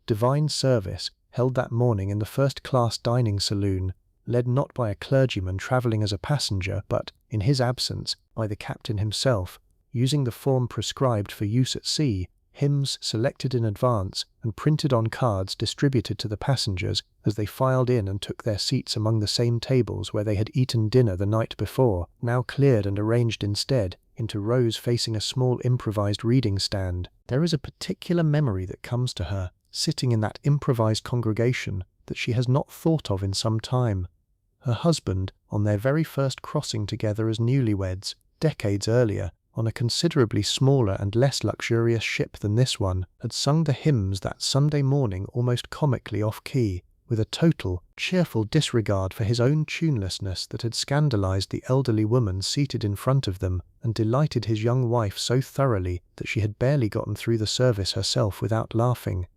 Speaker 1: Divine service, held that morning in the first-class dining saloon, led not by a clergyman travelling as a passenger, but, in his absence, by the captain himself, using the form prescribed for use at sea, hymns selected in advance and printed on cards distributed to the passengers as they filed in and took their seats among the same tables where they had eaten dinner the night before, now cleared and arranged instead into rows facing a small improvised reading stand. There is a particular memory that comes to her, sitting in that improvised congregation, that she has not thought of in some time. her husband, on their very first crossing together as newlyweds, decades earlier, on a considerably smaller and less luxurious ship than this one, had sung the hymns that Sunday morning almost comically off-key, with a total, cheerful disregard for his own tunelessness that had scandalized the elderly woman seated in front of them and delighted his young wife so thoroughly that she had barely gotten through the service herself without laughing.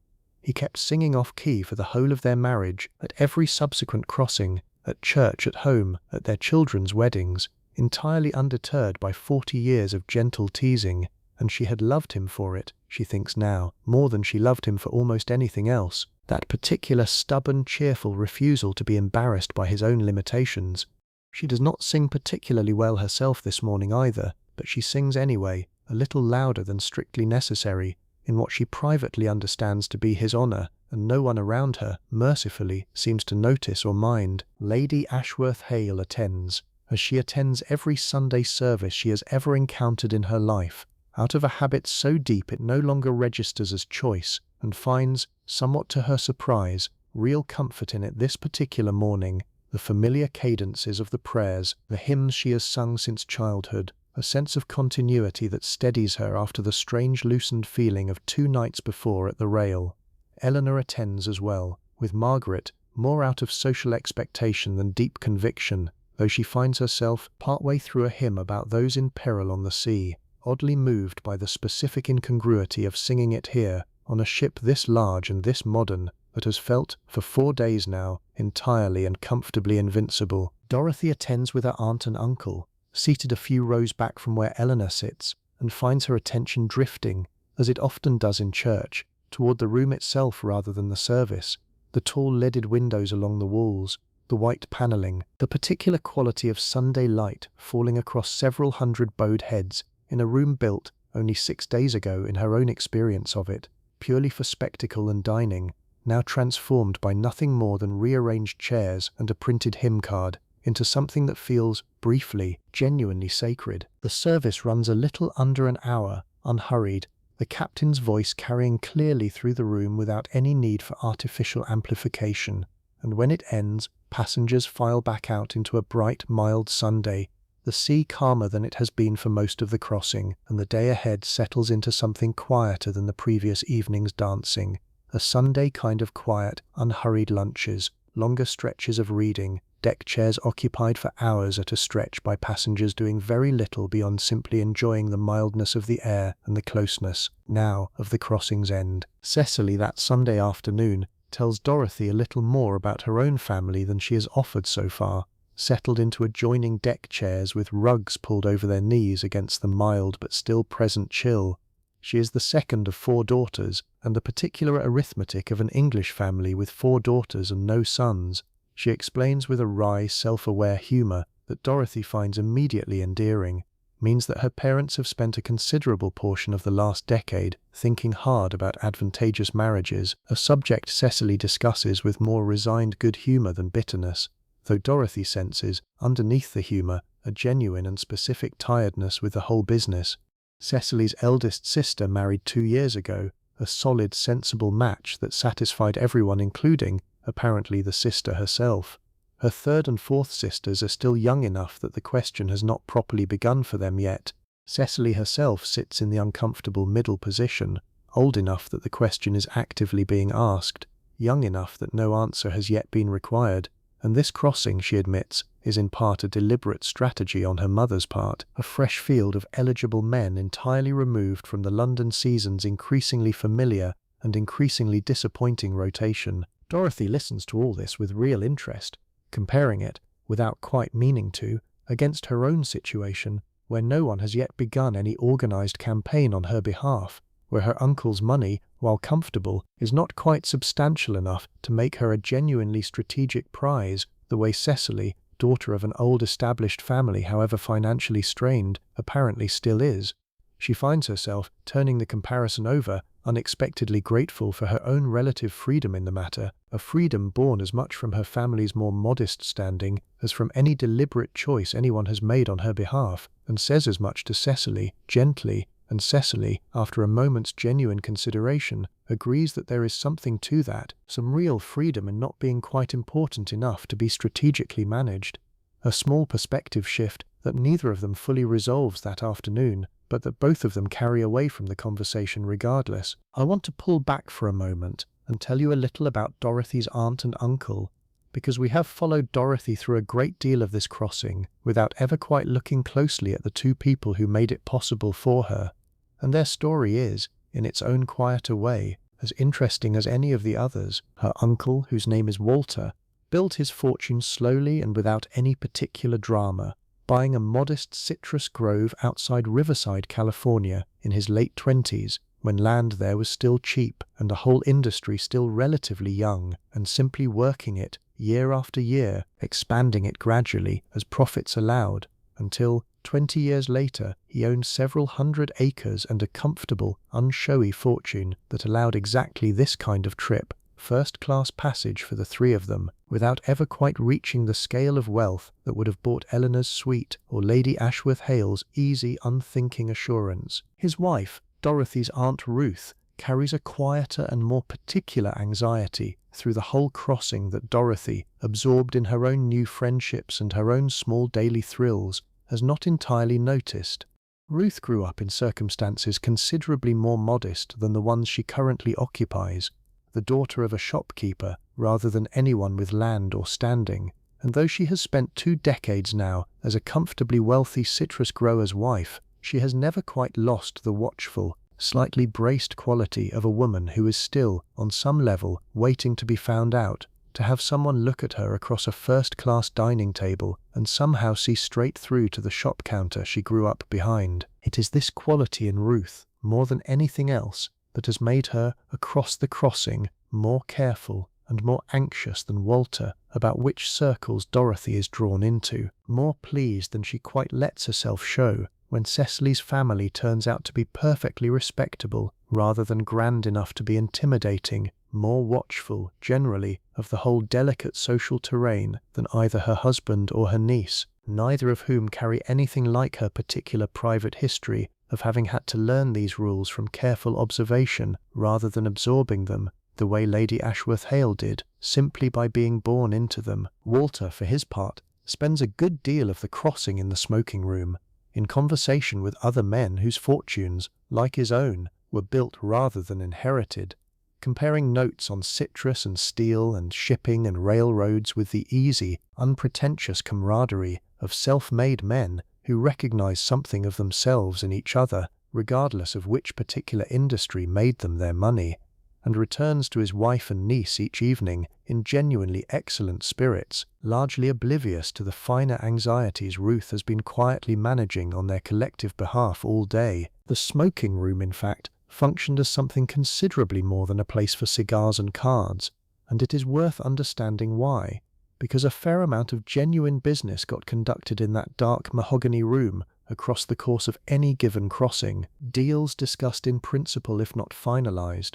Speaker 1: He kept singing off-key for the whole of their marriage, at every subsequent crossing, at church, at home, at their children's weddings, entirely undeterred by 40 years of gentle teasing, and she had loved him for it, she thinks now, more than she loved him for almost anything else. That particular stubborn, cheerful refusal to be embarrassed by his own limitations. She does not sing particularly well herself this morning either, but she sings anyway, a little louder than strictly necessary, in what she privately understands to be his honour, and no one around her, mercifully, seems to notice or mind. Lady Ashworth Hale attends, as she attends every Sunday service she has ever encountered in her life, out of a habit so deep it no longer registers as choice, and finds, somewhat to her surprise, real comfort in it this particular morning. The familiar cadences of the prayers, the hymns she has sung since childhood, a sense of continuity that steadies her after the strange loosened feeling of 2 nights before at the rail. Eleanor attends as well, with Margaret, more out of social expectation than deep conviction, though she finds herself, partway through a hymn about those in peril on the sea, oddly moved by the specific incongruity of singing it here, on a ship this large and this modern, that has felt, for 4 days now, entirely and comfortably invincible. Dorothy attends with her aunt and uncle, seated a few rows back from where Eleanor sits, and finds her attention drifting, as it often does in church, toward the room itself rather than the service, the tall leaded windows along the walls, the white panelling, the particular quality of Sunday light falling across several hundred bowed heads, in a room built, only 6 days ago in her own experience of it, purely for spectacle and dining, now transformed by nothing more than rearranged chairs and a printed hymn card, into something that feels, briefly, genuinely sacred. The service runs a little under an hour, unhurried, the captain's voice carrying clearly through the room without any need for artificial amplification, and when it ends, passengers file back out into a bright, mild Sunday, the sea calmer than it has been for most of the crossing, and the day ahead settles into something quieter than the previous evening's dancing, a Sunday kind of quiet, unhurried lunches, longer stretches of reading, deck chairs occupied for hours at a stretch by passengers doing very little beyond simply enjoying the mildness of the air and the closeness, now, of the crossing's end. Cecily that Sunday afternoon tells Dorothy a little more about her own family than she has offered so far, settled into adjoining deck chairs with rugs pulled over their knees against the mild but still present chill. She is the second of 4 daughters, and the particular arithmetic of an English family with 4 daughters and no sons. She explains with a wry, self-aware humour that Dorothy finds immediately endearing, means that her parents have spent a considerable portion of the last decade thinking hard about advantageous marriages, a subject Cecily discusses with more resigned good humour than bitterness, though Dorothy senses, underneath the humour, a genuine and specific tiredness with the whole business. Cecily's eldest sister married 2 years ago, a solid, sensible match that satisfied everyone including, apparently, the sister herself. Her 3rd and 4th sisters are still young enough that the question has not properly begun for them yet. Cecily herself sits in the uncomfortable middle position, old enough that the question is actively being asked, young enough that no answer has yet been required, and this crossing, she admits, is in part a deliberate strategy on her mother's part, a fresh field of eligible men entirely removed from the London season's increasingly familiar and increasingly disappointing rotation. Dorothy listens to all this with real interest, comparing it, without quite meaning to, against her own situation, where no one has yet begun any organized campaign on her behalf, where her uncle's money, while comfortable, is not quite substantial enough to make her a genuinely strategic prize, the way Cecily, daughter of an old established family however financially strained, apparently still is. She finds herself, turning the comparison over, unexpectedly grateful for her own relative freedom in the matter, a freedom born as much from her family's more modest standing as from any deliberate choice anyone has made on her behalf, and says as much to Cecily, gently, and Cecily, after a moment's genuine consideration, agrees that there is something to that, some real freedom in not being quite important enough to be strategically managed. A small perspective shift that neither of them fully resolves that afternoon, but that both of them carry away from the conversation regardless. I want to pull back for a moment and tell you a little about Dorothy's aunt and uncle, because we have followed Dorothy through a great deal of this crossing without ever quite looking closely at the two people who made it possible for her, and their story is, in its own quieter way, as interesting as any of the others. Her uncle, whose name is Walter, built his fortune slowly and without any particular drama, buying a modest citrus grove outside Riverside, California, in his late 20s, when land there was still cheap and the whole industry still relatively young, and simply working it year after year, expanding it gradually as profits allowed, until, 20 years later, he owned several hundred acres and a comfortable, unshowy fortune that allowed exactly this kind of trip, first-class passage for the three of them, without ever quite reaching the scale of wealth that would have bought Eleanor's sweet or Lady Ashworth Hale's easy, unthinking assurance. His wife, Dorothy's Aunt Ruth, carries a quieter and more particular anxiety through the whole crossing that Dorothy, absorbed in her own new friendships and her own small daily thrills, has not entirely noticed. Ruth grew up in circumstances considerably more modest than the ones she currently occupies, the daughter of a shopkeeper rather than anyone with land or standing, and though she has spent 2 decades now as a comfortably wealthy citrus grower's wife, she has never quite lost the watchful, slightly braced quality of a woman who is still, on some level, waiting to be found out, to have someone look at her across a first-class dining table and somehow see straight through to the shop counter she grew up behind. It is this quality in Ruth, more than anything else, that has made her, across the crossing, more careful and more anxious than Walter about which circles Dorothy is drawn into, more pleased than she quite lets herself show when Cecily's family turns out to be perfectly respectable rather than grand enough to be intimidating, more watchful, generally, of the whole delicate social terrain than either her husband or her niece, neither of whom carry anything like her particular private history of having had to learn these rules from careful observation rather than absorbing them, the way Lady Ashworth Hale did, simply by being born into them. Walter, for his part, spends a good deal of the crossing in the smoking room, in conversation with other men whose fortunes, like his own, were built rather than inherited, comparing notes on citrus and steel and shipping and railroads with the easy, unpretentious camaraderie of self-made men who recognize something of themselves in each other, regardless of which particular industry made them their money, and returns to his wife and niece each evening in genuinely excellent spirits, largely oblivious to the finer anxieties Ruth has been quietly managing on their collective behalf all day. The smoking room, in fact, functioned as something considerably more than a place for cigars and cards, and it is worth understanding why, because a fair amount of genuine business got conducted in that dark mahogany room across the course of any given crossing, deals discussed in principle if not finalized,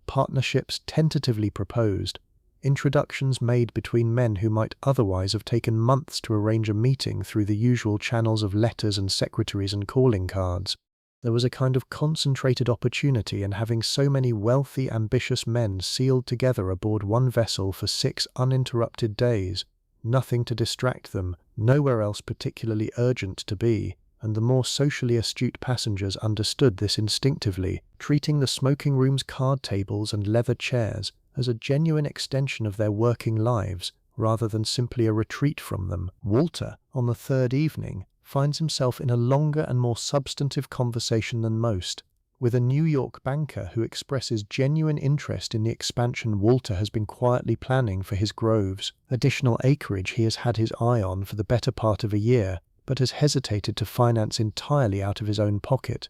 Speaker 1: partnerships tentatively proposed, introductions made between men who might otherwise have taken months to arrange a meeting through the usual channels of letters and secretaries and calling cards. There was a kind of concentrated opportunity in having so many wealthy, ambitious men sealed together aboard one vessel for 6 uninterrupted days, nothing to distract them, nowhere else particularly urgent to be, and the more socially astute passengers understood this instinctively, treating the smoking room's card tables and leather chairs as a genuine extension of their working lives rather than simply a retreat from them. Walter, on the 3rd evening, finds himself in a longer and more substantive conversation than most, with a New York banker who expresses genuine interest in the expansion Walter has been quietly planning for his groves, additional acreage he has had his eye on for the better part of a year, but has hesitated to finance entirely out of his own pocket.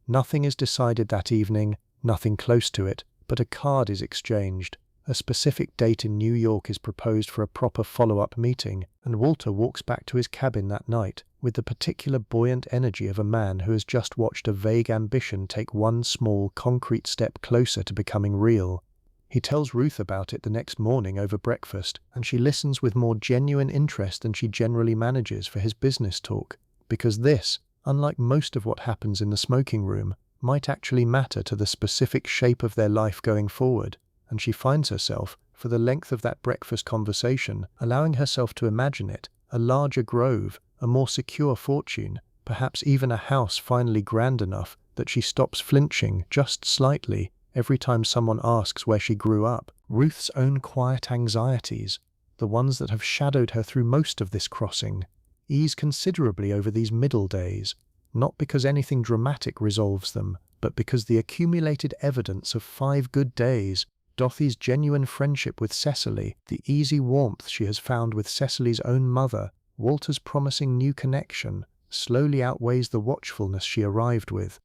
Speaker 1: Nothing is decided that evening, nothing close to it, but a card is exchanged. A specific date in New York is proposed for a proper follow-up meeting, and Walter walks back to his cabin that night with the particular buoyant energy of a man who has just watched a vague ambition take one small, concrete step closer to becoming real. He tells Ruth about it the next morning over breakfast, and she listens with more genuine interest than she generally manages for his business talk, because this, unlike most of what happens in the smoking room, might actually matter to the specific shape of their life going forward, and she finds herself, for the length of that breakfast conversation, allowing herself to imagine it, a larger grove, a more secure fortune, perhaps even a house finally grand enough that she stops flinching just slightly every time someone asks where she grew up. Ruth's own quiet anxieties, the ones that have shadowed her through most of this crossing, ease considerably over these middle days, not because anything dramatic resolves them, but because the accumulated evidence of 5 good days, Dorothy's genuine friendship with Cecily, the easy warmth she has found with Cecily's own mother, Walter's promising new connection, slowly outweighs the watchfulness she arrived with.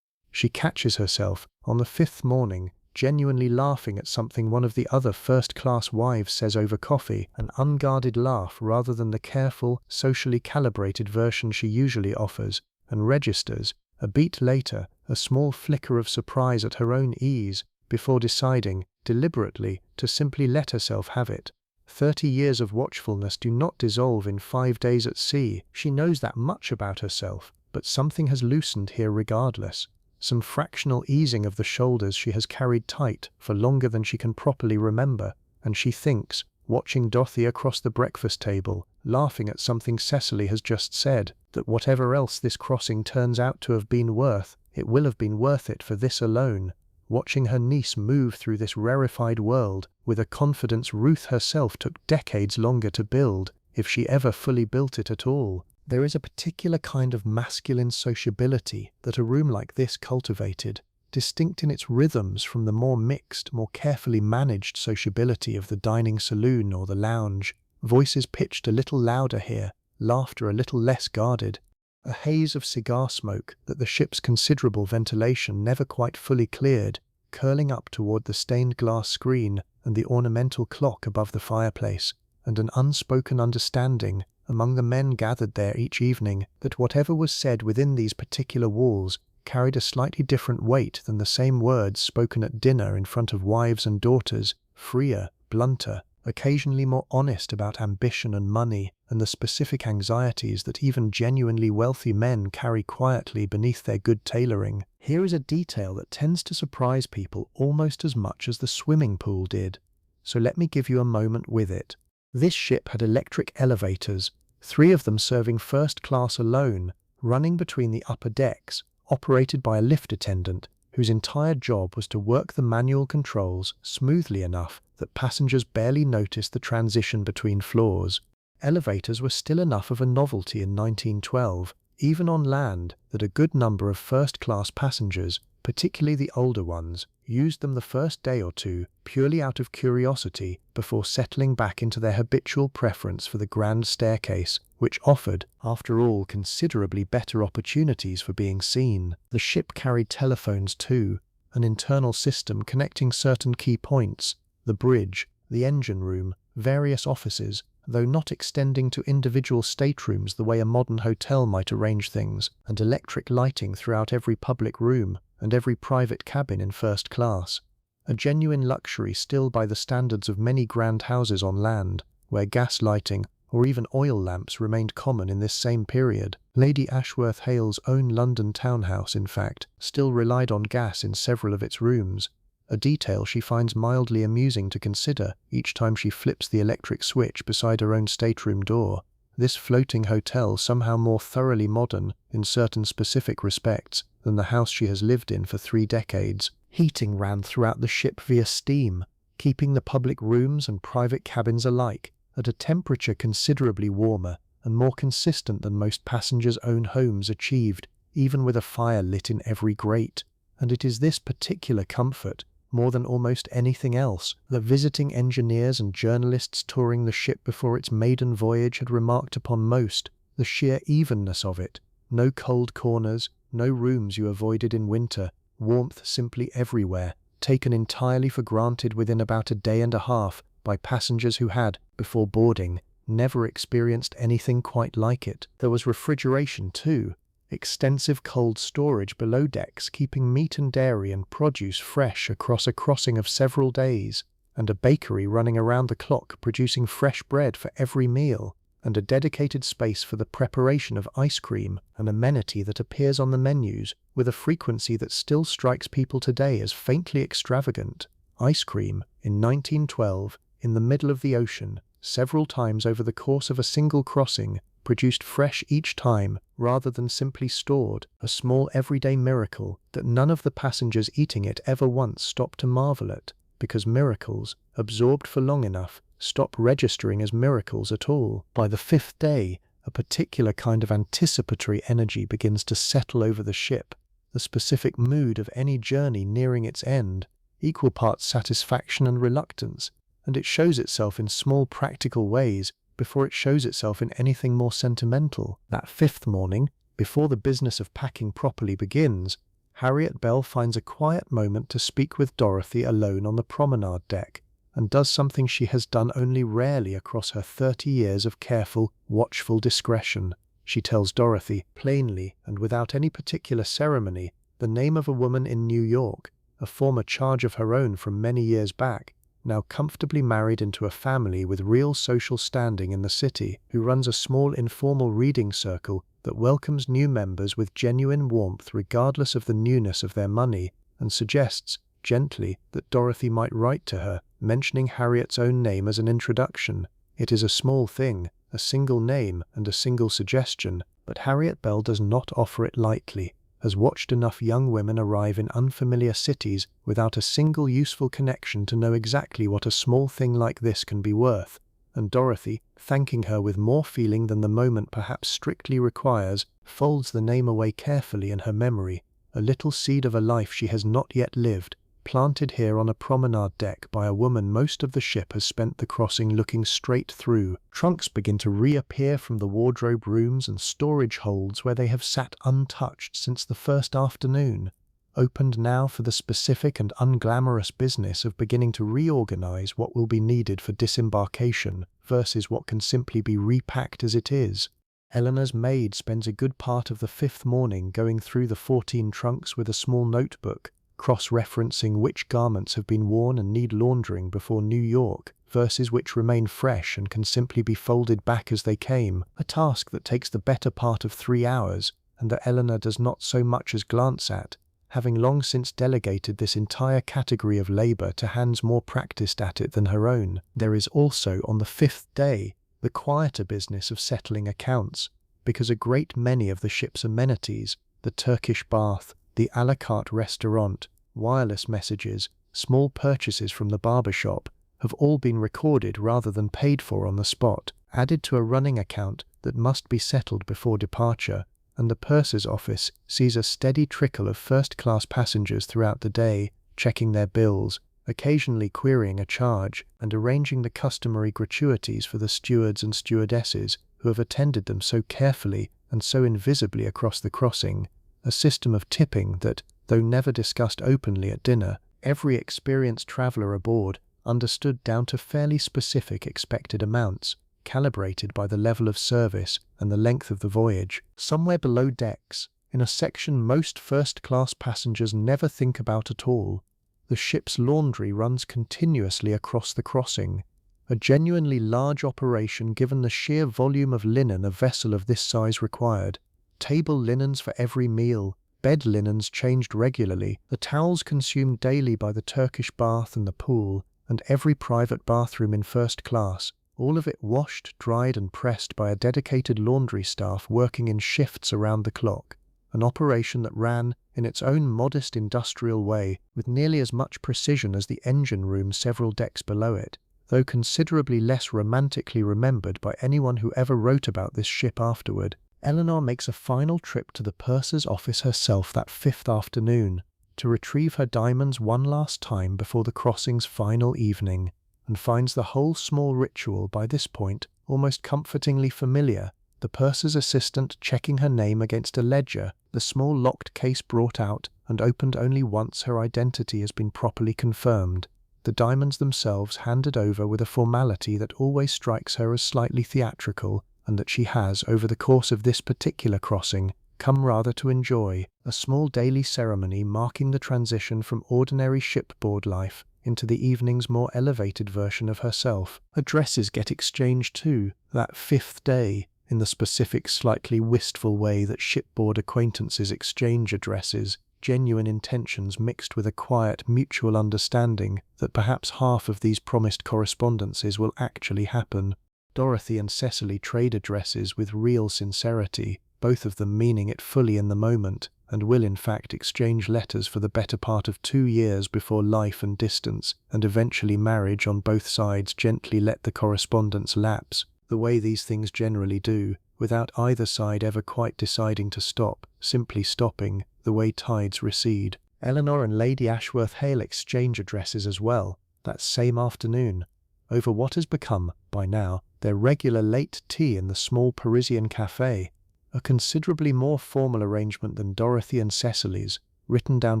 Speaker 1: She catches herself, on the 5th morning, genuinely laughing at something one of the other first-class wives says over coffee, an unguarded laugh rather than the careful, socially calibrated version she usually offers, and registers, a beat later, a small flicker of surprise at her own ease, before deciding, deliberately, to simply let herself have it. 30 years of watchfulness do not dissolve in 5 days at sea. She knows that much about herself, but something has loosened here regardless. Some fractional easing of the shoulders she has carried tight for longer than she can properly remember, and she thinks, watching Dorothy across the breakfast table, laughing at something Cecily has just said, that whatever else this crossing turns out to have been worth, it will have been worth it for this alone. Watching her niece move through this rarefied world with a confidence Ruth herself took decades longer to build, if she ever fully built it at all. There is a particular kind of masculine sociability that a room like this cultivated, distinct in its rhythms from the more mixed, more carefully managed sociability of the dining saloon or the lounge. Voices pitched a little louder here, laughter a little less guarded. A haze of cigar smoke that the ship's considerable ventilation never quite fully cleared, curling up toward the stained glass screen and the ornamental clock above the fireplace, and an unspoken understanding among the men gathered there each evening that whatever was said within these particular walls carried a slightly different weight than the same words spoken at dinner in front of wives and daughters, freer, blunter, occasionally more honest about ambition and money and the specific anxieties that even genuinely wealthy men carry quietly beneath their good tailoring. Here is a detail that tends to surprise people almost as much as the swimming pool did, so let me give you a moment with it. This ship had electric elevators, 3 of them serving first class alone, running between the upper decks, operated by a lift attendant, whose entire job was to work the manual controls smoothly enough that passengers barely noticed the transition between floors. Elevators were still enough of a novelty in 1912, even on land, that a good number of first-class passengers, particularly the older ones, used them the first day or two purely out of curiosity before settling back into their habitual preference for the grand staircase, which offered, after all, considerably better opportunities for being seen. The ship carried telephones too, an internal system connecting certain key points, the bridge, the engine room, various offices, though not extending to individual staterooms the way a modern hotel might arrange things, and electric lighting throughout every public room and every private cabin in first class. A genuine luxury still by the standards of many grand houses on land, where gas lighting or even oil lamps remained common in this same period. Lady Ashworth Hale's own London townhouse, in fact, still relied on gas in several of its rooms, a detail she finds mildly amusing to consider each time she flips the electric switch beside her own stateroom door. This floating hotel somehow more thoroughly modern in certain specific respects than the house she has lived in for 3 decades. Heating ran throughout the ship via steam, keeping the public rooms and private cabins alike at a temperature considerably warmer and more consistent than most passengers' own homes achieved, even with a fire lit in every grate. And it is this particular comfort, more than almost anything else, that visiting engineers and journalists touring the ship before its maiden voyage had remarked upon most, the sheer evenness of it. No cold corners, no rooms you avoided in winter, warmth simply everywhere, taken entirely for granted within about a day and a half by passengers who had, before boarding, never experienced anything quite like it. There was refrigeration too, extensive cold storage below decks keeping meat and dairy and produce fresh across a crossing of several days, and a bakery running around the clock producing fresh bread for every meal. and a dedicated space for the preparation of ice cream, an amenity that appears on the menus with a frequency that still strikes people today as faintly extravagant. Ice cream, in 1912, in the middle of the ocean, several times over the course of a single crossing, produced fresh each time rather than simply stored, a small everyday miracle that none of the passengers eating it ever once stopped to marvel at, because miracles, absorbed for long enough, stop registering as miracles at all. By the fifth day, a particular kind of anticipatory energy begins to settle over the ship, the specific mood of any journey nearing its end, equal parts satisfaction and reluctance, and it shows itself in small practical ways before it shows itself in anything more sentimental. That fifth morning, before the business of packing properly begins, Harriet Bell finds a quiet moment to speak with Dorothy alone on the promenade deck, and does something she has done only rarely across her 30 years of careful, watchful discretion. She tells Dorothy, plainly and without any particular ceremony, the name of a woman in New York, a former charge of her own from many years back, now comfortably married into a family with real social standing in the city, who runs a small informal reading circle that welcomes new members with genuine warmth regardless of the newness of their money, and suggests, gently, that Dorothy might write to her, mentioning Harriet's own name as an introduction. It is a small thing, a single name and a single suggestion, but Harriet Bell does not offer it lightly, has watched enough young women arrive in unfamiliar cities without a single useful connection to know exactly what a small thing like this can be worth, and Dorothy, thanking her with more feeling than the moment perhaps strictly requires, folds the name away carefully in her memory, a little seed of a life she has not yet lived, planted here on a promenade deck by a woman most of the ship has spent the crossing looking straight through. Trunks begin to reappear from the wardrobe rooms and storage holds where they have sat untouched since the first afternoon, opened now for the specific and unglamorous business of beginning to reorganize what will be needed for disembarkation versus what can simply be repacked as it is. Eleanor's maid spends a good part of the fifth morning going through the 14 trunks with a small notebook, cross-referencing which garments have been worn and need laundering before New York versus which remain fresh and can simply be folded back as they came, a task that takes the better part of 3 hours and that Eleanor does not so much as glance at, having long since delegated this entire category of labor to hands more practiced at it than her own. There is also, on the fifth day, the quieter business of settling accounts, because a great many of the ship's amenities, the Turkish bath, the a la carte restaurant, wireless messages, small purchases from the barber shop, have all been recorded rather than paid for on the spot, added to a running account that must be settled before departure, and the purser's office sees a steady trickle of first-class passengers throughout the day, checking their bills, occasionally querying a charge, and arranging the customary gratuities for the stewards and stewardesses who have attended them so carefully and so invisibly across the crossing, a system of tipping that, though never discussed openly at dinner, every experienced traveller aboard understood down to fairly specific expected amounts, calibrated by the level of service and the length of the voyage. Somewhere below decks, in a section most first-class passengers never think about at all, the ship's laundry runs continuously across the crossing, a genuinely large operation given the sheer volume of linen a vessel of this size required. Table linens for every meal, bed linens changed regularly, the towels consumed daily by the Turkish bath and the pool, and every private bathroom in first class, all of it washed, dried and pressed by a dedicated laundry staff working in shifts around the clock, an operation that ran, in its own modest industrial way, with nearly as much precision as the engine room several decks below it, though considerably less romantically remembered by anyone who ever wrote about this ship afterward. Eleanor makes a final trip to the purser's office herself that fifth afternoon, to retrieve her diamonds one last time before the crossing's final evening, and finds the whole small ritual by this point almost comfortingly familiar, the purser's assistant checking her name against a ledger, the small locked case brought out and opened only once her identity has been properly confirmed, the diamonds themselves handed over with a formality that always strikes her as slightly theatrical, and that she has, over the course of this particular crossing, come rather to enjoy, a small daily ceremony marking the transition from ordinary shipboard life into the evening's more elevated version of herself. Addresses get exchanged too, that fifth day, in the specific, slightly wistful way that shipboard acquaintances exchange addresses, genuine intentions mixed with a quiet, mutual understanding that perhaps half of these promised correspondences will actually happen. Dorothy and Cecily trade addresses with real sincerity, both of them meaning it fully in the moment, and will in fact exchange letters for the better part of 2 years before life and distance, and eventually marriage on both sides gently let the correspondence lapse, the way these things generally do, without either side ever quite deciding to stop, simply stopping, the way tides recede. Eleanor and Lady Ashworth Hale exchange addresses as well, that same afternoon, over what has become, by now, their regular late tea in the small Parisian café, a considerably more formal arrangement than Dorothy and Cecily's, written down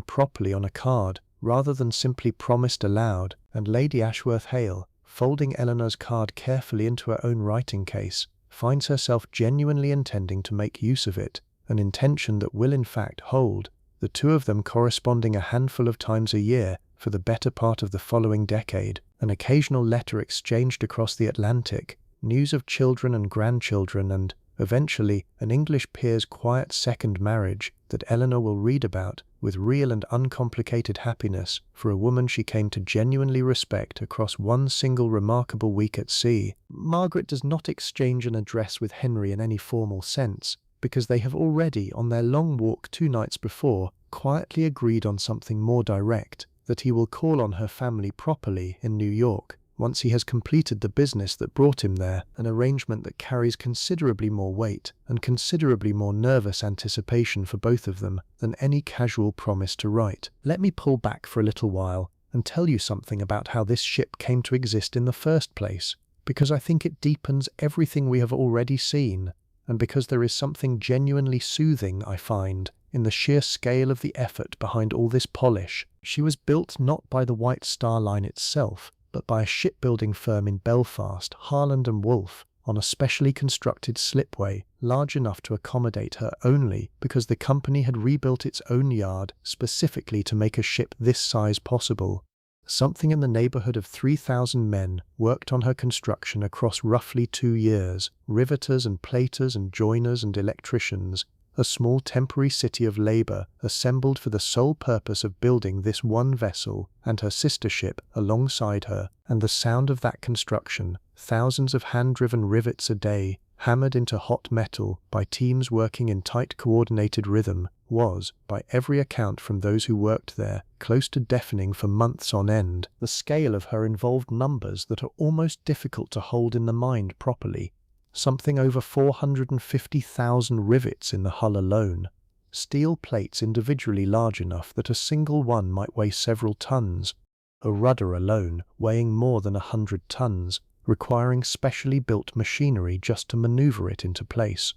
Speaker 1: properly on a card, rather than simply promised aloud, and Lady Ashworth Hale, folding Eleanor's card carefully into her own writing case, finds herself genuinely intending to make use of it, an intention that will in fact hold, the two of them corresponding a handful of times a year for the better part of the following decade, an occasional letter exchanged across the Atlantic, news of children and grandchildren, and, eventually, an English peer's quiet second marriage that Eleanor will read about with real and uncomplicated happiness for a woman she came to genuinely respect across one single remarkable week at sea. Margaret does not exchange an address with Henry in any formal sense, because they have already, on their long walk 2 nights before, quietly agreed on something more direct, that he will call on her family properly in New York once he has completed the business that brought him there, an arrangement that carries considerably more weight and considerably more nervous anticipation for both of them than any casual promise to write. Let me pull back for a little while and tell you something about how this ship came to exist in the first place, because I think it deepens everything we have already seen, and because there is something genuinely soothing, I find, in the sheer scale of the effort behind all this polish. She was built not by the White Star Line itself, but by a shipbuilding firm in Belfast, Harland and Wolff, on a specially constructed slipway, large enough to accommodate her only because the company had rebuilt its own yard specifically to make a ship this size possible. Something in the neighborhood of 3,000 men worked on her construction across roughly 2 years, riveters and platers and joiners and electricians, a small temporary city of labor assembled for the sole purpose of building this one vessel and her sister ship alongside her, and the sound of that construction, thousands of hand-driven rivets a day, hammered into hot metal by teams working in tight coordinated rhythm, was, by every account from those who worked there, close to deafening for months on end. The scale of her involved numbers that are almost difficult to hold in the mind properly. Something over 450,000 rivets in the hull alone, steel plates individually large enough that a single one might weigh several tons, a rudder alone weighing more than 100 tons, requiring specially built machinery just to maneuver it into place.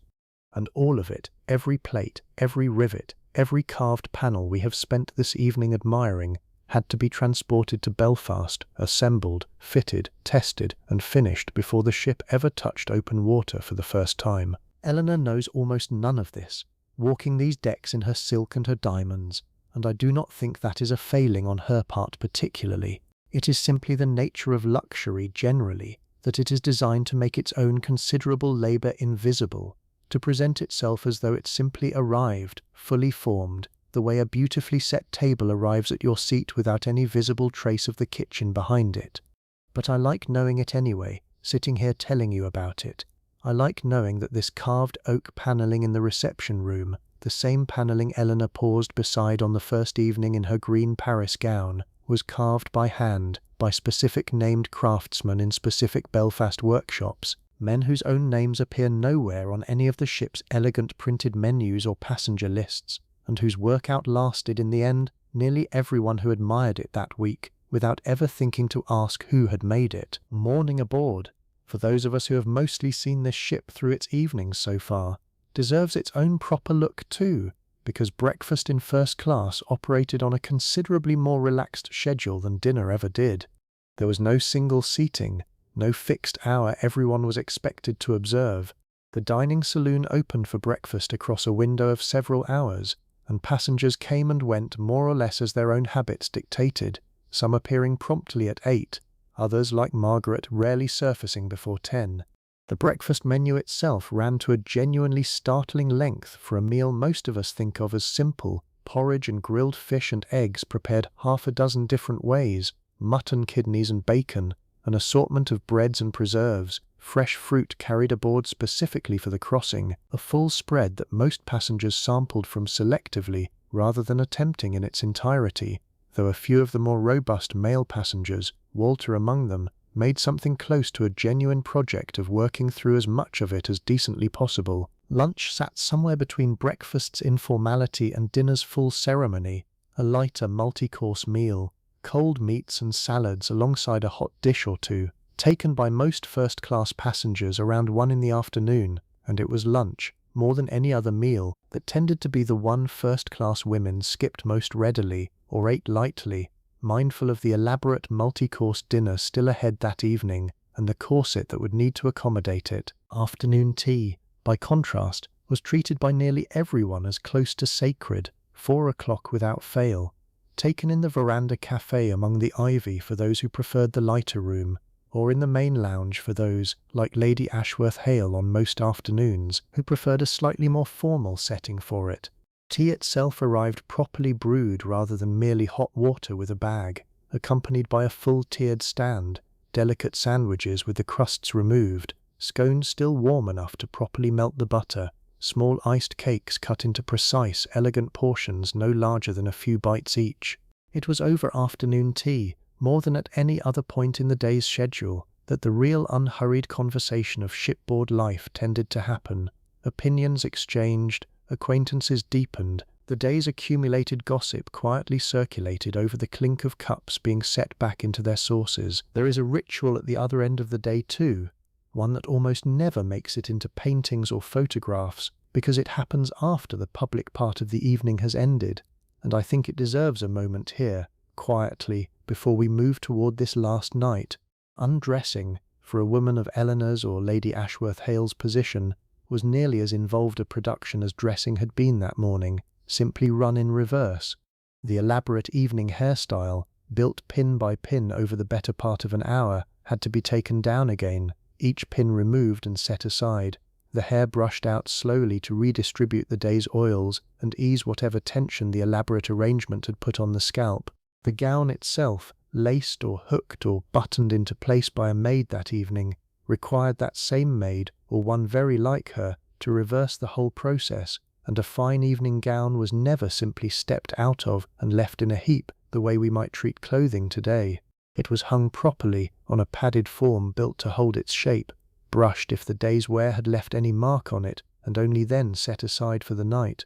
Speaker 1: And all of it, every plate, every rivet, every carved panel we have spent this evening admiring, had to be transported to Belfast, assembled, fitted, tested, and finished before the ship ever touched open water for the first time. Eleanor knows almost none of this, walking these decks in her silk and her diamonds, and I do not think that is a failing on her part particularly. It is simply the nature of luxury generally, that it is designed to make its own considerable labor invisible, to present itself as though it simply arrived, fully formed, the way a beautifully set table arrives at your seat without any visible trace of the kitchen behind it. But I like knowing it anyway, sitting here telling you about it. I like knowing that this carved oak paneling in the reception room, the same paneling Eleanor paused beside on the first evening in her green Paris gown, was carved by hand, by specific named craftsmen in specific Belfast workshops, men whose own names appear nowhere on any of the ship's elegant printed menus or passenger lists, and whose work outlasted in the end nearly everyone who admired it that week, without ever thinking to ask who had made it. Morning aboard, for those of us who have mostly seen this ship through its evenings so far, deserves its own proper look too, because breakfast in first class operated on a considerably more relaxed schedule than dinner ever did. There was no single seating, no fixed hour everyone was expected to observe. The dining saloon opened for breakfast across a window of several hours, and passengers came and went more or less as their own habits dictated, some appearing promptly at 8, others, like Margaret, rarely surfacing before 10. The breakfast menu itself ran to a genuinely startling length for a meal most of us think of as simple: porridge and grilled fish and eggs prepared half a dozen different ways, mutton kidneys and bacon, an assortment of breads and preserves, fresh fruit carried aboard specifically for the crossing, a full spread that most passengers sampled from selectively rather than attempting in its entirety, though a few of the more robust male passengers, Walter among them, made something close to a genuine project of working through as much of it as decently possible. Lunch sat somewhere between breakfast's informality and dinner's full ceremony, a lighter multi-course meal, cold meats and salads alongside a hot dish or two, taken by most first-class passengers around 1 in the afternoon, and it was lunch, more than any other meal, that tended to be the one first-class women skipped most readily or ate lightly, mindful of the elaborate multi-course dinner still ahead that evening and the corset that would need to accommodate it. Afternoon tea, by contrast, was treated by nearly everyone as close to sacred, 4 o'clock without fail, taken in the veranda cafe among the ivy for those who preferred the lighter room, or in the main lounge for those, like Lady Ashworth Hale on most afternoons, who preferred a slightly more formal setting for it. Tea itself arrived properly brewed rather than merely hot water with a bag, accompanied by a full tiered stand, delicate sandwiches with the crusts removed, scones still warm enough to properly melt the butter, small iced cakes cut into precise, elegant portions no larger than a few bites each. It was over afternoon tea, more than at any other point in the day's schedule, that the real unhurried conversation of shipboard life tended to happen. Opinions exchanged, acquaintances deepened, the day's accumulated gossip quietly circulated over the clink of cups being set back into their saucers. There is a ritual at the other end of the day too, one that almost never makes it into paintings or photographs because it happens after the public part of the evening has ended, and I think it deserves a moment here, quietly, before we move toward this last night. Undressing, for a woman of Eleanor's or Lady Ashworth Hale's position, was nearly as involved a production as dressing had been that morning, simply run in reverse. The elaborate evening hairstyle, built pin by pin over the better part of an hour, had to be taken down again, each pin removed and set aside, the hair brushed out slowly to redistribute the day's oils and ease whatever tension the elaborate arrangement had put on the scalp. The gown itself, laced or hooked or buttoned into place by a maid that evening, required that same maid, or one very like her, to reverse the whole process, and a fine evening gown was never simply stepped out of and left in a heap the way we might treat clothing today. It was hung properly on a padded form built to hold its shape, brushed if the day's wear had left any mark on it, and only then set aside for the night.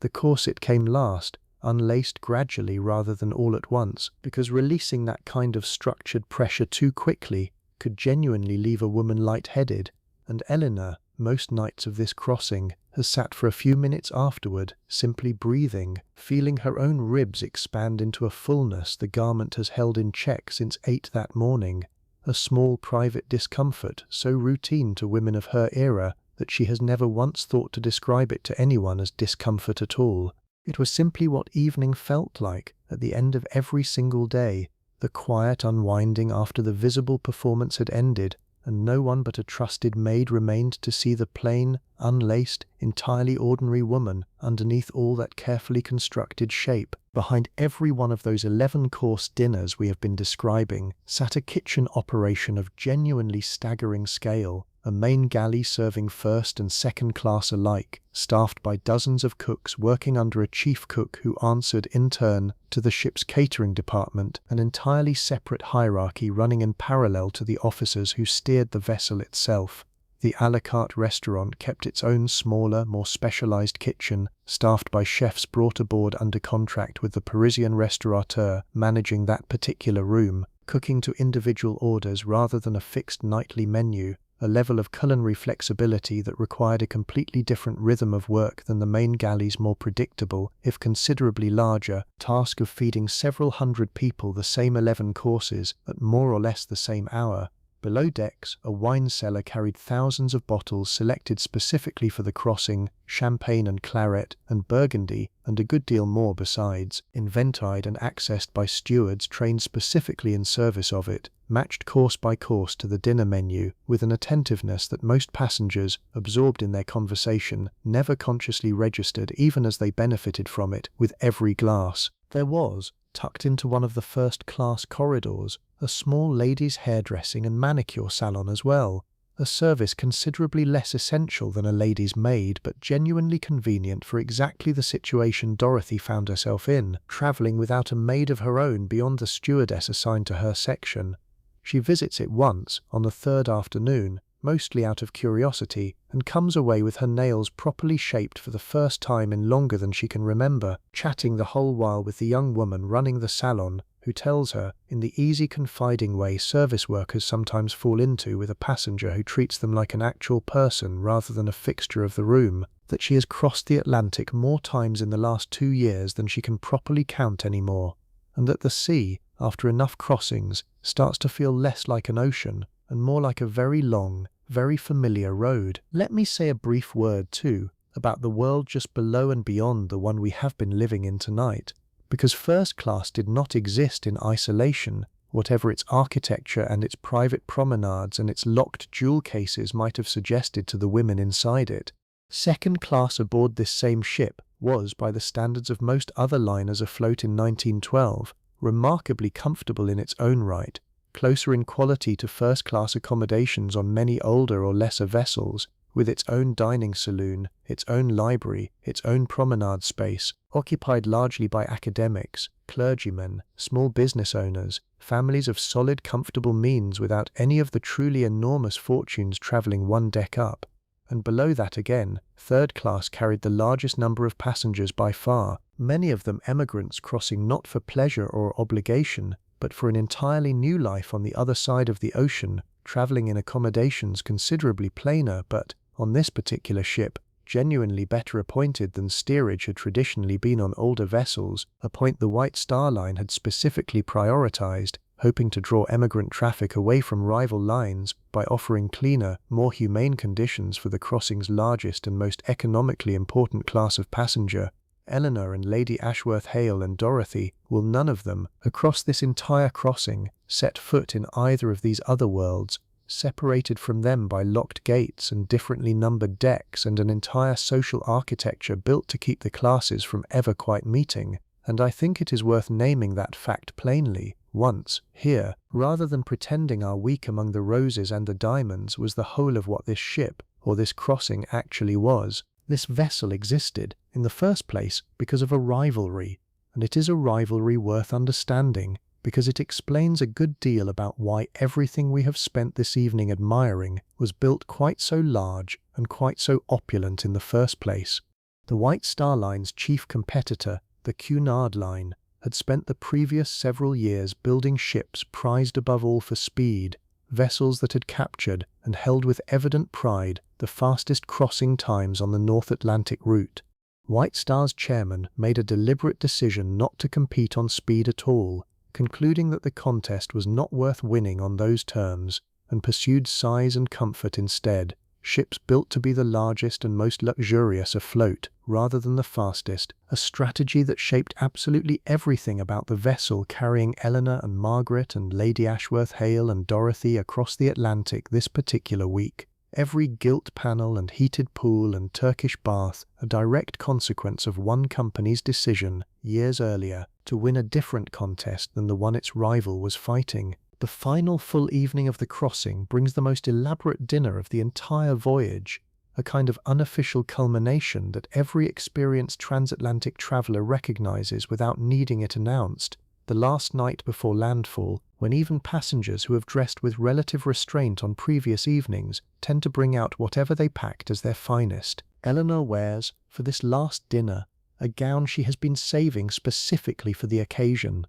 Speaker 1: The corset came last, unlaced gradually rather than all at once, because releasing that kind of structured pressure too quickly could genuinely leave a woman lightheaded, and Eleanor, most nights of this crossing, has sat for a few minutes afterward, simply breathing, feeling her own ribs expand into a fullness the garment has held in check since 8 that morning, a small private discomfort so routine to women of her era that she has never once thought to describe it to anyone as discomfort at all. It was simply what evening felt like at the end of every single day, the quiet unwinding after the visible performance had ended, and no one but a trusted maid remained to see the plain, unlaced, entirely ordinary woman underneath all that carefully constructed shape. Behind every one of those 11-course dinners we have been describing sat a kitchen operation of genuinely staggering scale, a main galley serving first and second class alike, staffed by dozens of cooks working under a chief cook who answered in turn to the ship's catering department, an entirely separate hierarchy running in parallel to the officers who steered the vessel itself. The a la carte restaurant kept its own smaller, more specialized kitchen, staffed by chefs brought aboard under contract with the Parisian restaurateur managing that particular room, cooking to individual orders rather than a fixed nightly menu, a level of culinary flexibility that required a completely different rhythm of work than the main galley's more predictable, if considerably larger, task of feeding several hundred people the same 11 courses at more or less the same hour. Below decks, a wine cellar carried thousands of bottles selected specifically for the crossing, champagne and claret and burgundy, and a good deal more besides, inventoried and accessed by stewards trained specifically in service of it, matched course by course to the dinner menu, with an attentiveness that most passengers, absorbed in their conversation, never consciously registered even as they benefited from it with every glass. There was, tucked into one of the first-class corridors, a small ladies' hairdressing and manicure salon as well, a service considerably less essential than a lady's maid but genuinely convenient for exactly the situation Dorothy found herself in, travelling without a maid of her own beyond the stewardess assigned to her section. She visits it once, on the third afternoon, mostly out of curiosity, and comes away with her nails properly shaped for the first time in longer than she can remember, chatting the whole while with the young woman running the salon, who tells her, in the easy confiding way service workers sometimes fall into with a passenger who treats them like an actual person rather than a fixture of the room, that she has crossed the Atlantic more times in the last 2 years than she can properly count anymore, and that the sea, after enough crossings, starts to feel less like an ocean and more like a very long, very familiar road. Let me say a brief word, too, about the world just below and beyond the one we have been living in tonight, because first class did not exist in isolation, whatever its architecture and its private promenades and its locked jewel cases might have suggested to the women inside it. Second class aboard this same ship was, by the standards of most other liners afloat in 1912, remarkably comfortable in its own right, closer in quality to first-class accommodations on many older or lesser vessels, with its own dining saloon, its own library, its own promenade space, occupied largely by academics, clergymen, small business owners, families of solid, comfortable means without any of the truly enormous fortunes travelling one deck up. And below that again, third class carried the largest number of passengers by far, many of them emigrants crossing not for pleasure or obligation, but for an entirely new life on the other side of the ocean, travelling in accommodations considerably plainer but, on this particular ship, genuinely better appointed than steerage had traditionally been on older vessels, a point the White Star Line had specifically prioritized, hoping to draw emigrant traffic away from rival lines by offering cleaner, more humane conditions for the crossing's largest and most economically important class of passenger. Eleanor and Lady Ashworth Hale and Dorothy will none of them, across this entire crossing, set foot in either of these other worlds, separated from them by locked gates and differently numbered decks and an entire social architecture built to keep the classes from ever quite meeting, and I think it is worth naming that fact plainly, once, here, rather than pretending our week among the roses and the diamonds was the whole of what this ship, or this crossing actually was. This vessel existed, in the first place, because of a rivalry, and it is a rivalry worth understanding, because it explains a good deal about why everything we have spent this evening admiring was built quite so large and quite so opulent in the first place. The White Star Line's chief competitor, the Cunard Line, had spent the previous several years building ships prized above all for speed, vessels that had captured and held with evident pride the fastest crossing times on the North Atlantic route. White Star's chairman made a deliberate decision not to compete on speed at all, concluding that the contest was not worth winning on those terms, and pursued size and comfort instead, ships built to be the largest and most luxurious afloat, rather than the fastest, a strategy that shaped absolutely everything about the vessel carrying Eleanor and Margaret and Lady Ashworth Hale and Dorothy across the Atlantic this particular week. Every gilt panel and heated pool and Turkish bath a direct consequence of one company's decision, years earlier, to win a different contest than the one its rival was fighting. The final full evening of the crossing brings the most elaborate dinner of the entire voyage, a kind of unofficial culmination that every experienced transatlantic traveller recognizes without needing it announced, the last night before landfall, when even passengers who have dressed with relative restraint on previous evenings tend to bring out whatever they packed as their finest. Eleanor wears, for this last dinner, a gown she has been saving specifically for the occasion.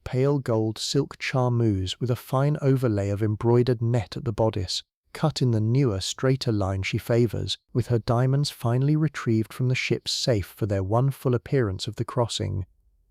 Speaker 1: Pale gold silk charmeuse with a fine overlay of embroidered net at the bodice, cut in the newer, straighter line she favours, with her diamonds finally retrieved from the ship's safe for their one full appearance of the crossing.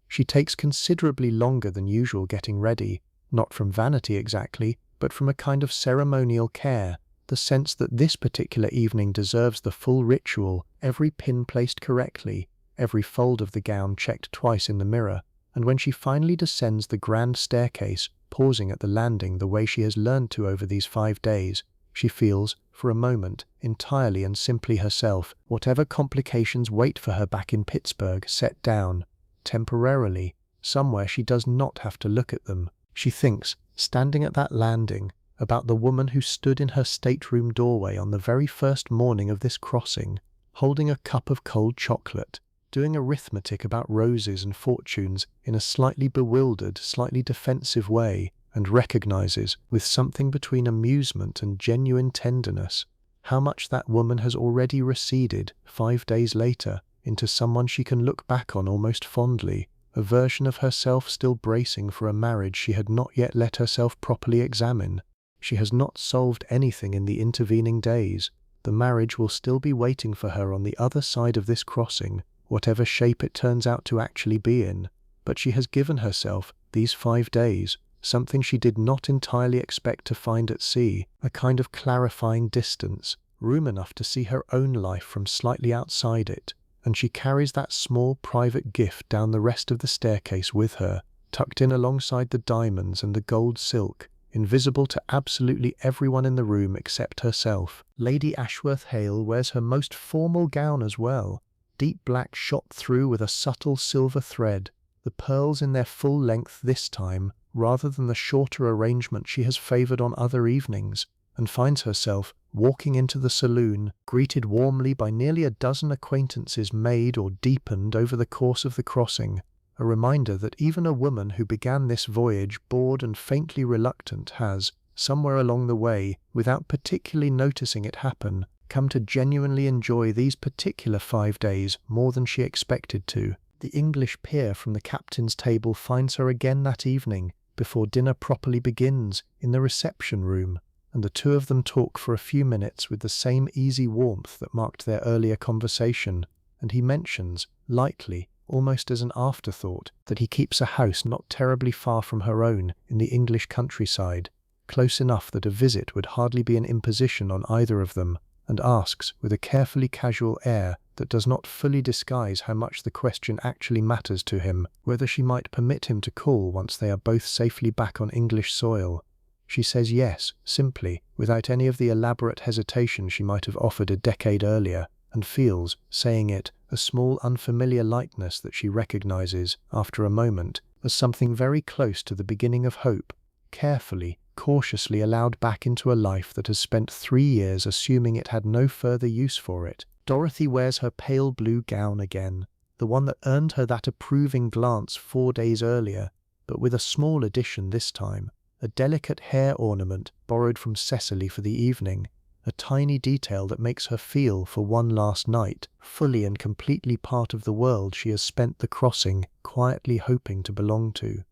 Speaker 1: She takes considerably longer than usual getting ready, not from vanity exactly, but from a kind of ceremonial care, the sense that this particular evening deserves the full ritual, every pin placed correctly, every fold of the gown checked twice in the mirror, and when she finally descends the grand staircase, pausing at the landing the way she has learned to over these 5 days, she feels, for a moment, entirely and simply herself, whatever complications wait for her back in Pittsburgh set down, temporarily, somewhere she does not have to look at them. She thinks, standing at that landing, about the woman who stood in her stateroom doorway on the very first morning of this crossing, holding a cup of cold chocolate, doing arithmetic about roses and fortunes in a slightly bewildered, slightly defensive way, and recognizes, with something between amusement and genuine tenderness, how much that woman has already receded, 5 days later, into someone she can look back on almost fondly, a version of herself still bracing for a marriage she had not yet let herself properly examine. She has not solved anything in the intervening days. The marriage will still be waiting for her on the other side of this crossing, whatever shape it turns out to actually be in. But she has given herself, these 5 days, something she did not entirely expect to find at sea, a kind of clarifying distance, room enough to see her own life from slightly outside it, and she carries that small private gift down the rest of the staircase with her, tucked in alongside the diamonds and the gold silk, invisible to absolutely everyone in the room except herself. Lady Ashworth Hale wears her most formal gown as well, deep black shot through with a subtle silver thread, the pearls in their full length this time, rather than the shorter arrangement she has favoured on other evenings, and finds herself, walking into the saloon, greeted warmly by nearly a dozen acquaintances made or deepened over the course of the crossing, a reminder that even a woman who began this voyage bored and faintly reluctant has, somewhere along the way, without particularly noticing it happen, come to genuinely enjoy these particular 5 days more than she expected to. The English peer from the captain's table finds her again that evening, before dinner properly begins, in the reception room, and the two of them talk for a few minutes with the same easy warmth that marked their earlier conversation, and he mentions, lightly, almost as an afterthought, that he keeps a house not terribly far from her own in the English countryside, close enough that a visit would hardly be an imposition on either of them, and asks, with a carefully casual air that does not fully disguise how much the question actually matters to him, whether she might permit him to call once they are both safely back on English soil. She says yes, simply, without any of the elaborate hesitation she might have offered a decade earlier, and feels, saying it, a small unfamiliar lightness that she recognizes, after a moment, as something very close to the beginning of hope, carefully, cautiously allowed back into a life that has spent 3 years assuming it had no further use for it. Dorothy wears her pale blue gown again, the one that earned her that approving glance 4 days earlier, but with a small addition this time, a delicate hair ornament borrowed from Cecily for the evening, a tiny detail that makes her feel, for one last night, fully and completely part of the world she has spent the crossing quietly hoping to belong to.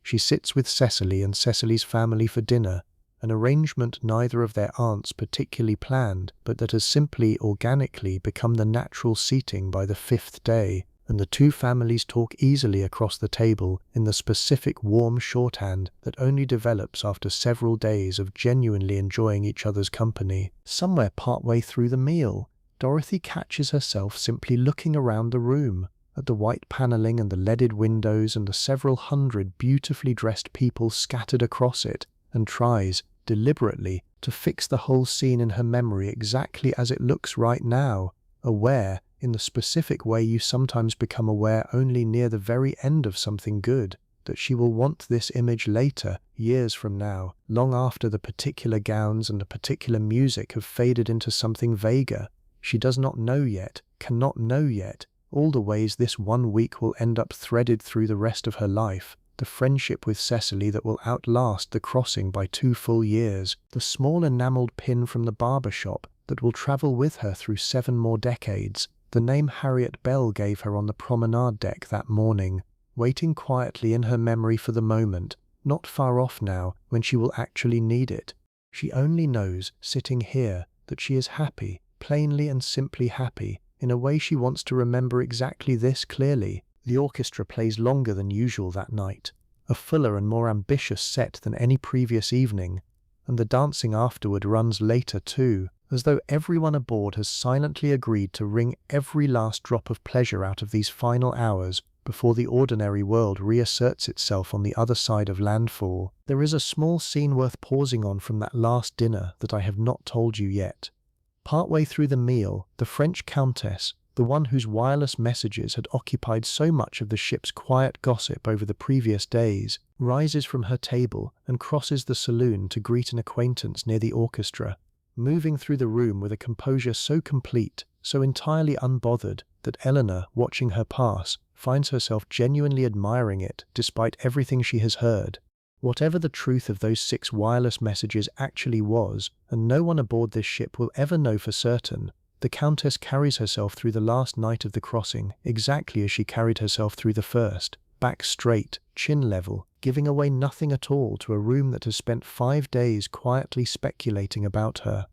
Speaker 1: She sits with Cecily and Cecily's family for dinner, an arrangement neither of their aunts particularly planned, but that has simply organically become the natural seating by the 5th day, and the two families talk easily across the table in the specific warm shorthand that only develops after several days of genuinely enjoying each other's company. Somewhere partway through the meal, Dorothy catches herself simply looking around the room, at the white paneling and the leaded windows and the several hundred beautifully dressed people scattered across it, and tries, deliberately, to fix the whole scene in her memory exactly as it looks right now, aware, in the specific way you sometimes become aware only near the very end of something good, that she will want this image later, years from now, long after the particular gowns and the particular music have faded into something vaguer. She does not know yet, cannot know yet, all the ways this 1 week will end up threaded through the rest of her life, the friendship with Cecily that will outlast the crossing by 2 full years, the small enamelled pin from the barber shop that will travel with her through 7 more decades, the name Harriet Bell gave her on the promenade deck that morning, waiting quietly in her memory for the moment, not far off now, when she will actually need it. She only knows, sitting here, that she is happy, plainly and simply happy, in a way she wants to remember exactly this clearly. The orchestra plays longer than usual that night, a fuller and more ambitious set than any previous evening, and the dancing afterward runs later too, as though everyone aboard has silently agreed to wring every last drop of pleasure out of these final hours before the ordinary world reasserts itself on the other side of landfall. There is a small scene worth pausing on from that last dinner that I have not told you yet. Partway through the meal, the French countess, the one whose wireless messages had occupied so much of the ship's quiet gossip over the previous days, rises from her table and crosses the saloon to greet an acquaintance near the orchestra, moving through the room with a composure so complete, so entirely unbothered, that Eleanor, watching her pass, finds herself genuinely admiring it despite everything she has heard. Whatever the truth of those 6 wireless messages actually was, and no one aboard this ship will ever know for certain, the Countess carries herself through the last night of the crossing exactly as she carried herself through the first, back straight, chin level, giving away nothing at all to a room that has spent 5 days quietly speculating about her.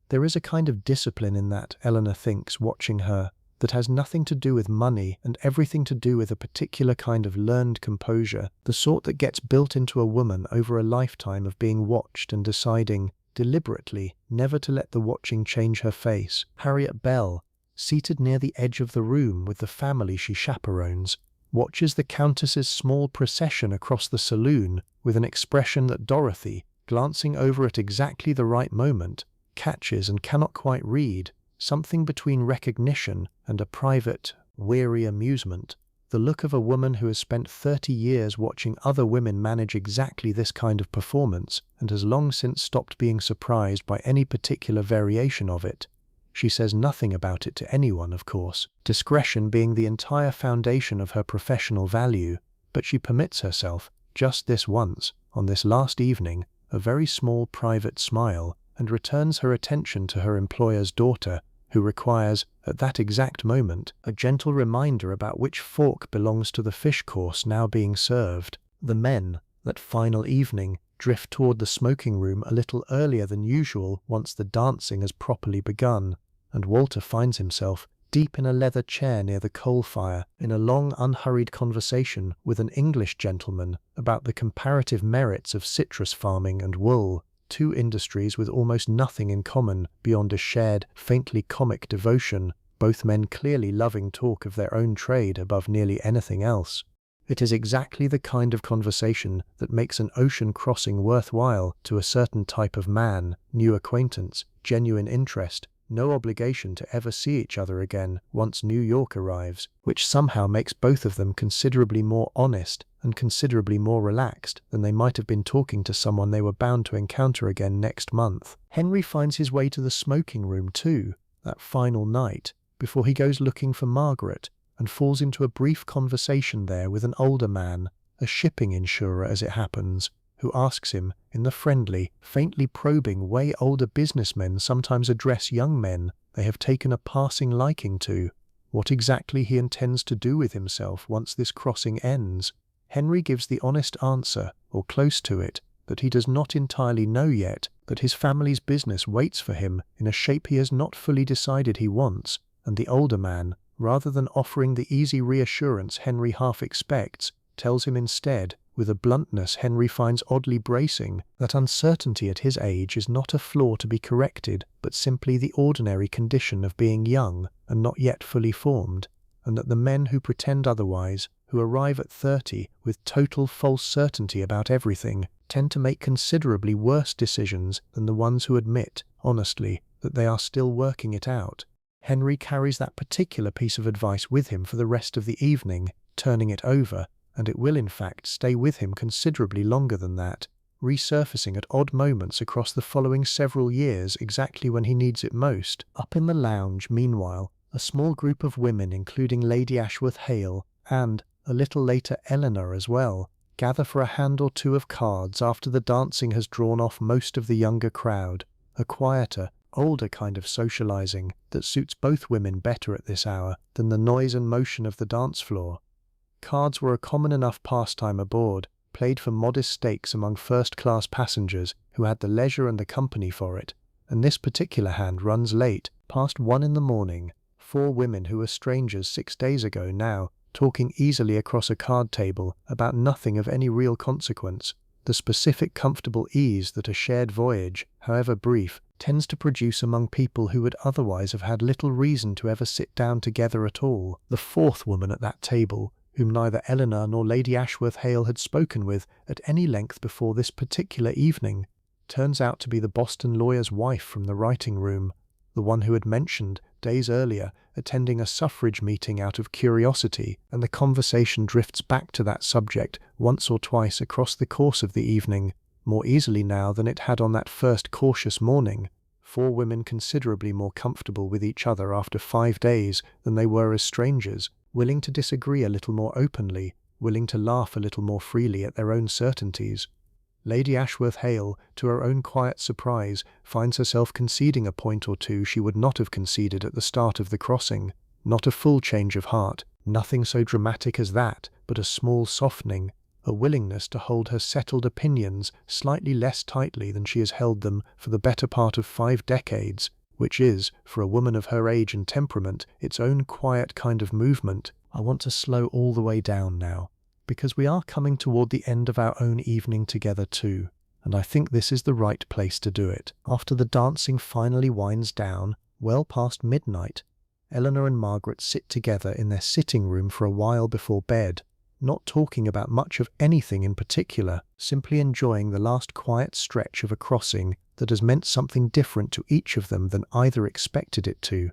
Speaker 1: There is a kind of discipline in that, Eleanor thinks, watching her, that has nothing to do with money and everything to do with a particular kind of learned composure, the sort that gets built into a woman over a lifetime of being watched and deciding, deliberately, never to let the watching change her face. Harriet Bell, seated near the edge of the room with the family she chaperones, watches the Countess's small procession across the saloon with an expression that Dorothy, glancing over at exactly the right moment, catches and cannot quite read, something between recognition and a private, weary amusement. The look of a woman who has spent 30 years watching other women manage exactly this kind of performance and has long since stopped being surprised by any particular variation of it. She says nothing about it to anyone, of course, discretion being the entire foundation of her professional value, but she permits herself, just this once, on this last evening, a very small private smile, and returns her attention to her employer's daughter, who requires, at that exact moment, a gentle reminder about which fork belongs to the fish course now being served. The men, that final evening, drift toward the smoking room a little earlier than usual once the dancing has properly begun, and Walter finds himself, deep in a leather chair near the coal fire, in a long unhurried conversation with an English gentleman about the comparative merits of citrus farming and wool, 2 industries with almost nothing in common beyond a shared, faintly comic devotion, both men clearly loving talk of their own trade above nearly anything else. It is exactly the kind of conversation that makes an ocean crossing worthwhile to a certain type of man, new acquaintance, genuine interest, no obligation to ever see each other again once New York arrives, which somehow makes both of them considerably more honest and considerably more relaxed than they might have been talking to someone they were bound to encounter again next month. Henry finds his way to the smoking room too, that final night, before he goes looking for Margaret, and falls into a brief conversation there with an older man, a shipping insurer as it happens, who asks him, in the friendly, faintly probing way older businessmen sometimes address young men they have taken a passing liking to, what exactly he intends to do with himself once this crossing ends. Henry gives the honest answer, or close to it, that he does not entirely know yet, that his family's business waits for him in a shape he has not fully decided he wants, and the older man, rather than offering the easy reassurance Henry half expects, tells him instead, with a bluntness Henry finds oddly bracing, that uncertainty at his age is not a flaw to be corrected, but simply the ordinary condition of being young and not yet fully formed, and that the men who pretend otherwise, who arrive at 30 with total false certainty about everything, tend to make considerably worse decisions than the ones who admit, honestly, that they are still working it out. Henry carries that particular piece of advice with him for the rest of the evening, turning it over, and it will in fact stay with him considerably longer than that, resurfacing at odd moments across the following several years exactly when he needs it most. Up in the lounge, meanwhile, a small group of women, including Lady Ashworth Hale, and, a little later, Eleanor as well, gather for a hand or two of cards after the dancing has drawn off most of the younger crowd, a quieter, older kind of socializing that suits both women better at this hour than the noise and motion of the dance floor. Cards were a common enough pastime aboard, played for modest stakes among first-class passengers who had the leisure and the company for it, and this particular hand runs late, past 1 in the morning, 4 women who were strangers 6 days ago now, talking easily across a card table about nothing of any real consequence, the specific comfortable ease that a shared voyage, however brief, tends to produce among people who would otherwise have had little reason to ever sit down together at all. The fourth woman at that table, whom neither Eleanor nor Lady Ashworth-Hale had spoken with at any length before this particular evening, turns out to be the Boston lawyer's wife from the writing room, the one who had mentioned, days earlier, attending a suffrage meeting out of curiosity, and the conversation drifts back to that subject once or twice across the course of the evening, more easily now than it had on that first cautious morning. Four women considerably more comfortable with each other after 5 days than they were as strangers, willing to disagree a little more openly, willing to laugh a little more freely at their own certainties. Lady Ashworth-Hale, to her own quiet surprise, finds herself conceding a point or two she would not have conceded at the start of the crossing. Not a full change of heart, nothing so dramatic as that, but a small softening, a willingness to hold her settled opinions slightly less tightly than she has held them for the better part of 5 decades, which is, for a woman of her age and temperament, its own quiet kind of movement. I want to slow all the way down now, because we are coming toward the end of our own evening together too, and I think this is the right place to do it. After the dancing finally winds down, well past midnight, Eleanor and Margaret sit together in their sitting room for a while before bed, not talking about much of anything in particular, simply enjoying the last quiet stretch of a crossing that has meant something different to each of them than either expected it to.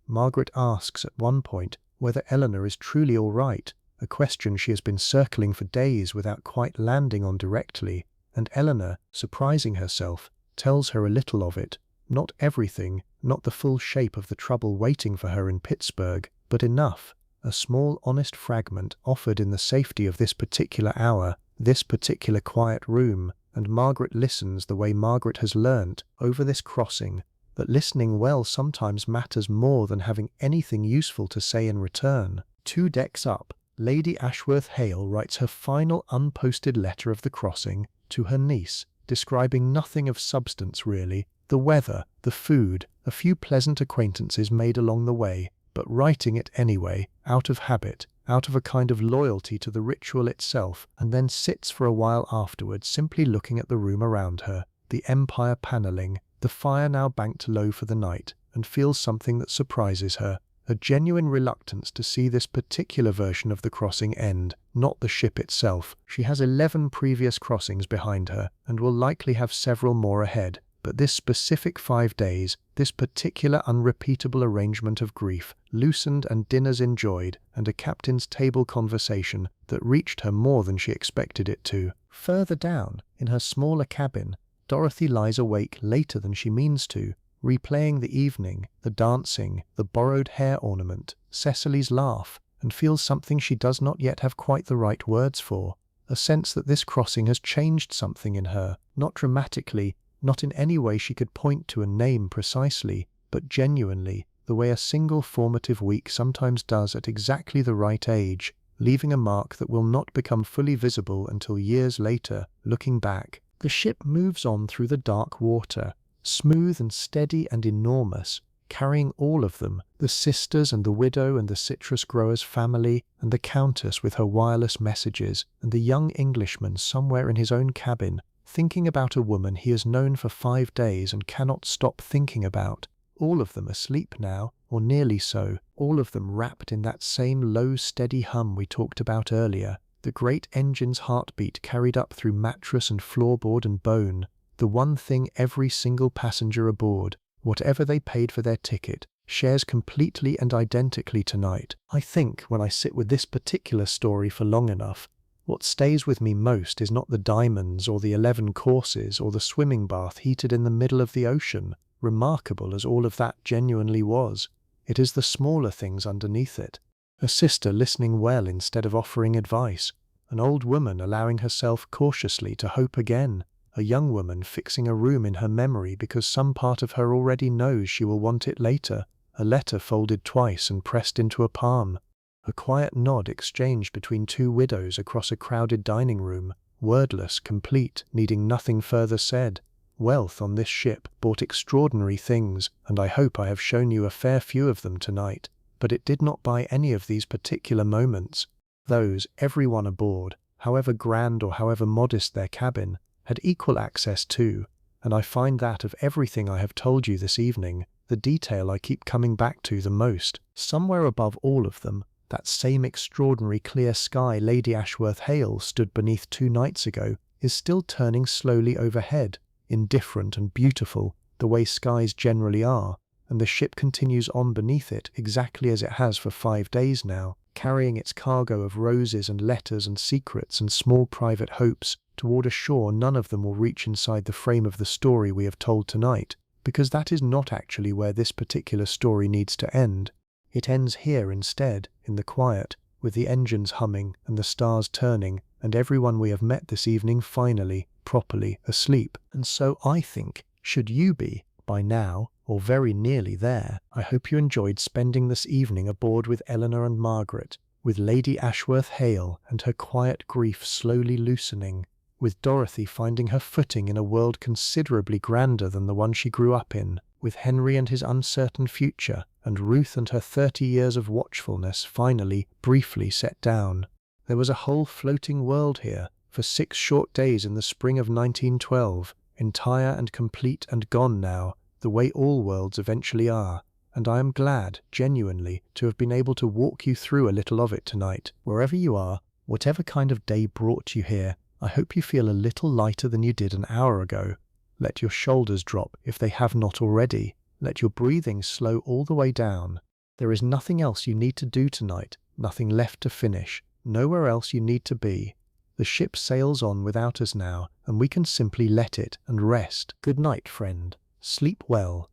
Speaker 1: Margaret asks at one point whether Eleanor is truly all right, a question she has been circling for days without quite landing on directly, and Eleanor, surprising herself, tells her a little of it. Not everything, not the full shape of the trouble waiting for her in Pittsburgh, but enough, a small honest fragment offered in the safety of this particular hour, this particular quiet room, and Margaret listens the way Margaret has learnt, over this crossing, that listening well sometimes matters more than having anything useful to say in return. 2 decks up, Lady Ashworth-Hale writes her final unposted letter of the crossing to her niece, describing nothing of substance really, the weather, the food, a few pleasant acquaintances made along the way, but writing it anyway, out of habit, out of a kind of loyalty to the ritual itself, and then sits for a while afterwards simply looking at the room around her, the Empire panelling, the fire now banked low for the night, and feels something that surprises her, a genuine reluctance to see this particular version of the crossing end, not the ship itself. She has 11 previous crossings behind her, and will likely have several more ahead, but this specific 5 days, this particular unrepeatable arrangement of grief, loosened and dinners enjoyed, and a captain's table conversation that reached her more than she expected it to. Further down, in her smaller cabin, Dorothy lies awake later than she means to, replaying the evening, the dancing, the borrowed hair ornament, Cecily's laugh, and feels something she does not yet have quite the right words for, a sense that this crossing has changed something in her, not dramatically, not in any way she could point to and name precisely, but genuinely, the way a single formative week sometimes does at exactly the right age, leaving a mark that will not become fully visible until years later, looking back. The ship moves on through the dark water, smooth and steady and enormous, carrying all of them, the sisters and the widow and the citrus grower's family, and the Countess with her wireless messages, and the young Englishman somewhere in his own cabin, thinking about a woman he has known for 5 days and cannot stop thinking about. All of them asleep now, or nearly so, all of them wrapped in that same low steady hum we talked about earlier, the great engine's heartbeat carried up through mattress and floorboard and bone, the one thing every single passenger aboard, whatever they paid for their ticket, shares completely and identically tonight. I think, when I sit with this particular story for long enough, what stays with me most is not the diamonds or the 11 courses or the swimming bath heated in the middle of the ocean, remarkable as all of that genuinely was. It is the smaller things underneath it. A sister listening well instead of offering advice, an old woman allowing herself cautiously to hope again, a young woman fixing a room in her memory because some part of her already knows she will want it later, a letter folded twice and pressed into a palm, a quiet nod exchanged between 2 widows across a crowded dining room, wordless, complete, needing nothing further said. Wealth on this ship bought extraordinary things, and I hope I have shown you a fair few of them tonight, but it did not buy any of these particular moments. Those, everyone aboard, however grand or however modest their cabin, had equal access to, and I find that of everything I have told you this evening, the detail I keep coming back to the most. Somewhere above all of them, that same extraordinary clear sky Lady Ashworth Hale stood beneath 2 nights ago is still turning slowly overhead, indifferent and beautiful, the way skies generally are, and the ship continues on beneath it exactly as it has for 5 days now, carrying its cargo of roses and letters and secrets and small private hopes toward a shore none of them will reach inside the frame of the story we have told tonight, because that is not actually where this particular story needs to end. It ends here instead, in the quiet, with the engines humming and the stars turning, and everyone we have met this evening finally, properly, asleep. And so I think, should you be, by now, or very nearly there, I hope you enjoyed spending this evening aboard with Eleanor and Margaret, with Lady Ashworth Hale and her quiet grief slowly loosening, with Dorothy finding her footing in a world considerably grander than the one she grew up in, with Henry and his uncertain future, and Ruth and her 30 years of watchfulness finally, briefly set down. There was a whole floating world here, for 6 short days in the spring of 1912, entire and complete and gone now, the way all worlds eventually are, and I am glad, genuinely, to have been able to walk you through a little of it tonight. Wherever you are, whatever kind of day brought you here, I hope you feel a little lighter than you did an hour ago. Let your shoulders drop if they have not already. Let your breathing slow all the way down. There is nothing else you need to do tonight, nothing left to finish, nowhere else you need to be. The ship sails on without us now, and we can simply let it and rest. Good night, friend. Sleep well,